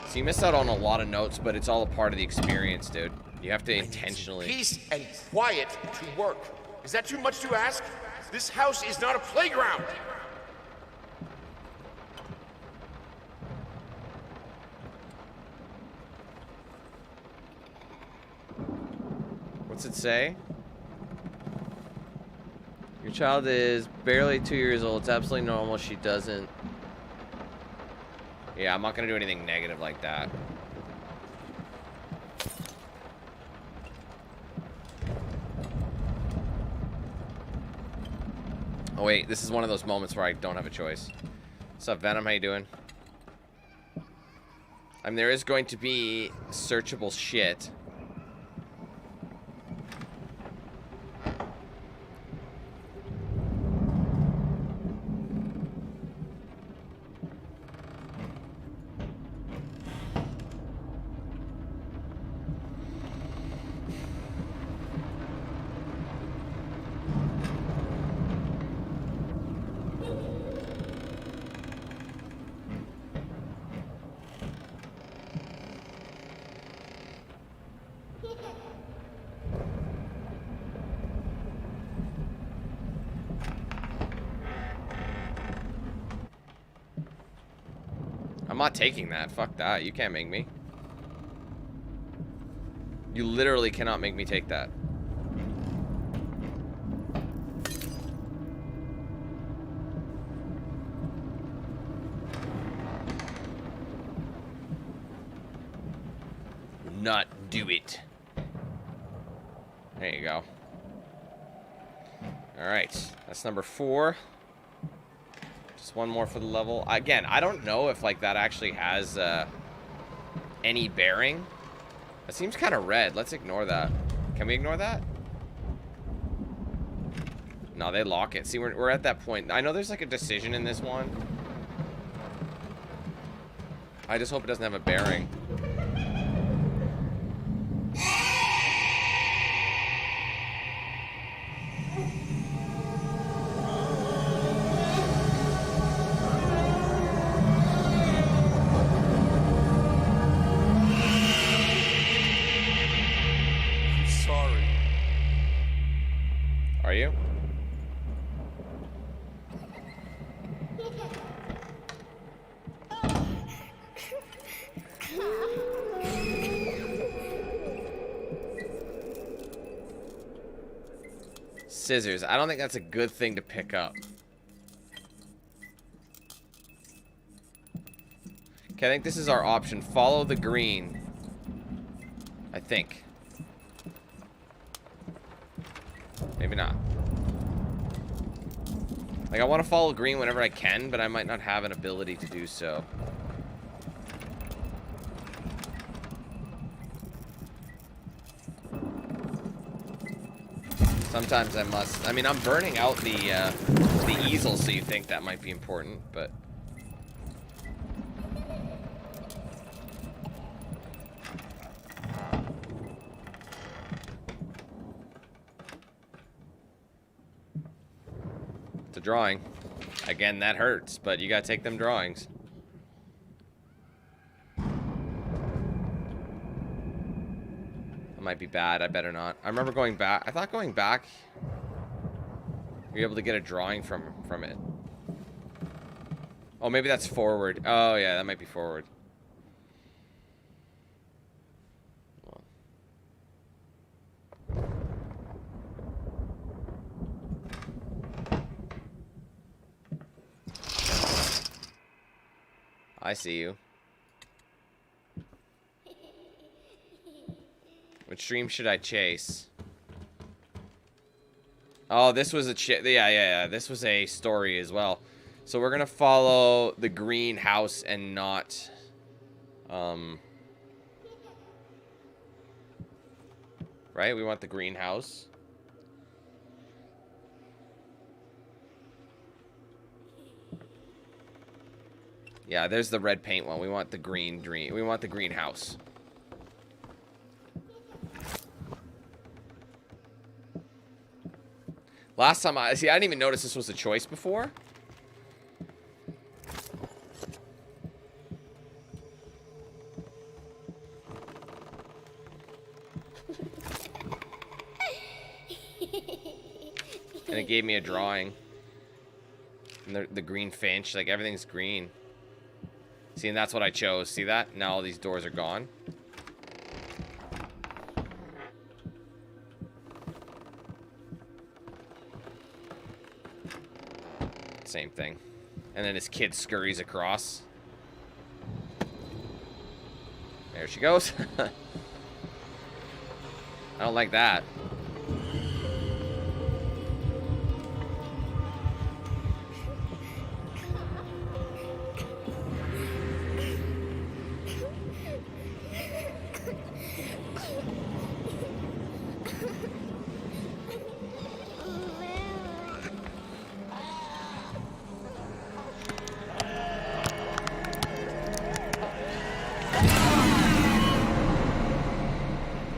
So you miss out on a lot of notes, but it's all a part of the experience, dude. You have to intentionally... Peace and quiet to work. Is that too much to ask? This house is not a playground. What's it say? Your child is barely 2 years old. It's absolutely normal. She doesn't... Yeah, I'm not going to do anything negative like that. Oh, wait. This is one of those moments where I don't have a choice. What's up, Venom? How you doing? I mean, there is going to be searchable shit. not taking that. Fuck that. You can't make me. You literally cannot make me take that. Not do it. There you go. Alright, that's number 4. Just one more for the level. Again, I don't know if like that actually has any bearing. That seems kind of red. Let's ignore that. Can we ignore that? No, they lock it. See, we're at that point. I know there's like a decision in this one. I just hope it doesn't have a bearing. Are you? Scissors. I don't think that's a good thing to pick up. Okay, I think this is our option. Follow the green. I think. Maybe not. Like, I want to follow green whenever I can, but I might not have an ability to do so. Sometimes I must. I mean, I'm burning out the easel, so you think that might be important, but... It's a drawing. Again, that hurts, but you gotta take them drawings. That might be bad. I better not. I remember going back. I thought going back, you're able to get a drawing from it. Oh, maybe that's forward. Oh, yeah, that might be forward. I see you. Which stream should I chase? Oh, this was a yeah. This was a story as well. So we're gonna follow the green house and not, right? We want the green house. Yeah, there's the red paint one. We want the green dream. We want the green house. Last time I didn't even notice this was a choice before. And it gave me a drawing. And the green finch, like everything's green. See, and that's what I chose. See that? Now all these doors are gone. Same thing. And then his kid scurries across. There she goes. I don't like that.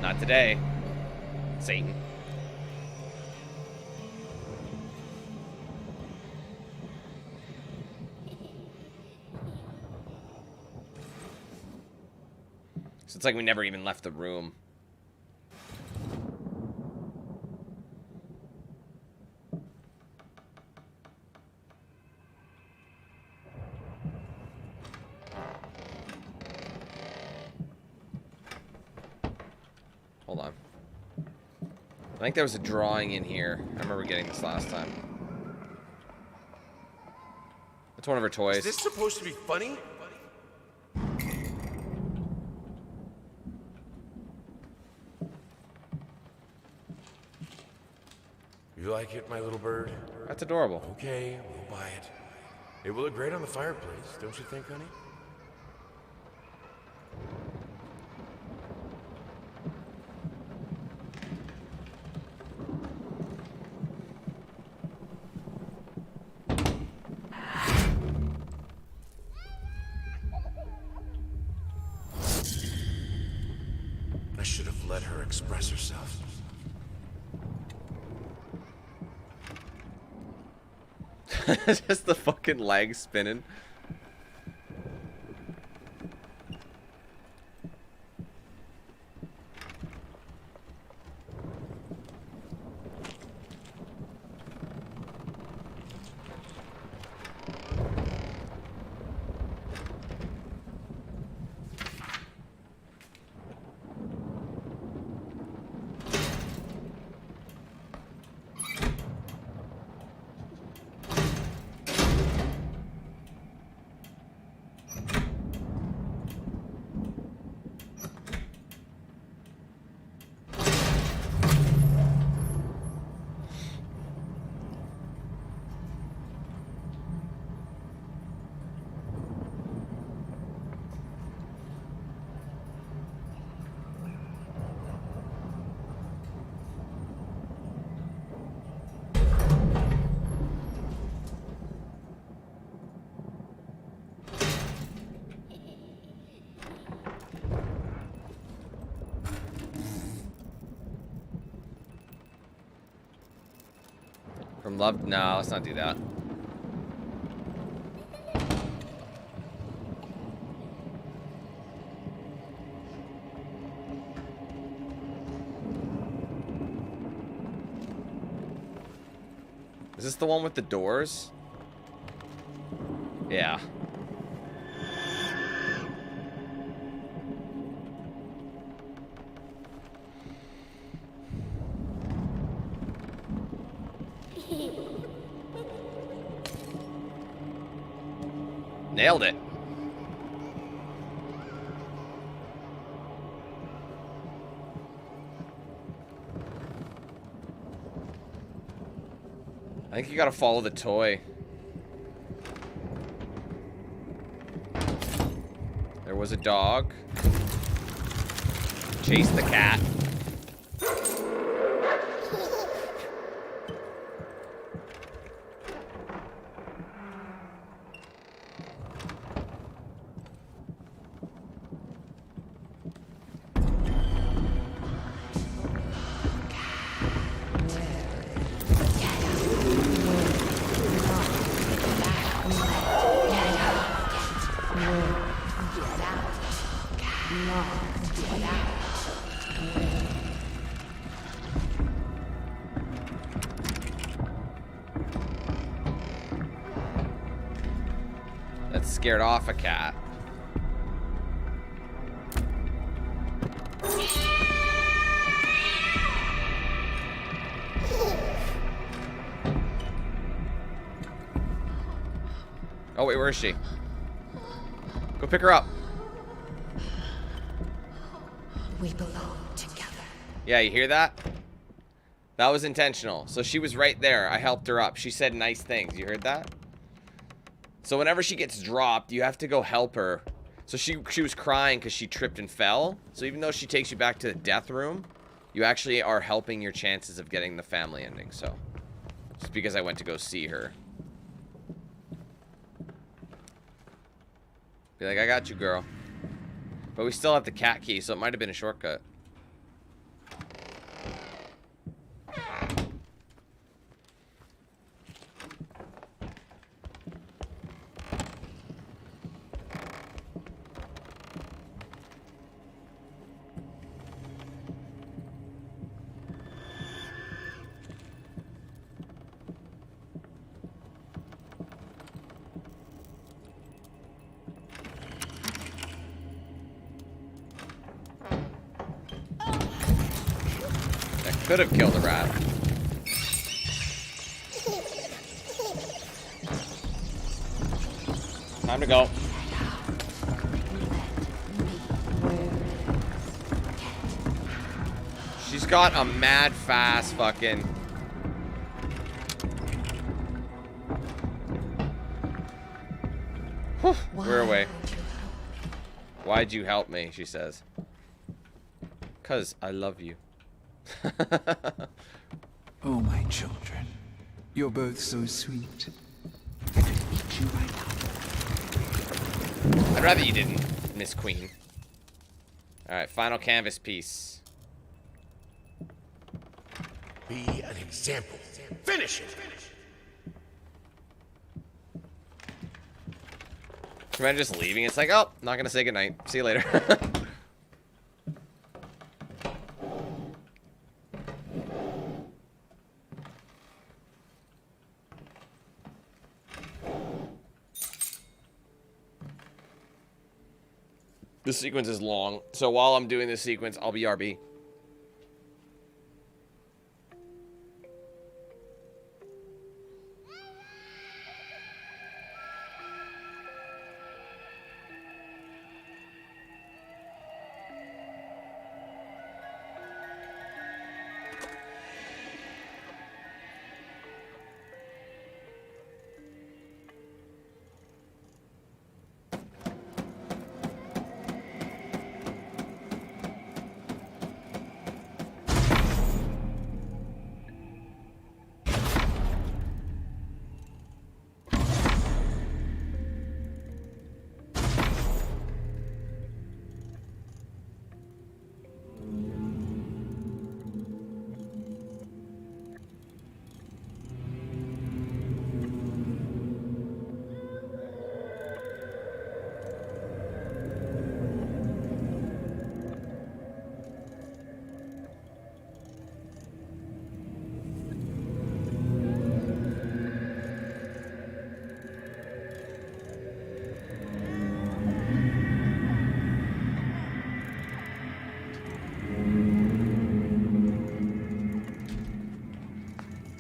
Not today, Satan. So it's like we never even left the room. think there was a drawing in here. I remember getting this last time. That's one of her toys. Is this supposed to be funny? You like it, my little bird? That's adorable. Okay, we'll buy it. It will look great on the fireplace, don't you think, honey? I should have let her express herself. Just the fucking legs spinning. From love? No, let's not do that. Is this the one with the doors? Yeah. Nailed it. I think you gotta follow the toy. There was a dog. Chase the cat. That scared off a cat. Oh wait, where is she? Go pick her up. We belong together. Yeah, you hear that? That was intentional. So she was right there. I helped her up. She said nice things. You heard that? So whenever she gets dropped, you have to go help her. So she was crying because she tripped and fell. So even though she takes you back to the death room, you actually are helping your chances of getting the family ending. So just because I went to go see her. Be like, I got you, girl. But we still have the cat key, so it might have been a shortcut. Could have killed a rat. Time to go. She's got a mad fast fucking... Whew, we're away. Why'd you help me, she says. 'Cause I love you. Oh, my children. You're both so sweet. I could eat you right now. I'd rather you didn't, Miss Queen. Alright, final canvas piece. Be an example. Finish it. Imagine just leaving. It's like, oh, not gonna say goodnight. See you later. This sequence is long, so while I'm doing this sequence, I'll be RB.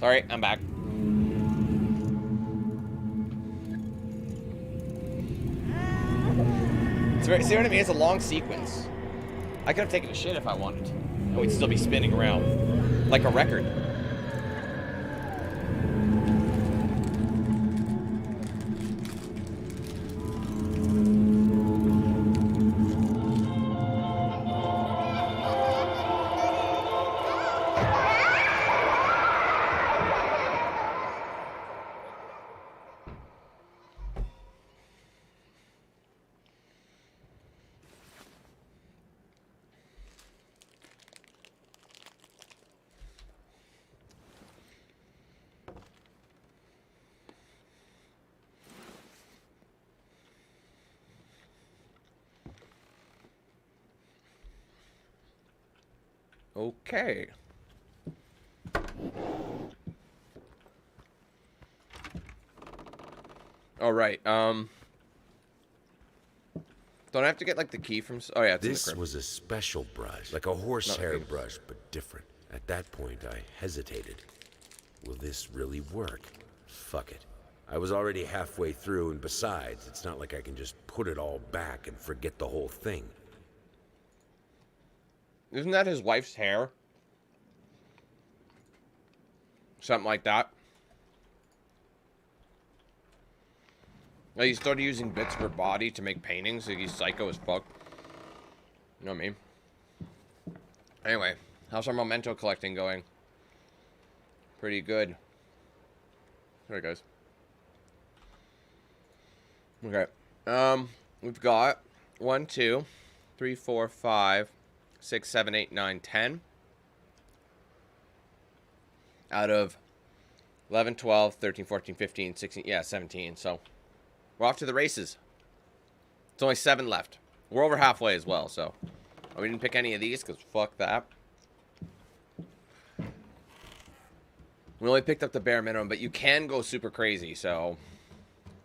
Sorry, I'm back. See what I mean? It's a long sequence. I could have taken a shit if I wanted to, and we'd still be spinning around like a record. Okay. All right. Don't I have to get like the key from? Oh yeah, it's in the This crib. was a special brush, like a horsehair okay. brush, but different. At that point, I hesitated. Will this really work? Fuck it. I was already halfway through, and besides, it's not like I can just put it all back and forget the whole thing. Isn't that his wife's hair? Something like that. Like he started using bits of her body to make paintings. Like he's psycho as fuck. You know what I mean? Anyway, how's our memento collecting going? Pretty good. There it goes. Okay. We've got 1, 2, 3, 4, 5, 6, 7, 8, 9, 10. Out of 11, 12, 13, 14, 15, 16, yeah, 17. So we're off to the races. It's only 7 left. We're over halfway as well, so we didn't pick any of these because fuck that. We only picked up the bare minimum, but you can go super crazy, so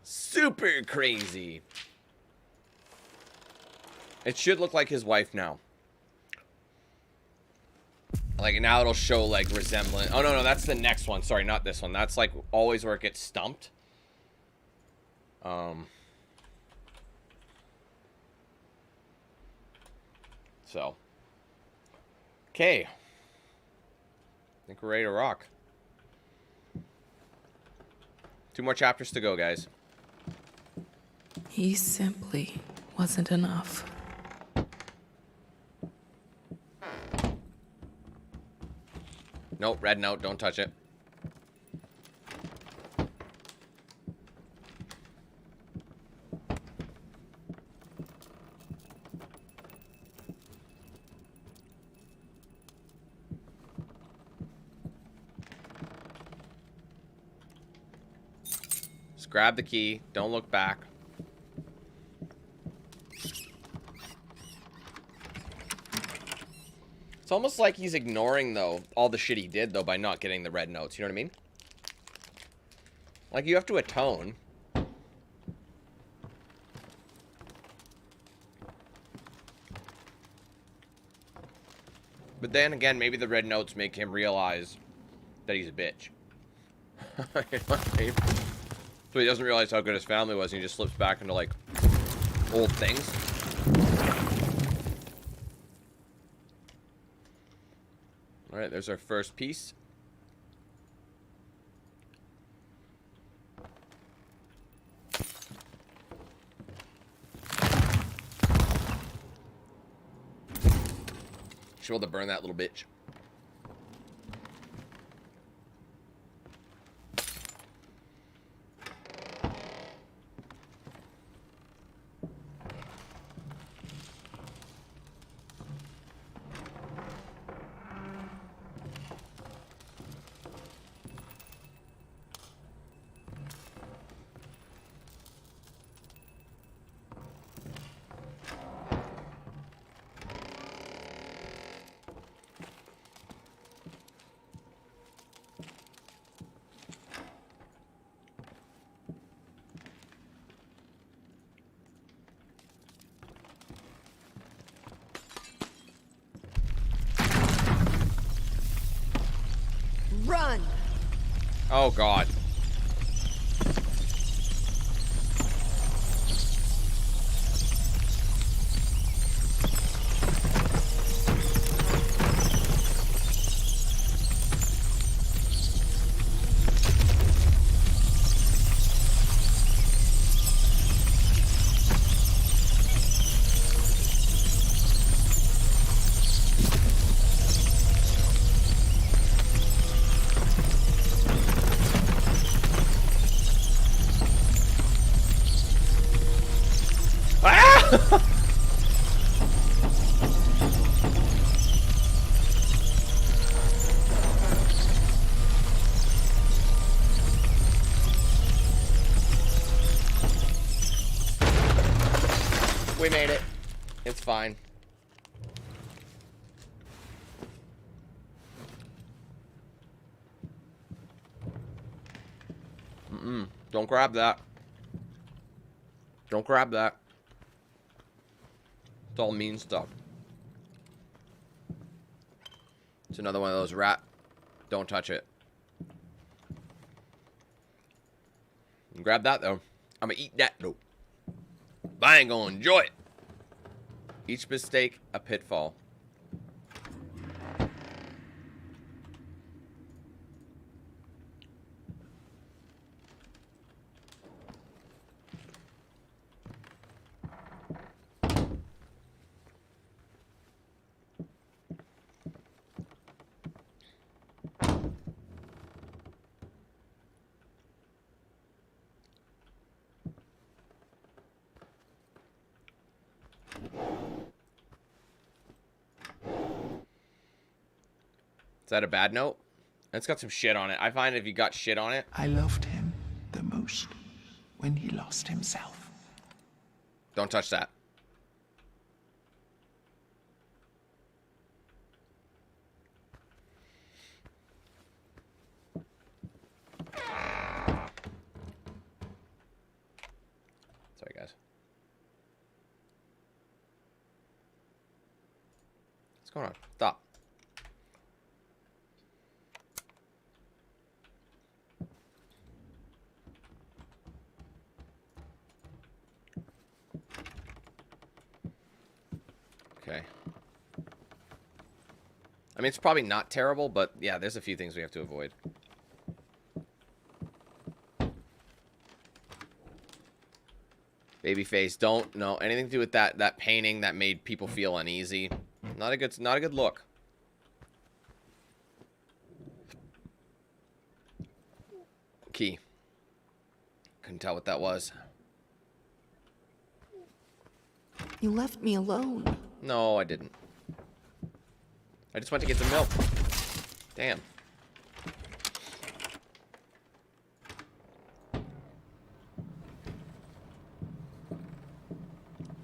super crazy. It should look like his wife now. Like, now it'll show, like, resemblance. Oh, no, that's the next one. Sorry, not this one. That's, like, always where it gets stumped. So. Okay. I think we're ready to rock. 2 more chapters to go, guys. He simply wasn't enough. Nope, red note. Don't touch it. Just grab the key. Don't look back. It's almost like he's ignoring, though, all the shit he did, though, by not getting the red notes. You know what I mean? Like, you have to atone. But then again, maybe the red notes make him realize that he's a bitch. You know what I mean? So he doesn't realize how good his family was, and he just slips back into, like, old things. Alright, there's our first piece. Should be able to burn that little bitch. Run! Oh, God. We made it. It's fine. Don't grab that. Don't grab that. It's all mean stuff. It's another one of those rat. Don't touch it. Grab that, though. I'm gonna eat that, though. But I ain't gonna enjoy it. Each mistake, a pitfall. Is that a bad note? It's got some shit on it. I find if you got shit on it. I loved him the most when he lost himself. Don't touch that. Sorry, guys. What's going on? Stop. I mean, it's probably not terrible, but yeah, there's a few things we have to avoid. Babyface, don't no anything to do with that painting that made people feel uneasy. Not a good look. Key. Couldn't tell what that was. You left me alone. No, I didn't. I just went to get some milk. Damn.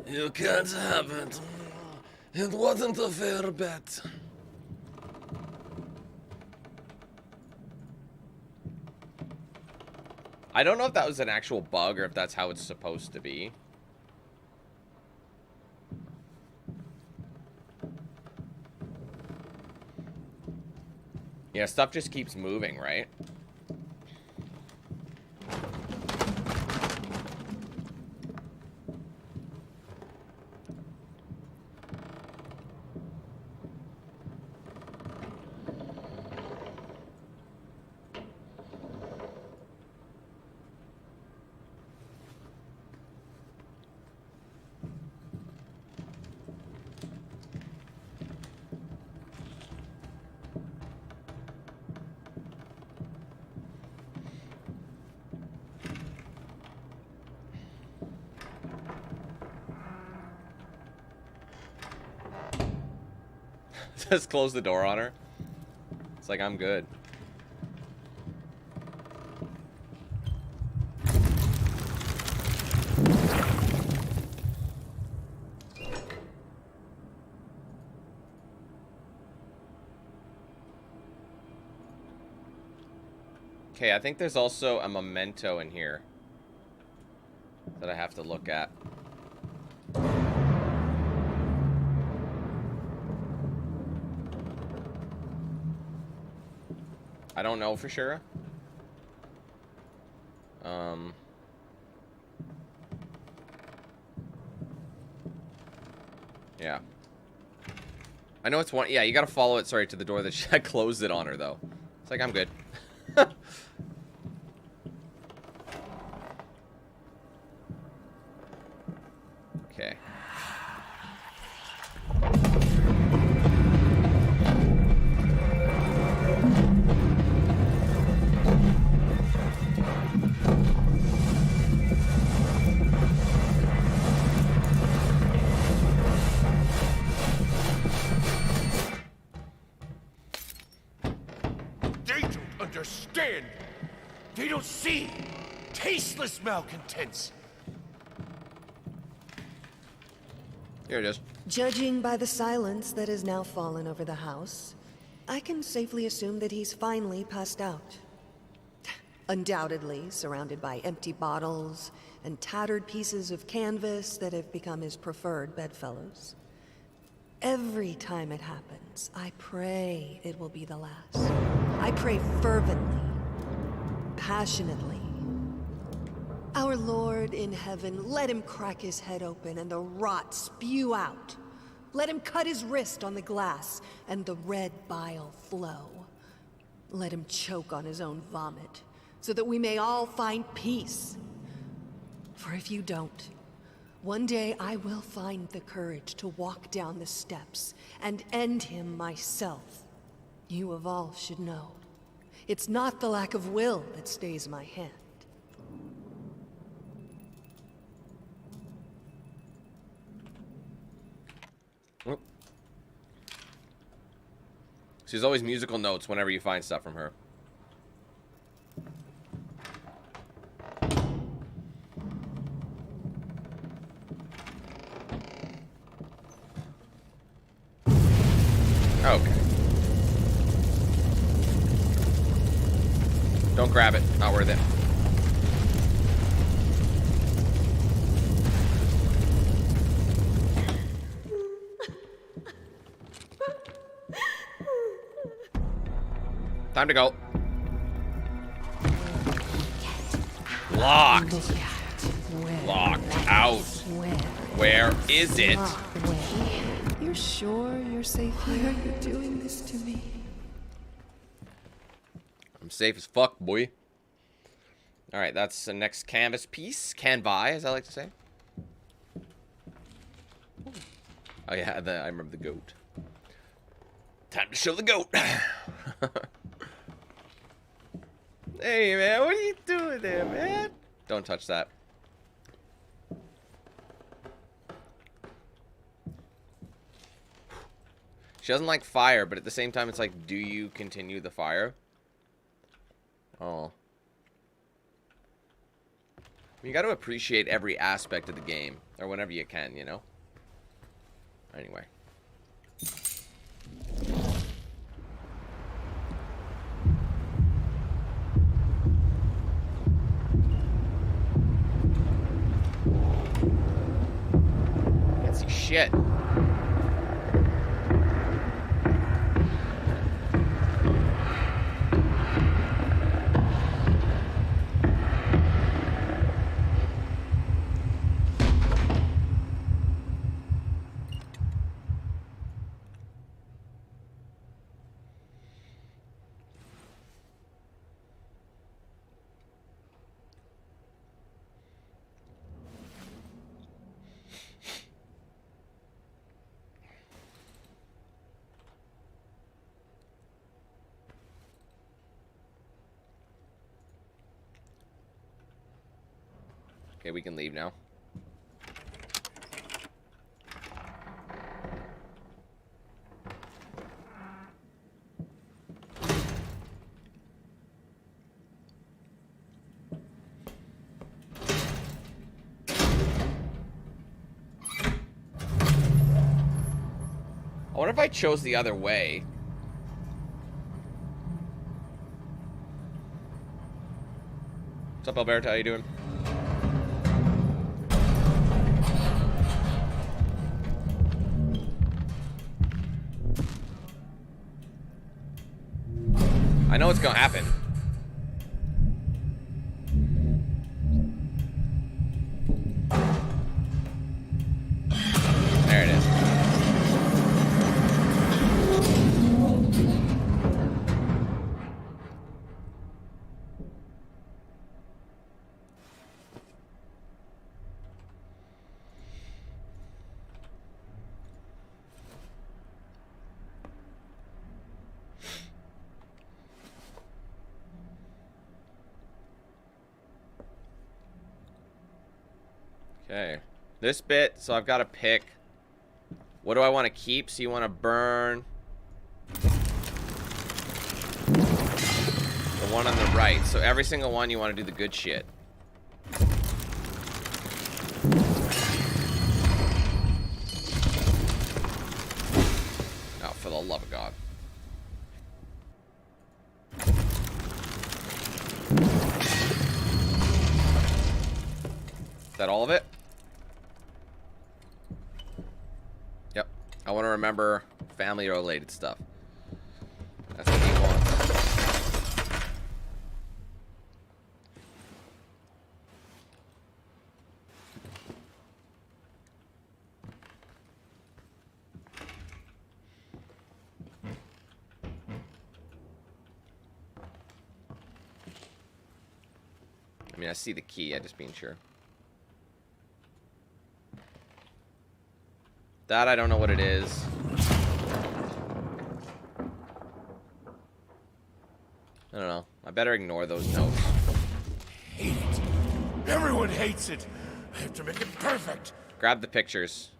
You can't have it. It wasn't a fair bet. I don't know if that was an actual bug or if that's how it's supposed to be. Yeah, stuff just keeps moving, right? Just close the door on her. It's like, I'm good. Okay, I think there's also a memento in here that I have to look at. I don't know for sure. Yeah. I know it's one. Yeah, you gotta follow it, sorry, to the door that she closed it on her, though. It's like, I'm good. Okay. They don't understand. They don't see. Tasteless malcontents. Here it is. Judging by the silence that has now fallen over the house, I can safely assume that he's finally passed out. Undoubtedly surrounded by empty bottles and tattered pieces of canvas that have become his preferred bedfellows. Every time it happens, I pray it will be the last. I pray fervently, passionately. Our Lord in heaven, let him crack his head open and the rot spew out. Let him cut his wrist on the glass and the red bile flow. Let him choke on his own vomit so that we may all find peace. For if you don't, one day I will find the courage to walk down the steps and end him myself. You of all should know. It's not the lack of will that stays my hand. Oh. She's always musical notes whenever you find stuff from her. Okay. Don't grab it. Not worth it. Time to go. Locked. Locked out. Where is it? You're you sure you're safe here? Why are you doing this to me? I'm safe as fuck, boy. Alright, that's the next canvas piece. Canvi, as I like to say. Oh yeah, I remember the goat. Time to show the goat. Hey man, what are you doing there, man? Don't touch that. She doesn't like fire, but at the same time it's like, do you continue the fire? Oh. You got to appreciate every aspect of the game, or whenever you can, you know? Anyway. Can't see shit. Okay, we can leave now. I wonder if I chose the other way. What's up, Alberto? How you doing? I know what's gonna happen. There it is. Okay, this bit, so I've got to pick, what do I want to keep? So you want to burn the one on the right. So every single one you want to do the good shit. Oh, for the love of God. Is that all of it? Yep. I want to remember family-related stuff. That's what he wants. I mean, I see the key. I'm just being sure. That I don't know what it is. I don't know. I better ignore those notes. Hate it. Everyone hates it. I have to make it perfect. Grab the pictures.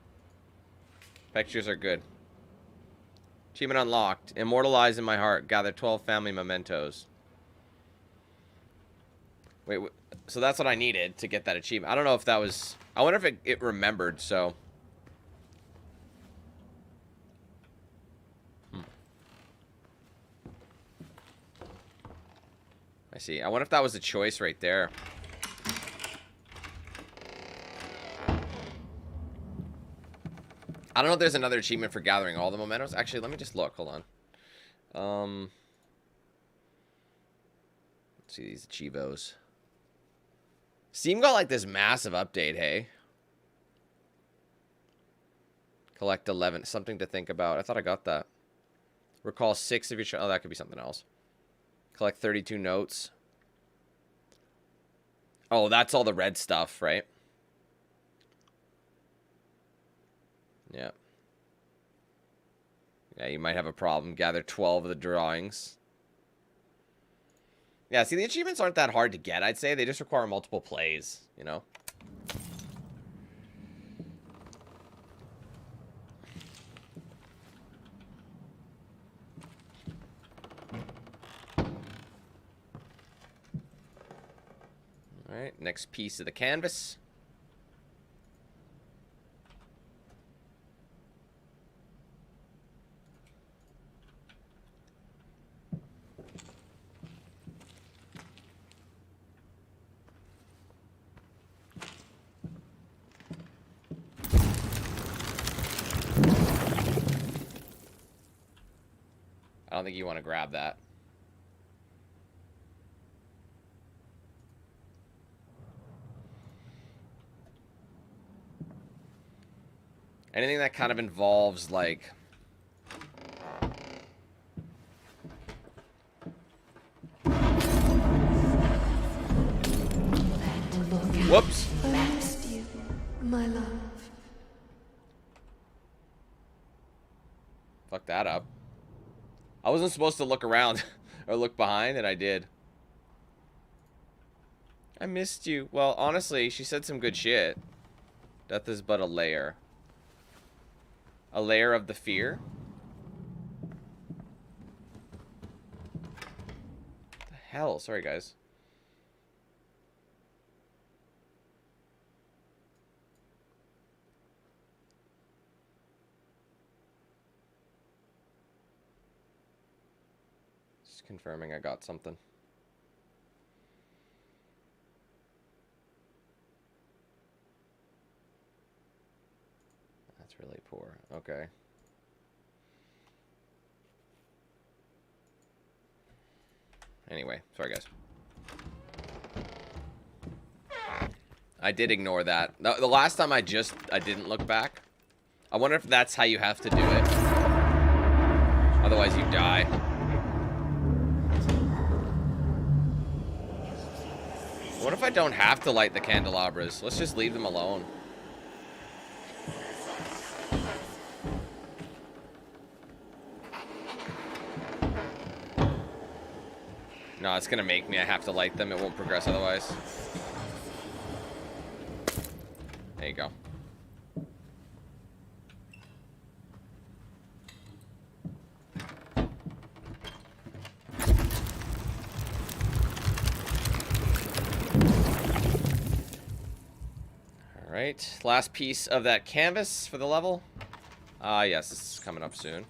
Pictures are good. Achievement unlocked. Immortalized in my heart. Gather 12 family mementos. Wait, so that's what I needed to get that achievement. I don't know if that was... I wonder if it remembered, so... I see. I wonder if that was a choice right there. I don't know if there's another achievement for gathering all the mementos. Actually, let me just look. Hold on. Let's see these achievos. Steam got like this massive update, hey? Collect 11. Something to think about. I thought I got that. Recall 6 of your... Oh, that could be something else. Collect 32 notes. Oh, that's all the red stuff, right? Yeah. Yeah, you might have a problem. Gather 12 of the drawings. Yeah, see, the achievements aren't that hard to get, I'd say. They just require multiple plays, you know? Alright, next piece of the canvas. I don't think you want to grab that. Anything that kind of involves, like... Whoops! I missed you, my love. Fuck that up. I wasn't supposed to look around or look behind, and I did. I missed you. Well, honestly, she said some good shit. Death is but a layer. A layer of the fear? What the hell? Sorry, guys. Just confirming I got something. That's really poor. Okay. Anyway, sorry guys. I did ignore that. The last time I didn't look back. I wonder if that's how you have to do it. Otherwise you die. What if I don't have to light the candelabras? Let's just leave them alone. No, it's gonna make me. I have to light them. It won't progress otherwise. There you go. Alright, last piece of that canvas for the level. Yes, this is coming up soon.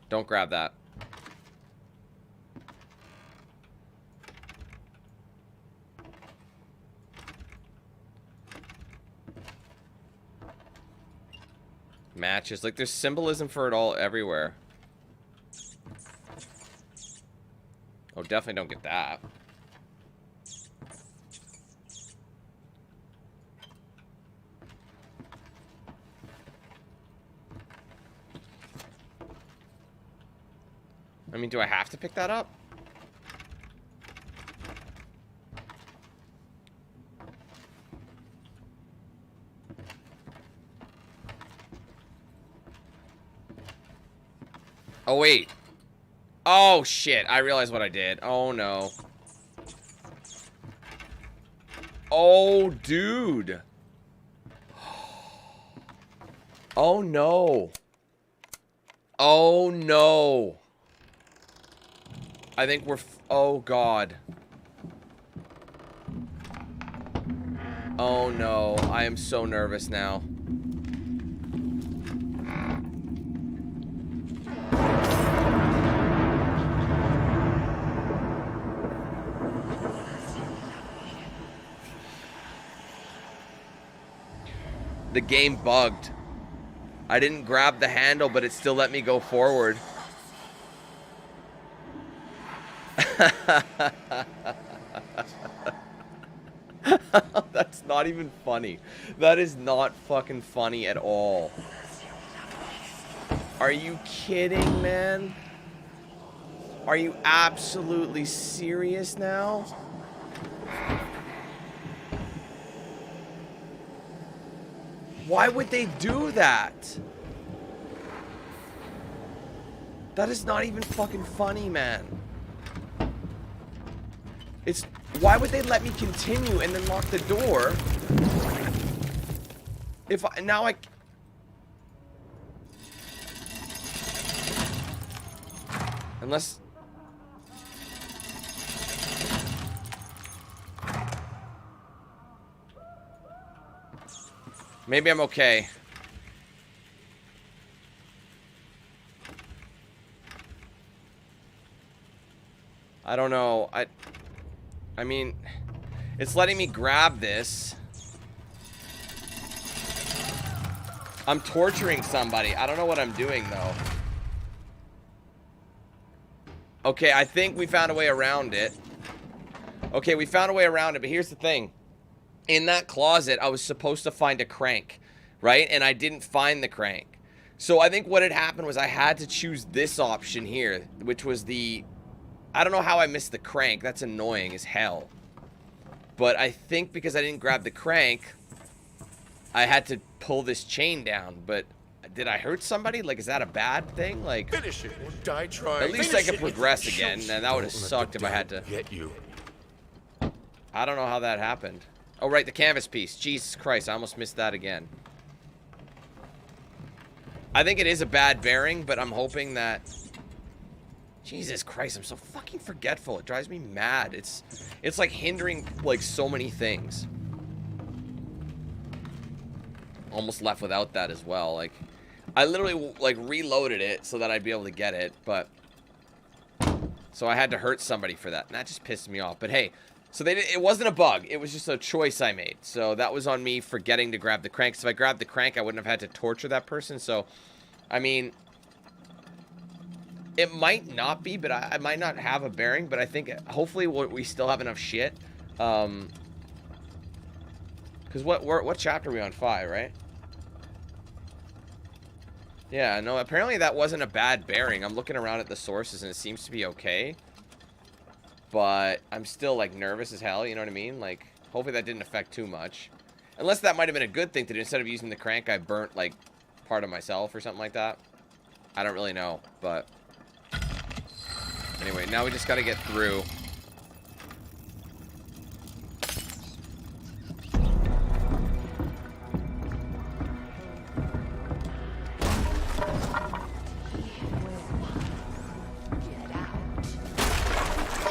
Don't grab that. Matches. Like, there's symbolism for it all everywhere. Oh, definitely don't get that. I mean, do I have to pick that up? Oh, wait. Oh, shit. I realized what I did. Oh, no. Oh, dude. Oh, no. Oh, no. I think we're... oh, God. Oh, no. I am so nervous now. The game bugged. I didn't grab the handle, but it still let me go forward. That's not not even funny. That is not fucking funny at all. Are you kidding, man? Are you absolutely serious now? Why would they do that? That is not even fucking funny, man. It's... Why would they let me continue and then lock the door? If I... Now I... Unless... Maybe I'm okay. I don't know. I mean, it's letting me grab this. I'm torturing somebody. I don't know what I'm doing, though. Okay, I think we found a way around it. Okay, we found a way around it, but here's the thing. In that closet, I was supposed to find a crank, right? And I didn't find the crank. So I think what had happened was I had to choose this option here, which was the... I don't know how I missed the crank. That's annoying as hell. But I think because I didn't grab the crank, I had to pull this chain down. But did I hurt somebody? Like, is that a bad thing? Like, finish it or die trying. At least I could progress again, and that would have sucked if I had to. Get you. I don't know how that happened. Oh, right, the canvas piece. Jesus Christ, I almost missed that again. I think it is a bad bearing, but I'm hoping that... Jesus Christ, I'm so fucking forgetful. It drives me mad. It's like hindering, like, so many things. Almost left without that as well. Like, I literally, like, reloaded it so that I'd be able to get it, but... So I had to hurt somebody for that, and that just pissed me off. But hey... So it wasn't a bug. It was just a choice I made. So that was on me forgetting to grab the crank. So if I grabbed the crank, I wouldn't have had to torture that person. So, I mean, it might not be, but I might not have a bearing. But I think hopefully we still have enough shit. Because what chapter are we on? 5, right? Yeah, no, apparently that wasn't a bad bearing. I'm looking around at the sources and it seems to be okay. But I'm still, like, nervous as hell, you know what I mean? Like, hopefully that didn't affect too much. Unless that might have been a good thing to do. Instead of using the crank, I burnt, like, part of myself or something like that. I don't really know, but... Anyway, now we just gotta get through.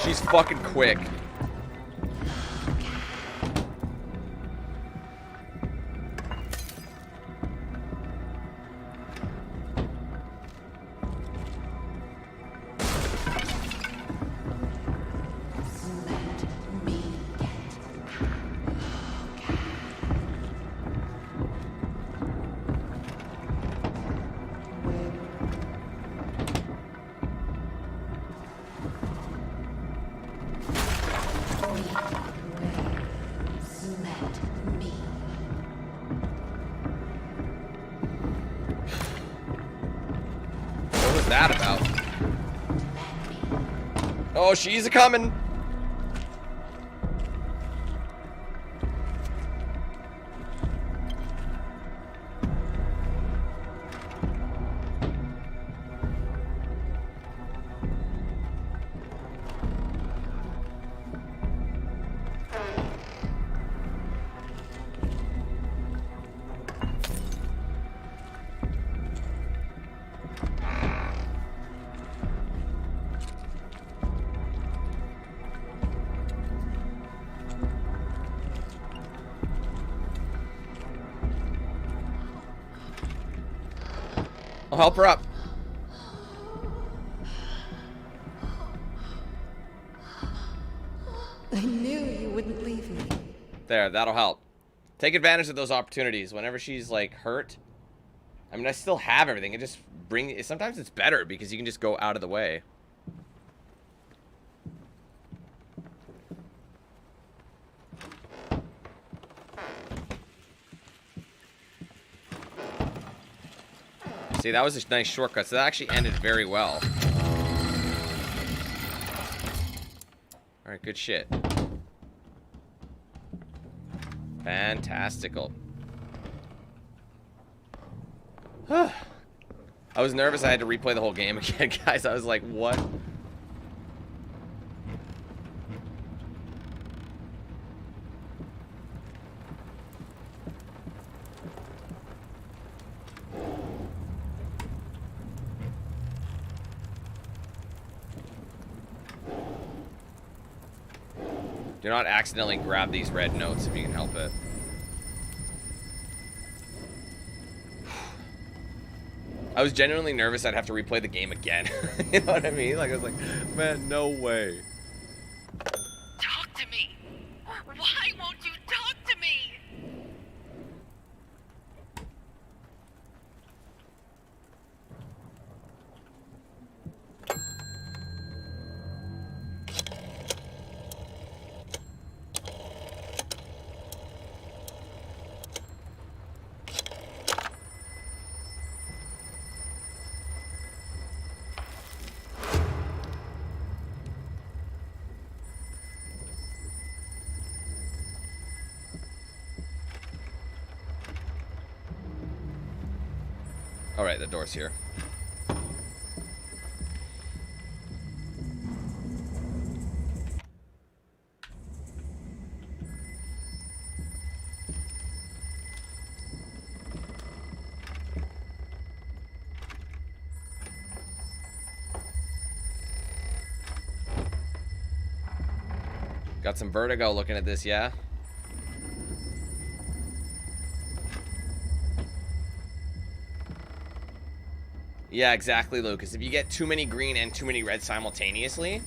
She's fucking quick. That about? Oh, she's a-coming. I'll help her up. I knew you wouldn't leave me. There, that'll help. Take advantage of those opportunities whenever she's, like, hurt. I mean, I still have everything. It just sometimes it's better because you can just go out of the way. See, that was a nice shortcut. So that actually ended very well. Alright, good shit. Fantastical. I was nervous I had to replay the whole game again, guys. I was like, what? Do not accidentally grab these red notes if you can help it. I was genuinely nervous I'd have to replay the game again. You know what I mean? Like, I was like, man, no way. Talk to me. Why won't you talk to me? Alright, the door's here. Got some vertigo looking at this, yeah? Yeah, exactly, Lucas. If you get too many green and too many red simultaneously,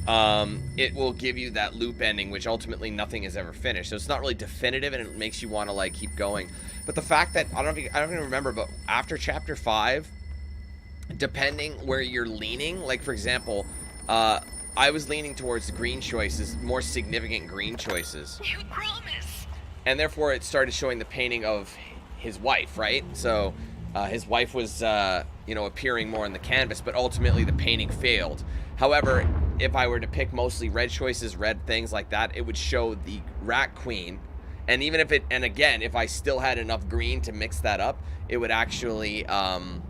it will give you that loop ending, which ultimately nothing is ever finished. So it's not really definitive, and it makes you want to like keep going. But the fact that I don't even remember, but after chapter 5, depending where you're leaning, like for example, I was leaning towards the green choices, more significant green choices. You promise. And therefore, it started showing the painting of his wife, right? So. His wife was, you know, appearing more on the canvas, but ultimately the painting failed. However, if I were to pick mostly red choices, red things like that, it would show the Rat Queen. And even if it, and again, if I still had enough green to mix that up, it would actually, what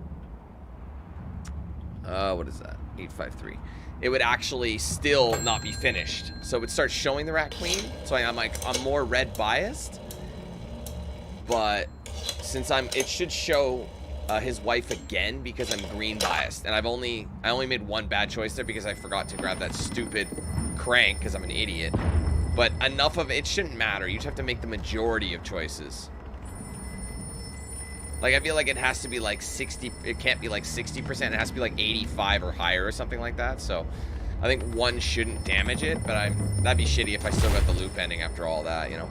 is that? 853. It would actually still not be finished. So it would start showing the Rat Queen. So I'm like, I'm more red biased. But since it should show his wife again because I'm green biased, and I only made one bad choice there because I forgot to grab that stupid crank because I'm an idiot. But enough of it shouldn't matter. You just have to make the majority of choices. Like, I feel like it has to be like 60. It can't be like 60%. It has to be like 85 or higher or something like that. So I think one shouldn't damage it, but that'd be shitty if I still got the loop ending after all that, you know.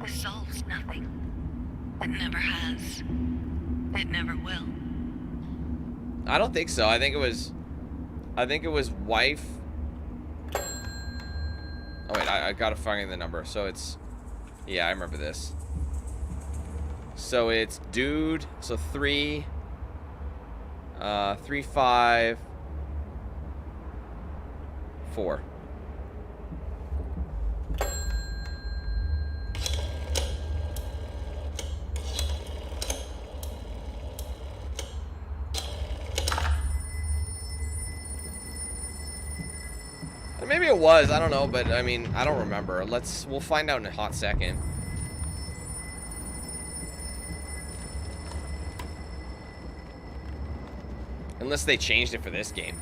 This solves nothing. It never has. It never will. I don't think so. I think it was wife. Oh wait, I gotta find the number. So it's, yeah, I remember this. So it's dude. So 3, 3, 5, 4. Maybe it was, I don't know, but I mean, I don't remember. We'll find out in a hot second. Unless they changed it for this game.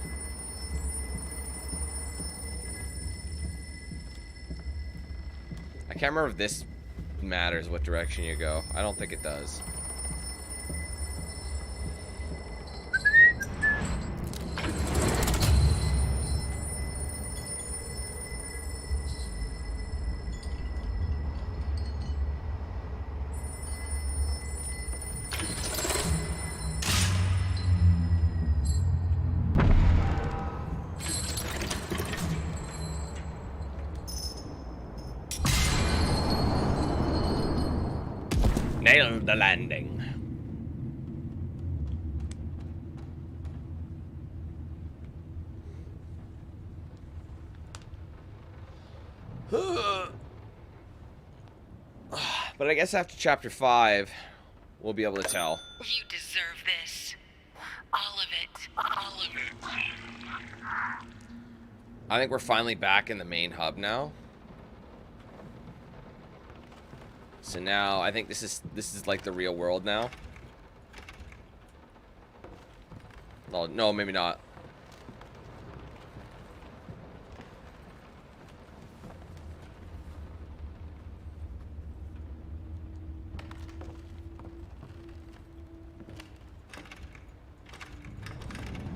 I can't remember if this matters what direction you go. I don't think it does. nailed the landing. But I guess after chapter 5, we'll be able to tell. You deserve this. All of it. All of it. I think we're finally back in the main hub now. So now I think this is like the real world now. Oh, no, maybe not.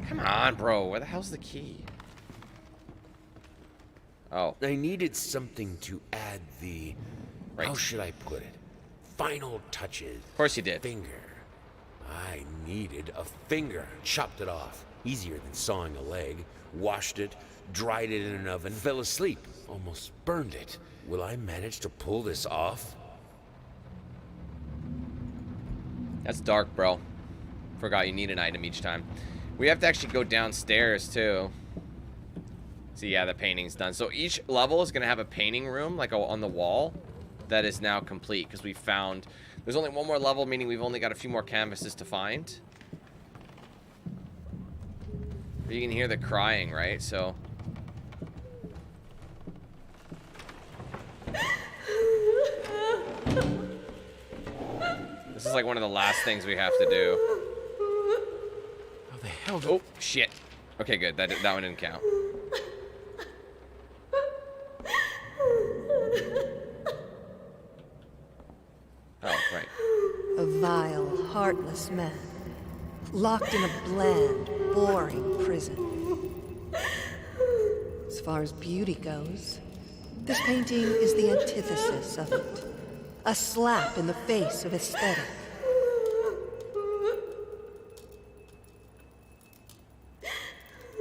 Come on, bro. Where the hell's the key? Oh. I needed something to add the... Right. How should I put it? Final touches. Of course you did. Finger. I needed a finger. Chopped it off. Easier than sawing a leg. Washed it. Dried it in an oven. Fell asleep. Almost burned it. Will I manage to pull this off? That's dark, bro. Forgot you need an item each time. We have to actually go downstairs, too. So, yeah, the painting's done. So, each level is going to have a painting room, like on the wall, that is now complete. Because we found... There's only one more level, meaning we've only got a few more canvases to find. But you can hear the crying, right? So... This is like one of the last things we have to do. How the hell Oh, shit. Okay, good. That one didn't count. Oh, right. A vile, heartless man, locked in a bland, boring prison. As far as beauty goes, this painting is the antithesis of it. A slap in the face of aesthetic.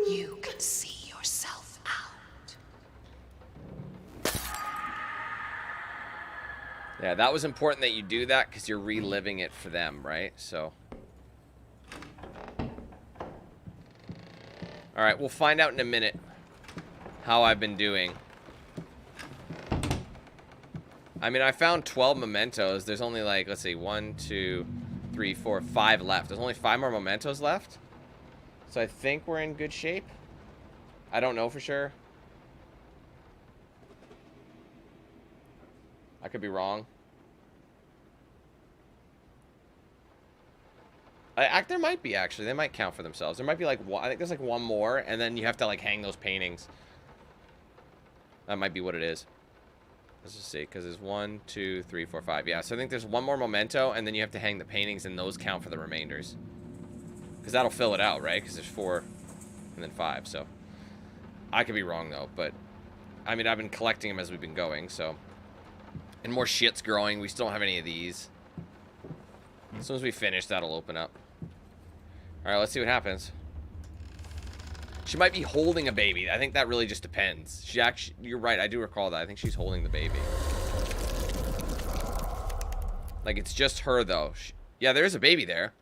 You can see yourself out. Yeah, that was important that you do that because you're reliving it for them, right? So. Alright, we'll find out in a minute how I've been doing. I mean, I found 12 mementos. There's only like, let's see, 1, 2, 3, 4, 5 left. There's only 5 more mementos left. So I think we're in good shape. I don't know for sure. I could be wrong. There might be, actually. They might count for themselves. There might be like one, I think there's like one more, and then you have to like hang those paintings. That might be what it is. Let's just see, because there's 1, 2, 3, 4, 5. Yeah, so I think there's one more memento, and then you have to hang the paintings, and those count for the remainders. Because that'll fill it out, right? Because there's 4 and then 5, so. I could be wrong, though, but... I mean, I've been collecting them as we've been going, so... And more shit's growing. We still don't have any of these. As soon as we finish, that'll open up. Alright, let's see what happens. She might be holding a baby. I think that really just depends. She actually... You're right, I do recall that. I think she's holding the baby. Like, it's just her, though. Yeah, there is a baby there.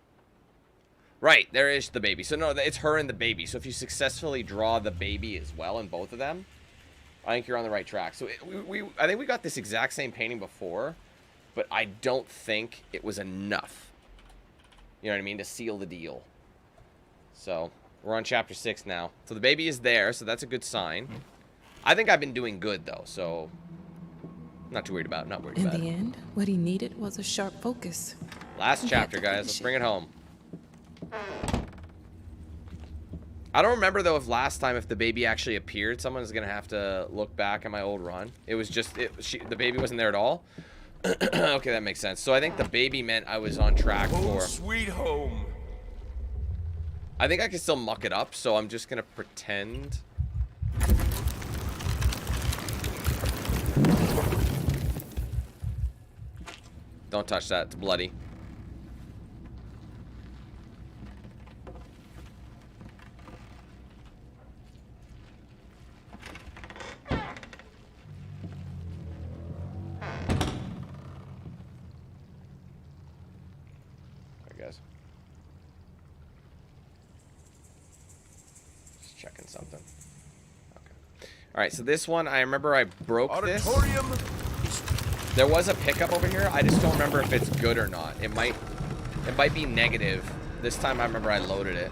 Right, there is the baby. So, no, it's her and the baby. So, if you successfully draw the baby as well in both of them, I think you're on the right track. So, I think we got this exact same painting before, but I don't think it was enough. You know what I mean? To seal the deal. So, we're on chapter 6 now. So, the baby is there, so that's a good sign. I think I've been doing good, though, so... Not too worried about it. Not worried about it. In the end, what he needed was a sharp focus. Last chapter, guys. Let's bring it home. I don't remember, though, if last time, if the baby actually appeared, someone's going to have to look back at my old run. It was just, the baby wasn't there at all. Okay, that makes sense. So I think the baby meant I was on track for... Sweet home. I think I can still muck it up, so I'm just going to pretend... Don't touch that. It's bloody. guys. Just checking something. Okay. All right, so this one, I remember I broke Auditorium. this. There was a pickup over here. I just don't remember if it's good or not. It might be negative. This time I remember I loaded it.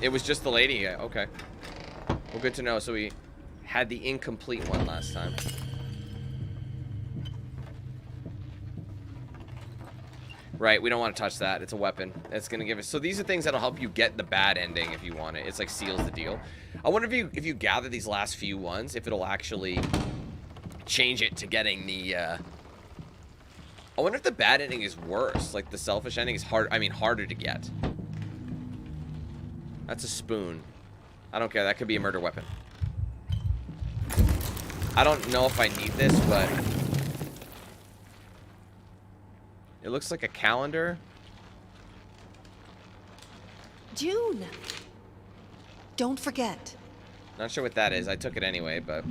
It was just the lady. Yeah, okay. Well, good to know. So we had the incomplete one last time. Right, we don't want to touch that. It's a weapon. It's going to give us... So these are things that'll help you get the bad ending if you want it. It's like seals the deal. I wonder if you gather these last few ones, if it'll actually change it to getting the... I wonder if the bad ending is worse. Like, the selfish ending is harder to get. That's a spoon. I don't care. That could be a murder weapon. I don't know if I need this, but... It looks like a calendar. June! Don't forget. Not sure what that is. I took it anyway, but...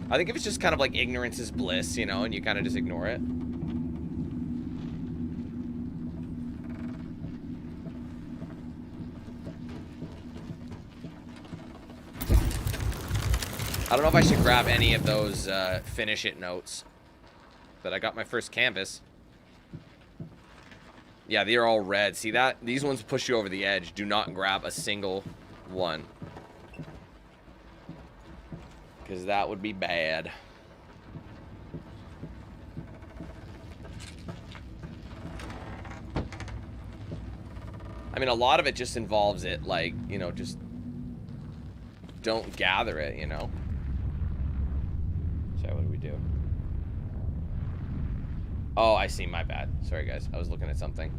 I think if it's just kind of like ignorance is bliss, you know, and you kind of just ignore it. I don't know if I should grab any of those finish it notes. But I got my first canvas. Yeah, they're all red. See that? These ones push you over the edge. Do not grab a single one. Because that would be bad. I mean, a lot of it just involves it, like, you know, just don't gather it, you know. So what do we do? Oh, I see. My bad. Sorry, guys. I was looking at something.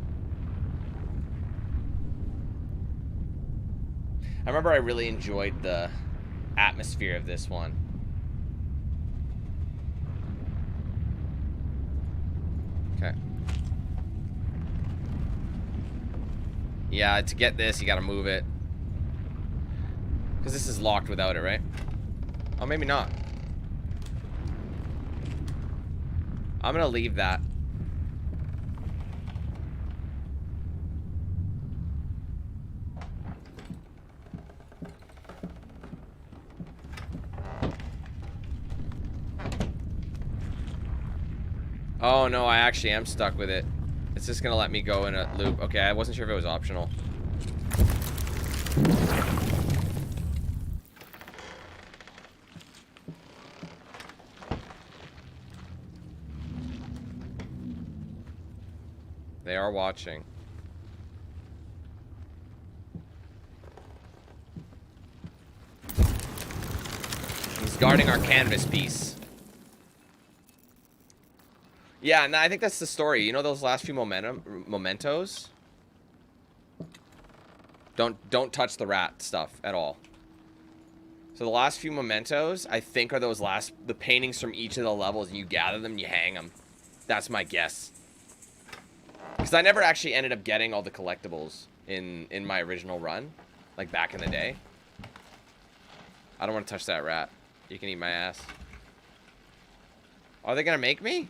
I remember I really enjoyed the atmosphere of this one. Okay. Yeah, to get this, you gotta move it. Because this is locked without it, right? Oh, maybe not. I'm gonna leave that. Oh no, I actually am stuck with it. It's just gonna let me go in a loop. Okay, I wasn't sure if it was optional. They are watching. He's guarding our canvas piece. Yeah, and I think that's the story. You know those last few mementos? Don't touch the rat stuff at all. So the last few mementos, I think, are the paintings from each of the levels, and you gather them and you hang them. That's my guess. Because I never actually ended up getting all the collectibles in my original run, like back in the day. I don't want to touch that rat. You can eat my ass. Are they gonna make me?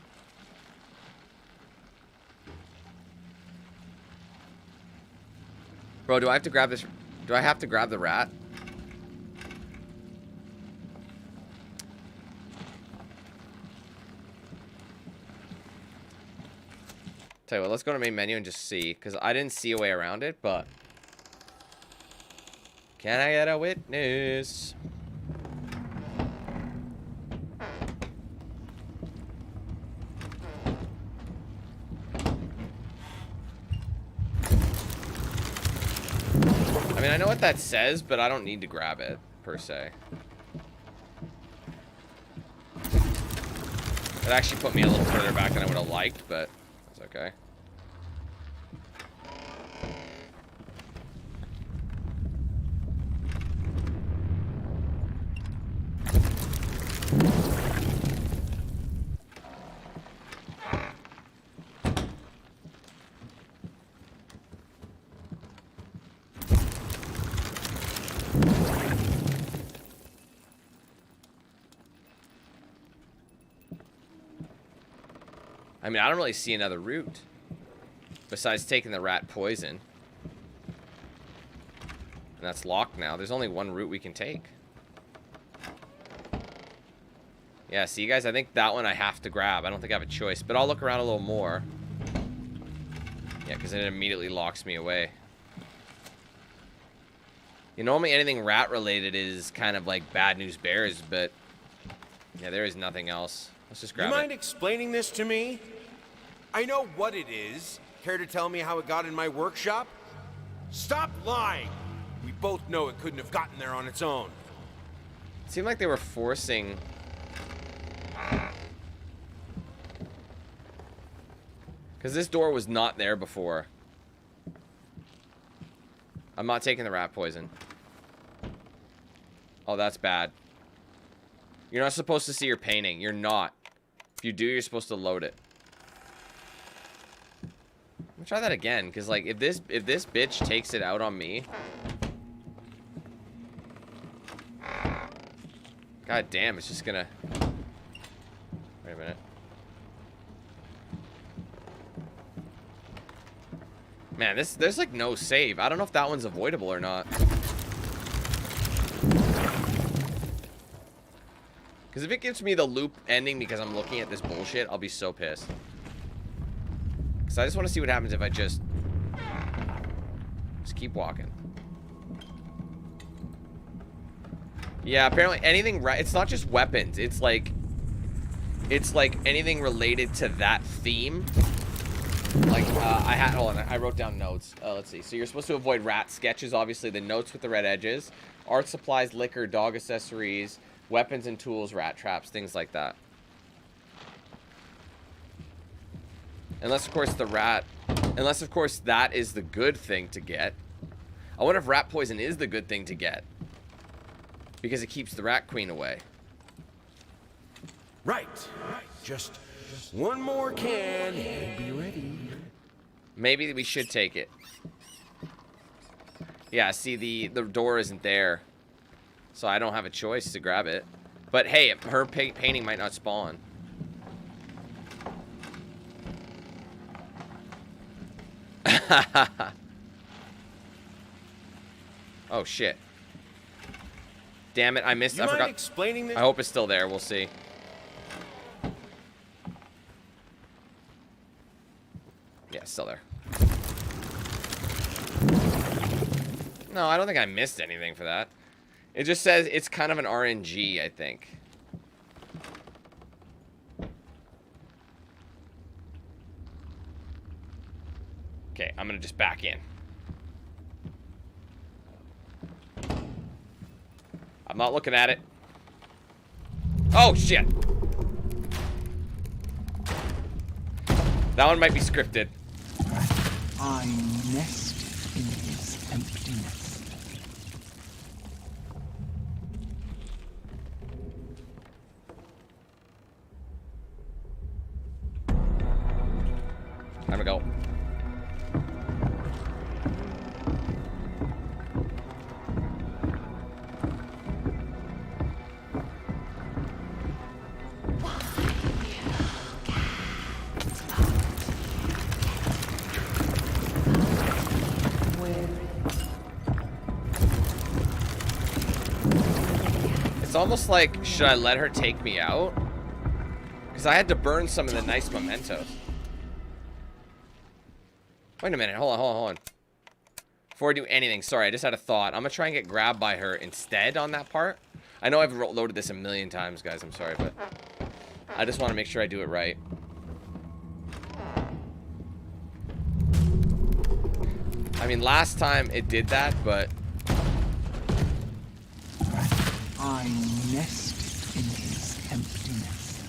Bro, do I have to grab this? Do I have to grab the rat? Tell you what, let's go to main menu and just see, because I didn't see a way around it, but... Can I get a witness? I mean, I know what that says, but I don't need to grab it, per se. It actually put me a little further back than I would have liked, but it's okay. I mean, I don't really see another route. Besides taking the rat poison. And that's locked now. There's only one route we can take. Yeah, see, guys, I think that one I have to grab. I don't think I have a choice. But I'll look around a little more. Yeah, because it immediately locks me away. Normally anything rat-related is kind of like Bad News Bears, but... yeah, there is nothing else. Let's just grab it. You mind explaining this to me? I know what it is. Care to tell me how it got in my workshop? Stop lying! We both know it couldn't have gotten there on its own. It seemed like they were forcing... because this door was not there before. I'm not taking the rat poison. Oh, that's bad. You're not supposed to see your painting. You're not. If you do, you're supposed to load it. I'm gonna try that again, because like if this bitch takes it out on me. God damn, it's just gonna... wait a minute. Man, there's like no save. I don't know if that one's avoidable or not. Because if it gives me the loop ending because I'm looking at this bullshit, I'll be so pissed. Because I just want to see what happens if I just keep walking. Yeah, apparently anything right. It's not just weapons. It's like anything related to that theme. Like hold on, I wrote down notes. Let's see. So you're supposed to avoid rat sketches, obviously the notes with the red edges, art supplies, liquor, dog accessories, weapons and tools, rat traps, things like that. Unless of course that is the good thing to get. I wonder if rat poison is the good thing to get. Because it keeps the rat queen away. Right. Just one more can and be ready. Maybe we should take it. Yeah, see, the door isn't there. So I don't have a choice to grab it. But hey, her painting might not spawn. Oh, shit. Damn it, I missed. I forgot. Explaining this? I hope it's still there. We'll see. Yeah, it's still there. No, I don't think I missed anything for that. It just says it's kind of an RNG, I think. Okay, I'm gonna just back in. I'm not looking at it. Oh, shit. That one might be scripted. I nest in his emptiness. Time to go. It's almost like, should I let her take me out? Because I had to burn some of the nice mementos. Wait a minute, hold on. Before I do anything, sorry, I just had a thought. I'm gonna try and get grabbed by her instead on that part. I know I've loaded this a million times, guys, I'm sorry, but I just want to make sure I do it right. I mean, last time it did that, but... I nest in his emptiness.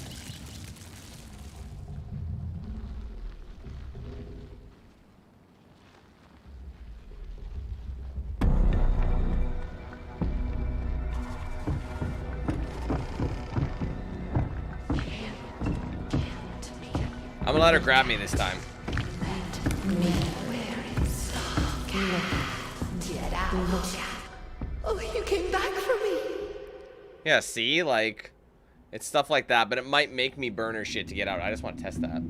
I'm gonna let her grab me this time. Oh, you came back for me. Yeah, see? Like, it's stuff like that, but it might make me burn her shit to get out. I just want to test that.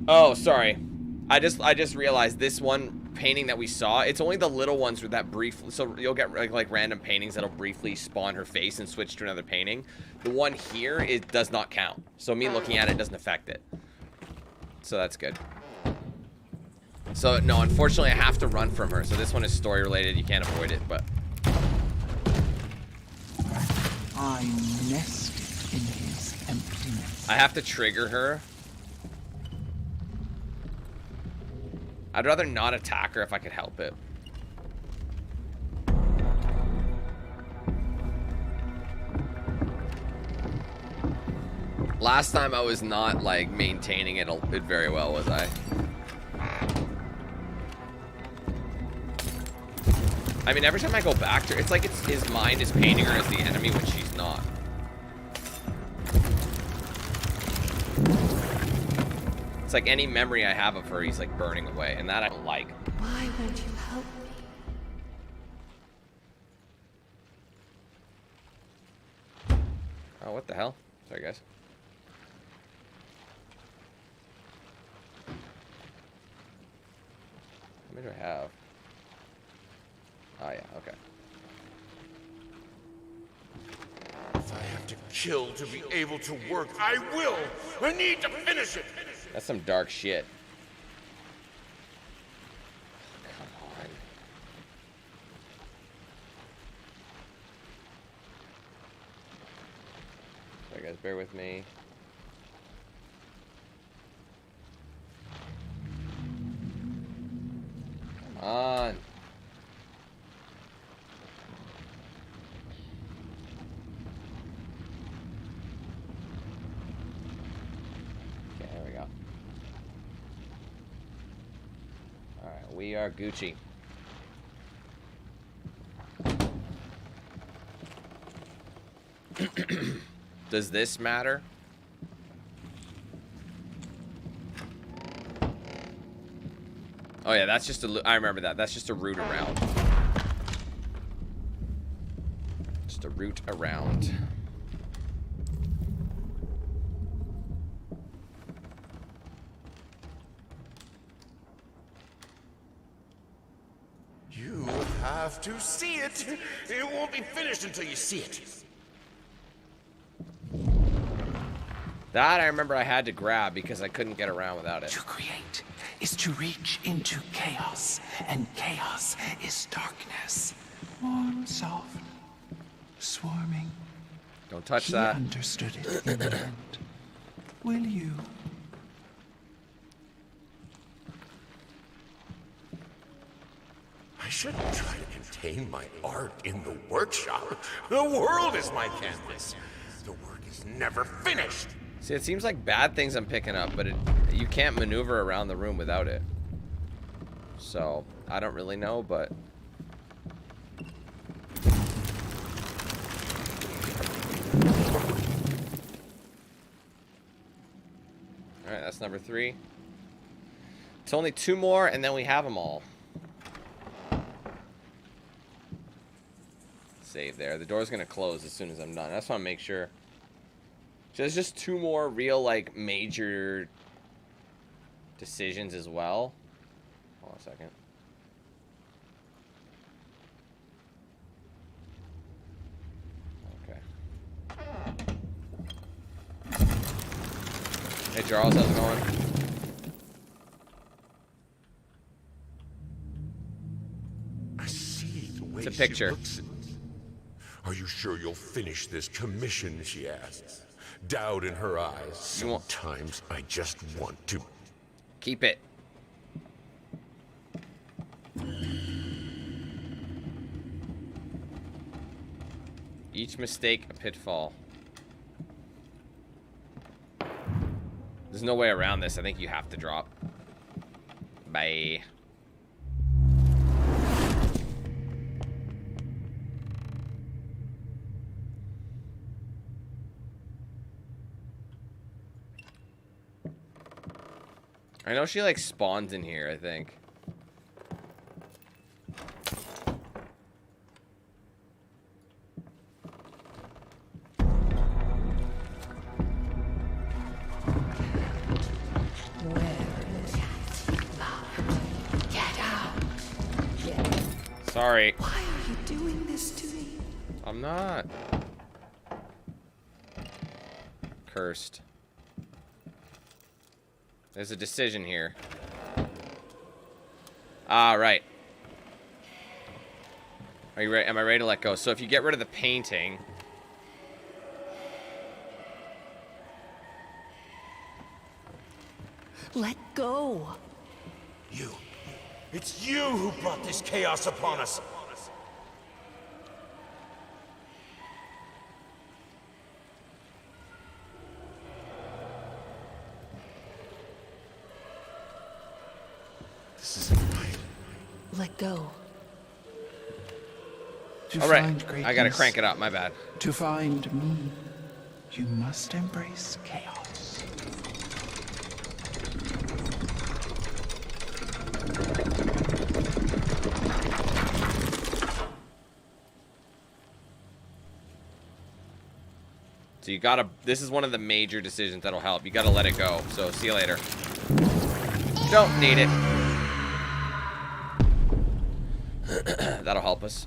Oh, sorry. I just realized this one painting that we saw, it's only the little ones with that brief, so you'll get like random paintings that'll briefly spawn her face and switch to another painting. The one here, it does not count. So me looking at it doesn't affect it. So that's good. So no, unfortunately I have to run from her. So this one is story related, you can't avoid it, but I nested in his emptiness. I have to trigger her. I'd rather not attack her if I could help it. Last time I was not like maintaining it very well, was I? I mean, every time I go back to her, it's like his mind is painting her as the enemy when she's not. It's like any memory I have of her, he's like burning away, and that I don't like. Why won't you help me? Oh, what the hell? Sorry, guys. How many do I have? Oh, yeah, okay. If I have to kill to be able to work, I will! I need to finish it! That's some dark shit. Come on. Sorry, guys, bear with me. Come on. Okay, there we go. Alright, we are Gucci. Does this matter? Oh yeah, that's just a, I remember that. That's just a route around. Just a route around. You have to see it! It won't be finished until you see it! That I remember I had to grab because I couldn't get around without it. To create is to reach into chaos, and chaos is darkness. Warm, soft, swarming. Don't touch He that. understood it in the end. Will you? I shouldn't try to contain my art in the workshop. The world is my canvas. The work is never finished. See, it seems like bad things I'm picking up, but you can't maneuver around the room without it. So, I don't really know, but... Alright, that's number 3. It's only 2 more, and then we have them all. Save there. The door's gonna close as soon as I'm done. I just want to make sure. So there's just 2 more real, like, major decisions as well. Hold on a second. Okay. Hey, Charles, how's it going? I see the way It's a picture. she looks at me. Are you sure you'll finish this commission, she asks. Doubt in her eyes. Sometimes I just want to... Keep it. Each mistake a pitfall. There's no way around this. I think you have to drop. Bye. I know she like spawns in here, I think. Where Sorry. Why are you doing this to me? I'm not. Cursed. There's a decision here. Right. Are you ready? Am I ready to let go? So if you get rid of the painting... Let go. You. It's you who brought this chaos upon us. This isn't right. Let go. All right, I gotta crank it up. My bad. To find me, you must embrace chaos. So you gotta, this is one of the major decisions that'll help. You gotta let it go. So see you later. Don't need it. That'll help us.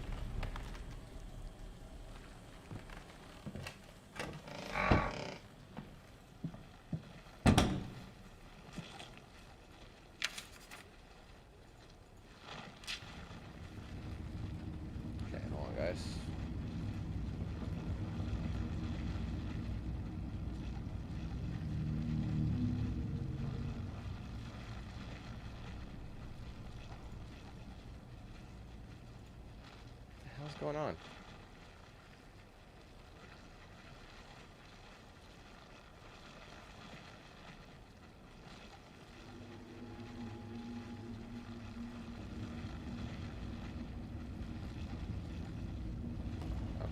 Okay, hold on, guys. What's going on?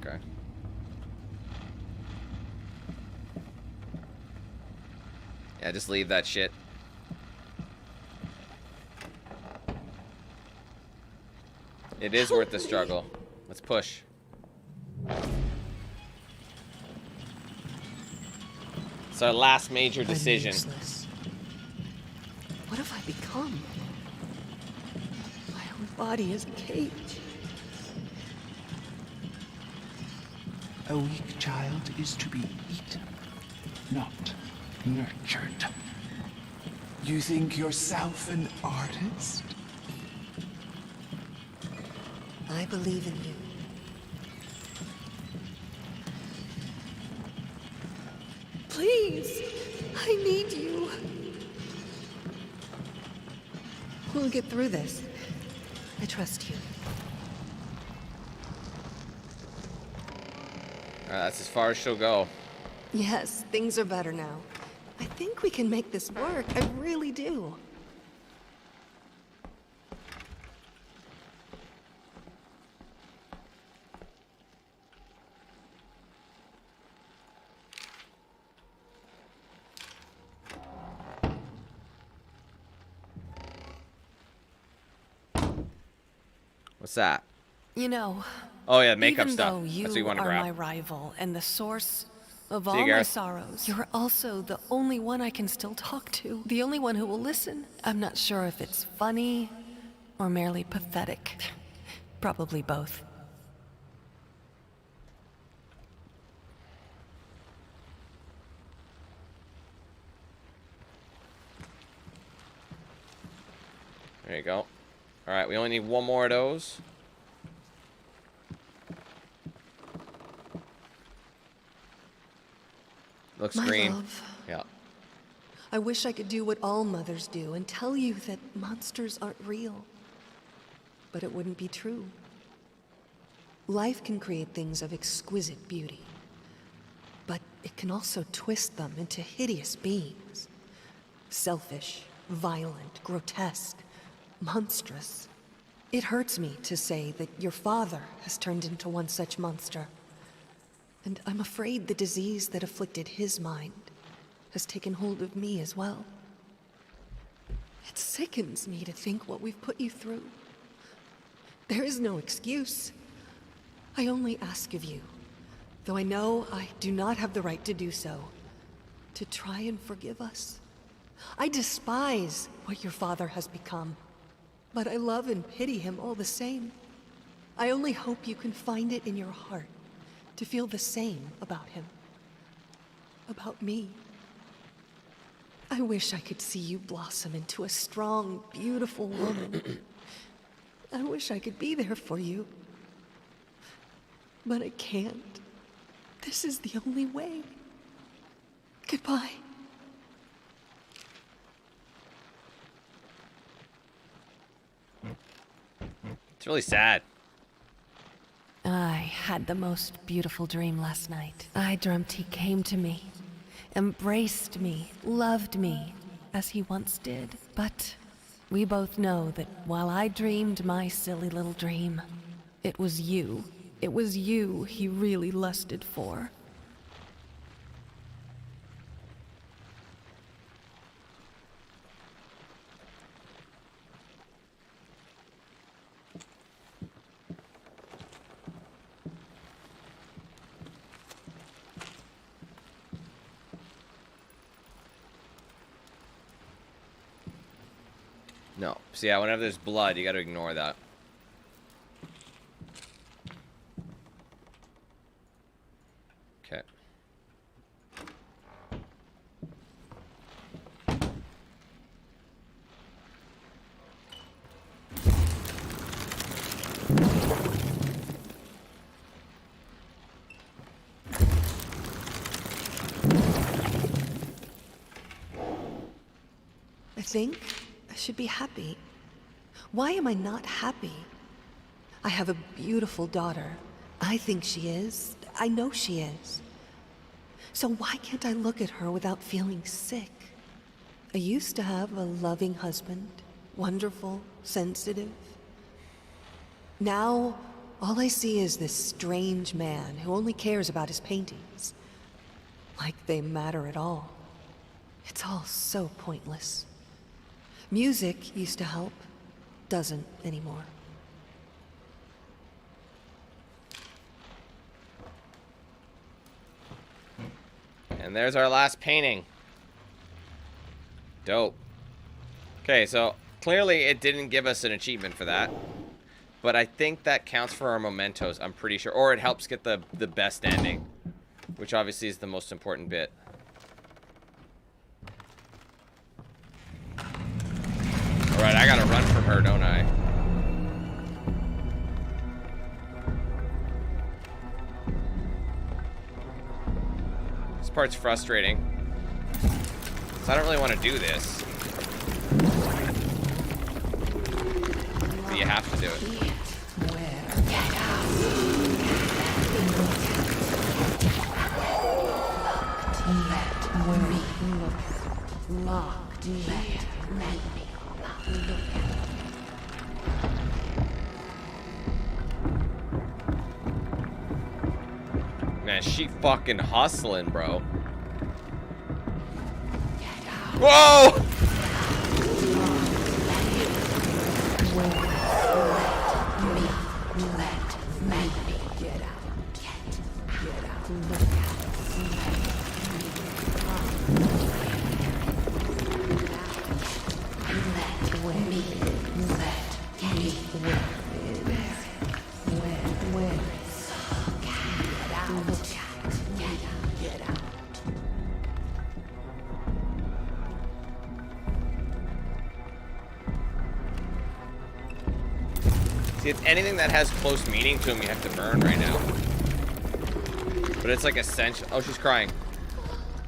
Okay. Yeah, just leave that shit. It is worth the struggle. Let's push. It's our last major decision. I'm useless. What have I become? My own body is a cage. A weak child is to be eaten, not nurtured. You think yourself an artist? I believe in you. Please, I need you. We'll get through this. I trust you. That's as far as she'll go. Yes, things are better now. I think we can make this work. I really do. What's that? You know, Oh yeah, makeup even stuff. though you That's what you want to are grab. my rival and the source of See you, all my Gareth. sorrows, you're also the only one I can still talk to. The only one who will listen. I'm not sure if it's funny or merely pathetic. Probably both. There you go. All right, we only need one more of those. Looks My green. love. Yeah. I wish I could do what all mothers do and tell you that monsters aren't real. But it wouldn't be true. Life can create things of exquisite beauty. But it can also twist them into hideous beings. Selfish, violent, grotesque, monstrous. It hurts me to say that your father has turned into one such monster. And I'm afraid the disease that afflicted his mind has taken hold of me as well. It sickens me to think what we've put you through. There is no excuse. I only ask of you, though I know I do not have the right to do so, to try and forgive us. I despise what your father has become, but I love and pity him all the same. I only hope you can find it in your heart to feel the same about him. About me. I wish I could see you blossom into a strong, beautiful woman. I wish I could be there for you. But I can't. This is the only way. Goodbye. It's really sad. I had the most beautiful dream last night. I dreamt he came to me, embraced me, loved me, as he once did. But we both know that while I dreamed my silly little dream, it was you. It was you he really lusted for. No. So yeah, whenever there's blood, you gotta ignore that. Okay. I think I should be happy. Why am I not happy? I have a beautiful daughter. I think she is. I know she is. So why can't I look at her without feeling sick? I used to have a loving husband, wonderful, sensitive. Now, all I see is this strange man who only cares about his paintings. Like they matter at all. It's all so pointless. Music used to help, doesn't anymore. And there's our last painting. Dope. Okay, so clearly it didn't give us an achievement for that. But I think that counts for our mementos, I'm pretty sure. Or it helps get the best ending, which obviously is the most important bit. Alright, I gotta run from her, don't I? This part's frustrating. So I don't really want to do this. But you have to do it. Man, she fucking hustling, bro. Whoa! See, it's anything that has close meaning to him, you have to burn right now. But it's like essential. Oh, she's crying.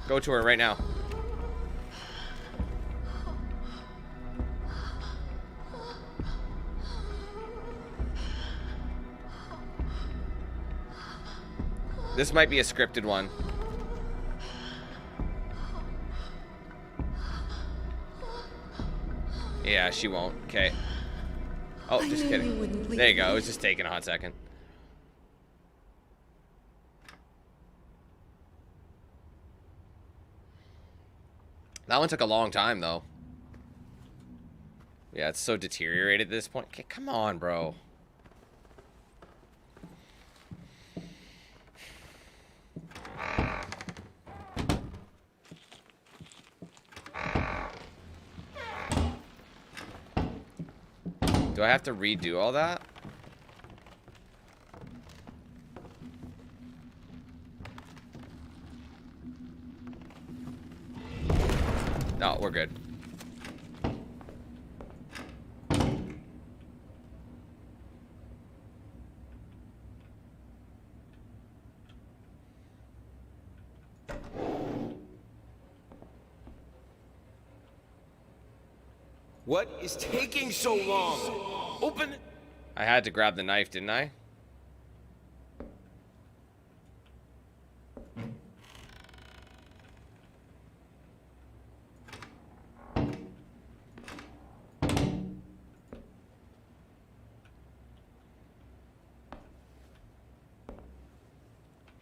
Go to her right now. This might be a scripted one. Yeah, she won't. Okay. Oh, just kidding. There you go. It was just taking a hot second. That one took a long time, though. Yeah, it's so deteriorated at this point. Okay, come on, bro. Do I have to redo all that? No, we're good. What is taking so long? Open it. I had to grab the knife, didn't I?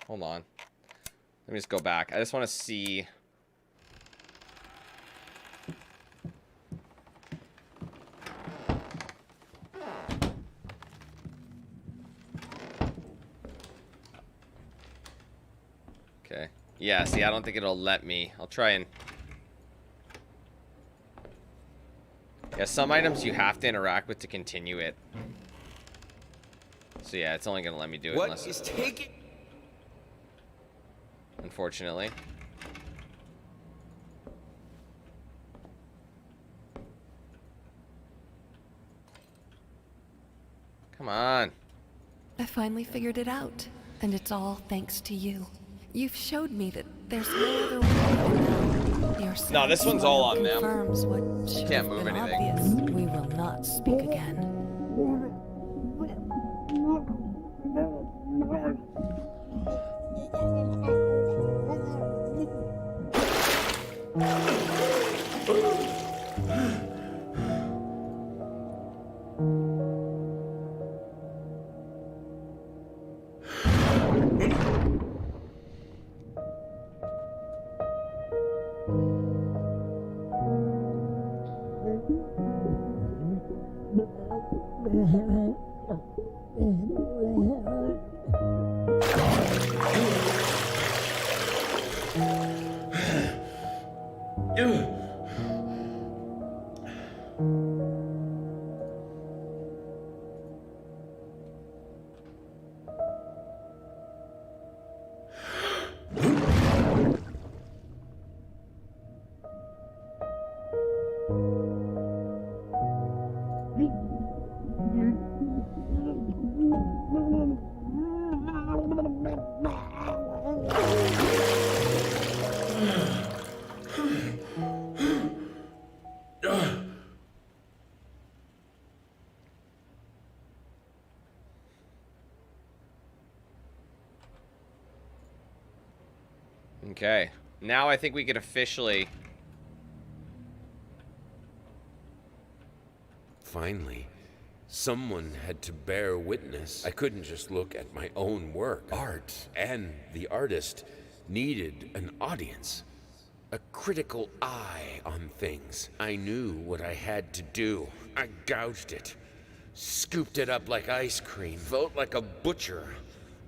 Hold on. Let me just go back. I just want to see. Okay. Yeah, see, I don't think it'll let me. I'll try and... Yeah, some items you have to interact with to continue it. So yeah, it's only going to let me do it unless... What is taking... Unfortunately. Come on. I finally figured it out, and it's all thanks to you. You've showed me that there's no other way. Your No, this one's all on them. confirms what should Can't have move been anything. obvious. We will not speak again. Okay. Now I think we could officially... Finally, someone had to bear witness. I couldn't just look at my own work. Art and the artist needed an audience. A critical eye on things. I knew what I had to do. I gouged it. Scooped it up like ice cream. Felt like a butcher.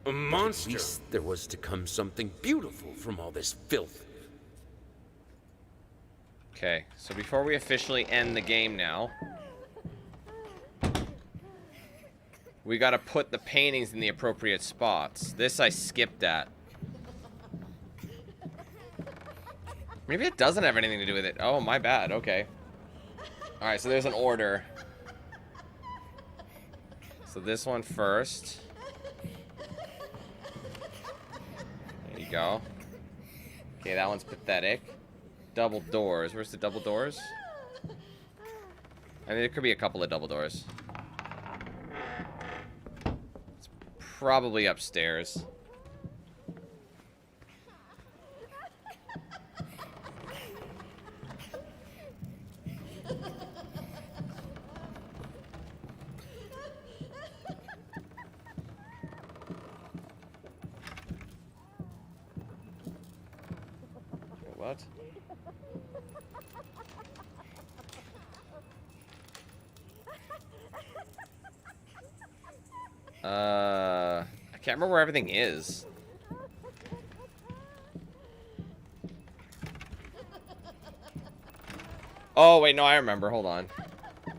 A monster. At least there was to come something beautiful from all this filth. Okay, so before we officially end the game now, we gotta put the paintings in the appropriate spots. This I skipped at. Maybe it doesn't have anything to do with it. Oh, my bad. Okay. Alright, so there's an order. So this one first. There you go. Okay, that one's pathetic. Double doors. Where's the double doors? I mean, there could be a couple of double doors. It's probably upstairs. What? I can't remember where everything is. Oh, wait, no, I remember. Hold on.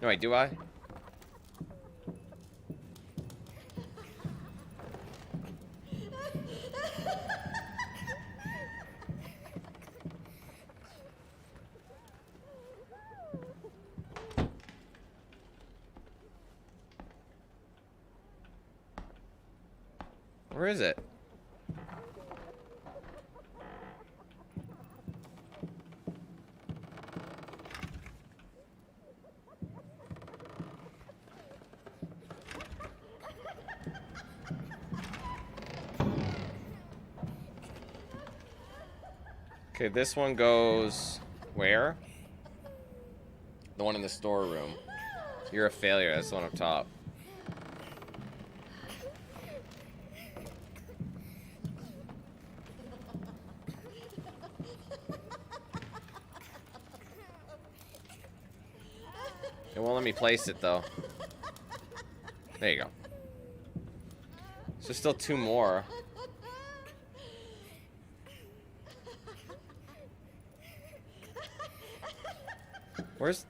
No, wait, do I? Where is it? Okay, this one goes where? The one in the storeroom. You're a failure. That's the one up top. It won't let me place it though. There you go. So there's still 2 more. Where's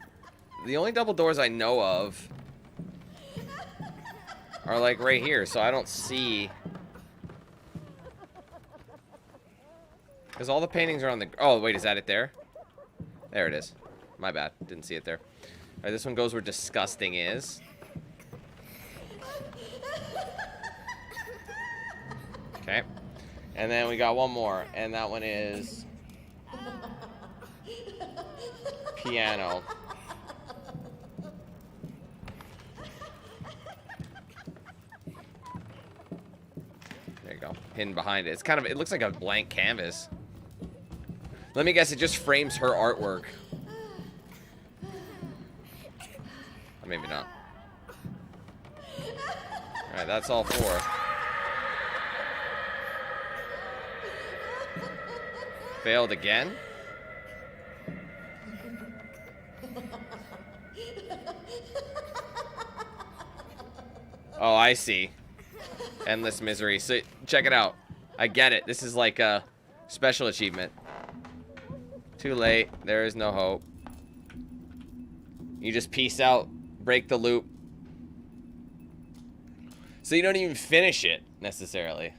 the only double doors I know of are like right here, so I don't see, because all the paintings are on the, oh wait, is that it there? There it is. My bad, didn't see it there. All right, this one goes where disgusting is. Okay, and then we got one more, and that one is piano. There you go. Hidden behind it. It's kind of, it looks like a blank canvas. Let me guess, it just frames her artwork. Or maybe not. Alright, that's all 4. Failed again? Oh, I see. Endless misery. So, check it out. I get it. This is like a special achievement. Too late. There is no hope. You just peace out. Break the loop. So you don't even finish it, necessarily.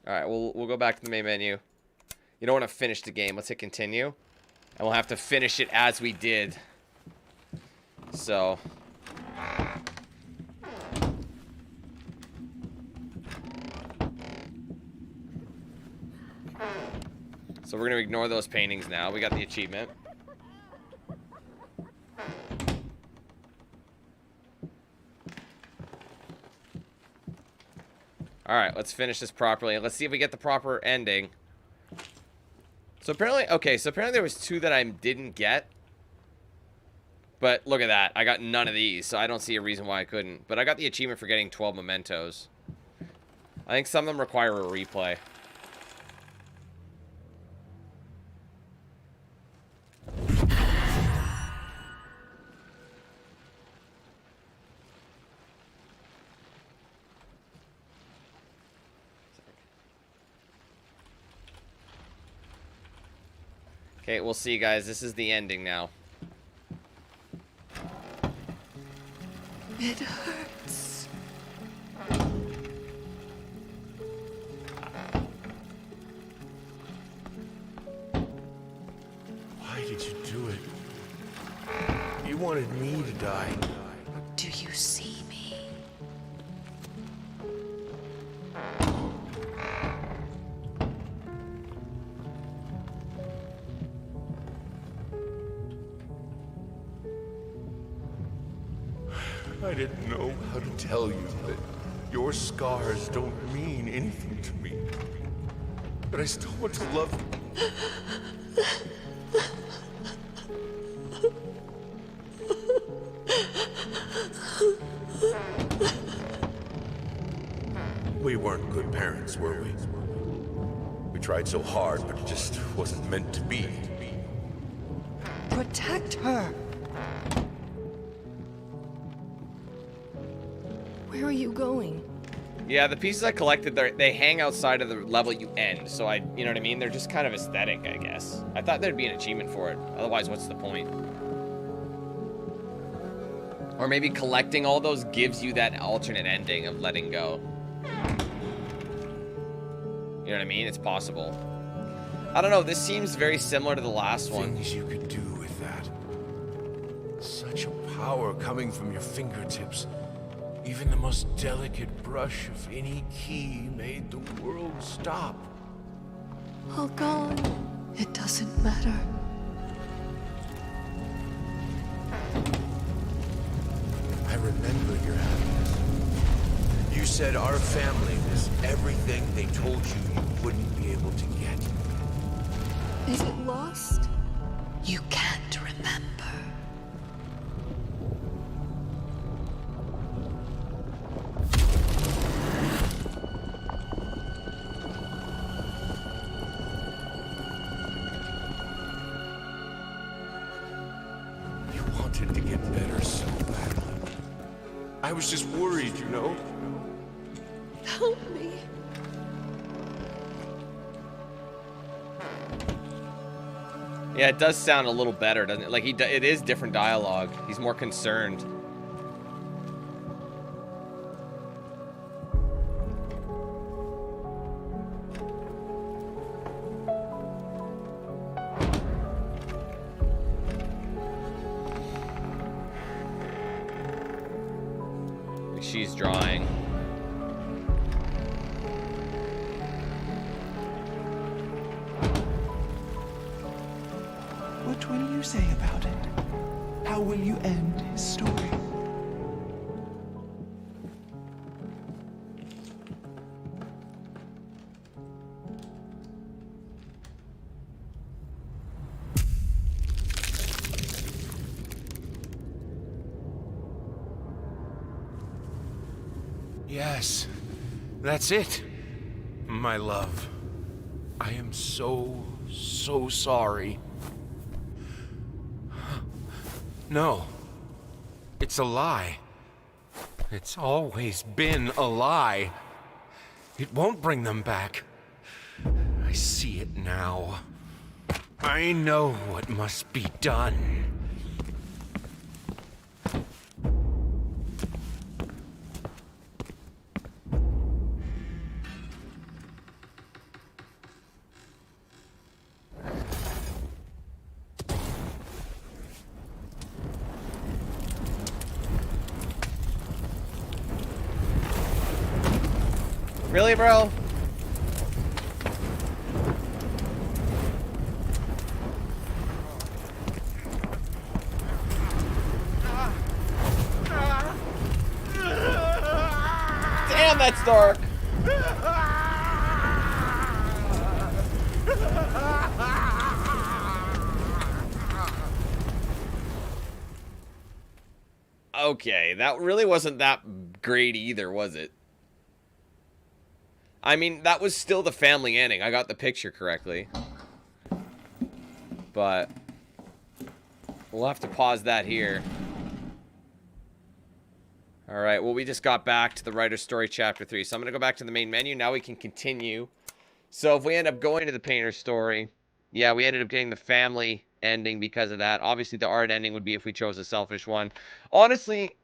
Alright, we'll go back to the main menu. You don't want to finish the game. Let's hit continue. And we'll have to finish it as we did. So. So we're going to ignore those paintings now. We got the achievement. Alright, let's finish this properly. Let's see if we get the proper ending. So apparently, okay, so apparently there was 2 that I didn't get. But look at that. I got none of these, so I don't see a reason why I couldn't. But I got the achievement for getting 12 mementos. I think some of them require a replay. Okay, we'll see, guys. This is the ending now. It hurts. Why did you do it? You wanted me to die. Do you see me? I didn't know how to tell you that your scars don't mean anything to me. But I still want to love you. We weren't good parents, were we? We tried so hard, but it just wasn't meant to be. Protect her. Where are you going? Yeah, the pieces I collected, they hang outside of the level you end. So you know what I mean? They're just kind of aesthetic, I guess. I thought there'd be an achievement for it. Otherwise, what's the point? Or maybe collecting all those gives you that alternate ending of letting go. You know what I mean? It's possible. I don't know. This seems very similar to the last one. Things you could do with that. Such a power coming from your fingertips. Even the most delicate brush of any key made the world stop. All gone. It doesn't matter. I remember your happiness. You said our family was everything they told you you wouldn't be able to get. Is it lost? You can't remember. You wanted to get better so badly. I was just worried, you know? Help me. Yeah, it does sound a little better, doesn't it? Like, it is different dialogue. He's more concerned. She's drawing. What will you say about it? How will you end his story? Yes, that's it, my love. I am so sorry. No, it's a lie. It's always been a lie. It won't bring them back. I see it now. I know what must be done. Really, bro? Damn, that's dark. Okay, that really wasn't that great either, was it? I mean, that was still the family ending. I got the picture correctly. But we'll have to pause that here. Alright, well, we just got back to the writer's story chapter 3. So I'm going to go back to the main menu. Now we can continue. So if we end up going to the painter's story, yeah, we ended up getting the family ending because of that. Obviously, the art ending would be if we chose a selfish one. Honestly,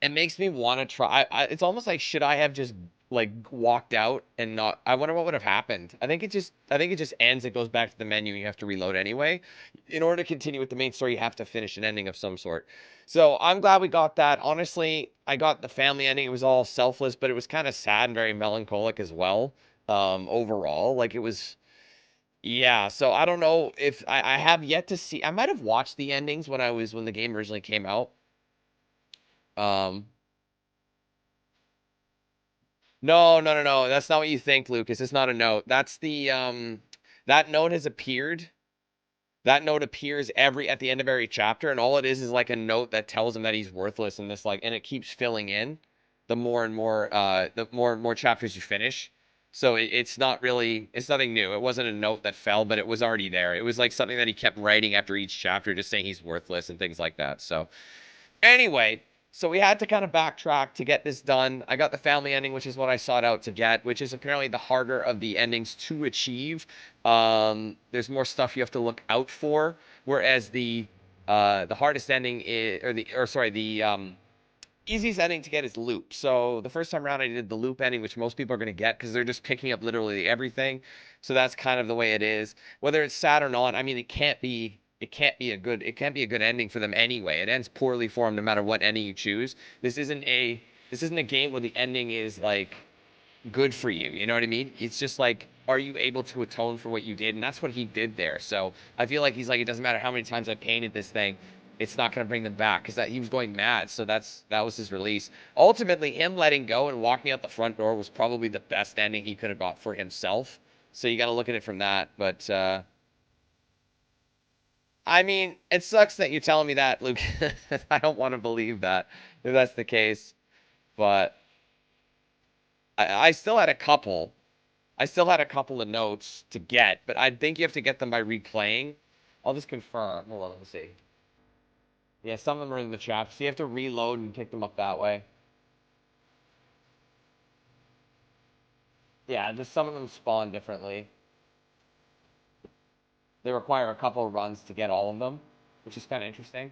it makes me want to try. It's almost like, should I have just like walked out and not? I wonder what would have happened. I think it just ends. It goes back to the menu. You have to reload anyway. In order to continue with the main story, you have to finish an ending of some sort. So I'm glad we got that. Honestly, I got the family ending. It was all selfless, but it was kind of sad and very melancholic as well. Overall, like it was. Yeah, so I don't know if I have yet to see. I might have watched the endings when the game originally came out. No, no, no, no. That's not what you think, Lucas. It's not a note. That's the that note has appeared. That note appears at the end of every chapter, and all it is like a note that tells him that he's worthless and this like, and it keeps filling in the more and more chapters you finish. So it's not really, it's nothing new. It wasn't a note that fell, but it was already there. It was like something that he kept writing after each chapter, just saying he's worthless and things like that. So anyway, so we had to kind of backtrack to get this done. I got the family ending, which is what I sought out to get, which is apparently the harder of the endings to achieve. There's more stuff you have to look out for, whereas the hardest ending is, the easiest ending to get is loop. So the first time around I did the loop ending, which most people are going to get because they're just picking up literally everything. So that's kind of the way it is. Whether it's sad or not, I mean, it can't be a good ending for them anyway. It ends poorly for them no matter what ending you choose. This isn't a game where the ending is like good for you. You know what I mean? It's just like, are you able to atone for what you did? And that's what he did there. So I feel like he's like, it doesn't matter how many times I painted this thing, it's not going to bring them back, because he was going mad. So that was his release. Ultimately, him letting go and walking out the front door was probably the best ending he could have got for himself. So you got to look at it from that. But I mean, it sucks that you're telling me that, Luke. I don't want to believe that if that's the case. But I still had a couple. I still had a couple of notes to get, but I think you have to get them by replaying. I'll just confirm. Hold on, let me see. Yeah, some of them are in the trap, so you have to reload and pick them up that way. Yeah, just some of them spawn differently. They require a couple of runs to get all of them, which is kind of interesting.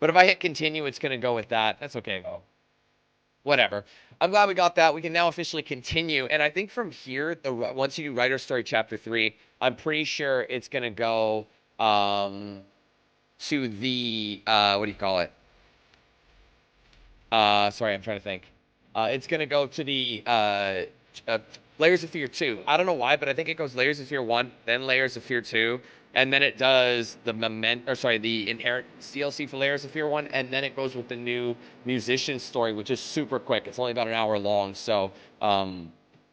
But if I hit continue, it's going to go with that. That's okay, though. Whatever. I'm glad we got that. We can now officially continue. And I think from here, once you do Writer Story Chapter 3, I'm pretty sure it's going to go to the, what do you call it? Sorry, I'm trying to think. It's going to go to the Layers of Fear 2. I don't know why, but I think it goes Layers of Fear 1, then Layers of Fear 2, and then it does the the Inherent DLC for Layers of Fear 1, and then it goes with the new musician story, which is super quick. It's only about an hour long, so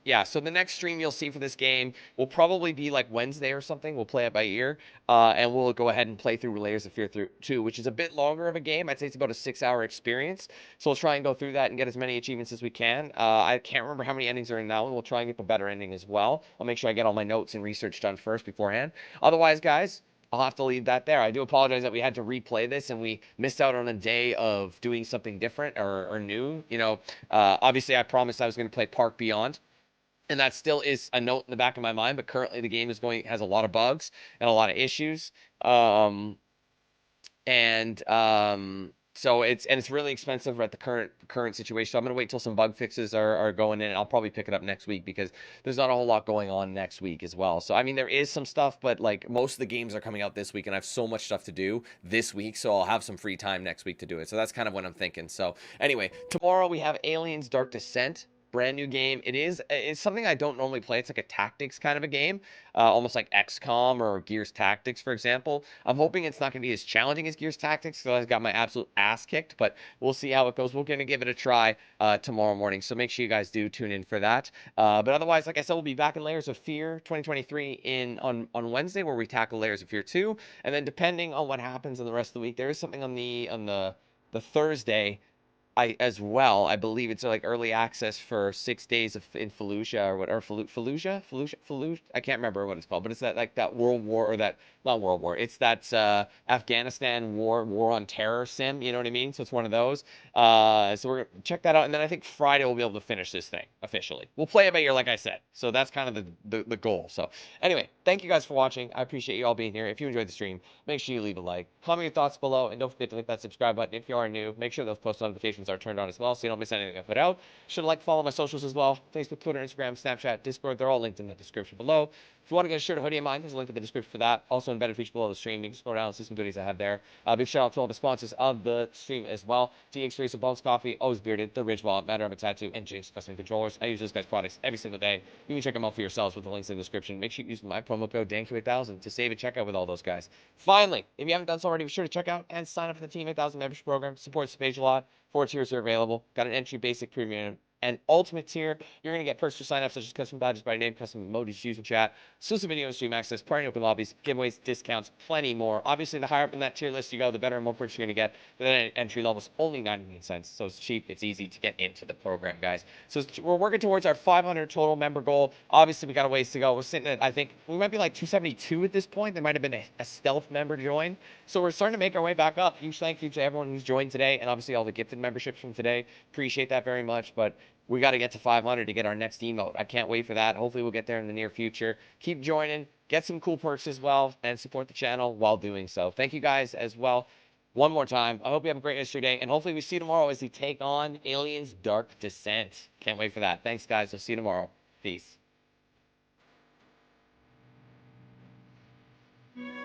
yeah, so the next stream you'll see for this game will probably be like Wednesday or something. We'll play it by ear, and we'll go ahead and play through Layers of Fear 2, which is a bit longer of a game. I'd say it's about a 6-hour experience. So we'll try and go through that and get as many achievements as we can. I can't remember how many endings are in that one. We'll try and get the better ending as well. I'll make sure I get all my notes and research done first beforehand. Otherwise, guys, I'll have to leave that there. I do apologize that we had to replay this and we missed out on a day of doing something different or new. You know, obviously I promised I was going to play Park Beyond. And that still is a note in the back of my mind, but currently the game has a lot of bugs and a lot of issues. So it's really expensive at the current situation. So I'm gonna wait till some bug fixes are going in, and I'll probably pick it up next week because there's not a whole lot going on next week as well. So I mean, there is some stuff, but like most of the games are coming out this week, and I have so much stuff to do this week, so I'll have some free time next week to do it. So that's kind of what I'm thinking. So anyway, tomorrow we have Aliens Dark Descent. Brand new game. It's something I don't normally play. It's like a tactics kind of a game, almost like XCOM or Gears Tactics, for example. I'm hoping it's not going to be as challenging as Gears Tactics because I got my absolute ass kicked, but we'll see how it goes. We're going to give it a try tomorrow morning, so make sure you guys do tune in for that. But otherwise, like I said, we'll be back in Layers of Fear 2023 on Wednesday, where we tackle Layers of Fear 2, and then depending on what happens in the rest of the week, there is something on the Thursday. I believe it's like early access for 6 days in Fallujah or Fallujah. I can't remember what it's called, but it's that World War, or that, not World War. It's that Afghanistan war on terror sim. You know what I mean? So it's one of those. So we're gonna check that out, and then I think Friday we'll be able to finish this thing officially. We'll play it by ear, like I said. So that's kind of the goal. So anyway, thank you guys for watching. I appreciate you all being here. If you enjoyed the stream, make sure you leave a like, comment your thoughts below, and don't forget to hit that subscribe button if you are new. Make sure those post notifications are turned on as well, so you don't miss anything I put out. Should like, follow my socials as well: Facebook, Twitter, Instagram, Snapchat, Discord. They're all linked in the description below. If you want to get a shirt or hoodie of mine, there's a link in the description for that. Also embedded feature below the stream. You can scroll down and see some goodies I have there. Big shout out to all the sponsors of the stream as well: DXRacer Bumps Coffee, Always Bearded, The Ridge Wallet, Matter of a Tattoo, and Jinx Custom Controllers. I use those guys' products every single day. You can check them out for yourselves with the links in the description. Make sure you use my promo code DANQ8000 to save a checkout with all those guys. Finally, if you haven't done so already, be sure to check out and sign up for the Team 8000 membership program. Supports the page a lot. 4 tiers are available. Got an entry, basic, premium, and ultimate tier. You're going to get perks for sign-ups such as custom badges by name, custom emojis used in chat, exclusive video and stream access, party open lobbies, giveaways, discounts, plenty more. Obviously, the higher up in that tier list you go, the better and more perks you're going to get. But then entry level is only 99 cents, so it's cheap. It's easy to get into the program, guys. So we're working towards our 500 total member goal. Obviously, we got a ways to go. We're sitting at, I think, we might be like 272 at this point. There might have been a stealth member join. So we're starting to make our way back up. Huge thank you to everyone who's joined today, and obviously all the gifted memberships from today. Appreciate that very much, but we got to get to 500 to get our next emote. I can't wait for that. Hopefully we'll get there in the near future. Keep joining, get some cool perks as well, and support the channel while doing so. Thank you guys as well. one more time. I hope you have a great rest of your day, and hopefully we see you tomorrow as we take on Aliens Dark Descent. Can't wait for that. Thanks, guys. I'll see you tomorrow. Peace.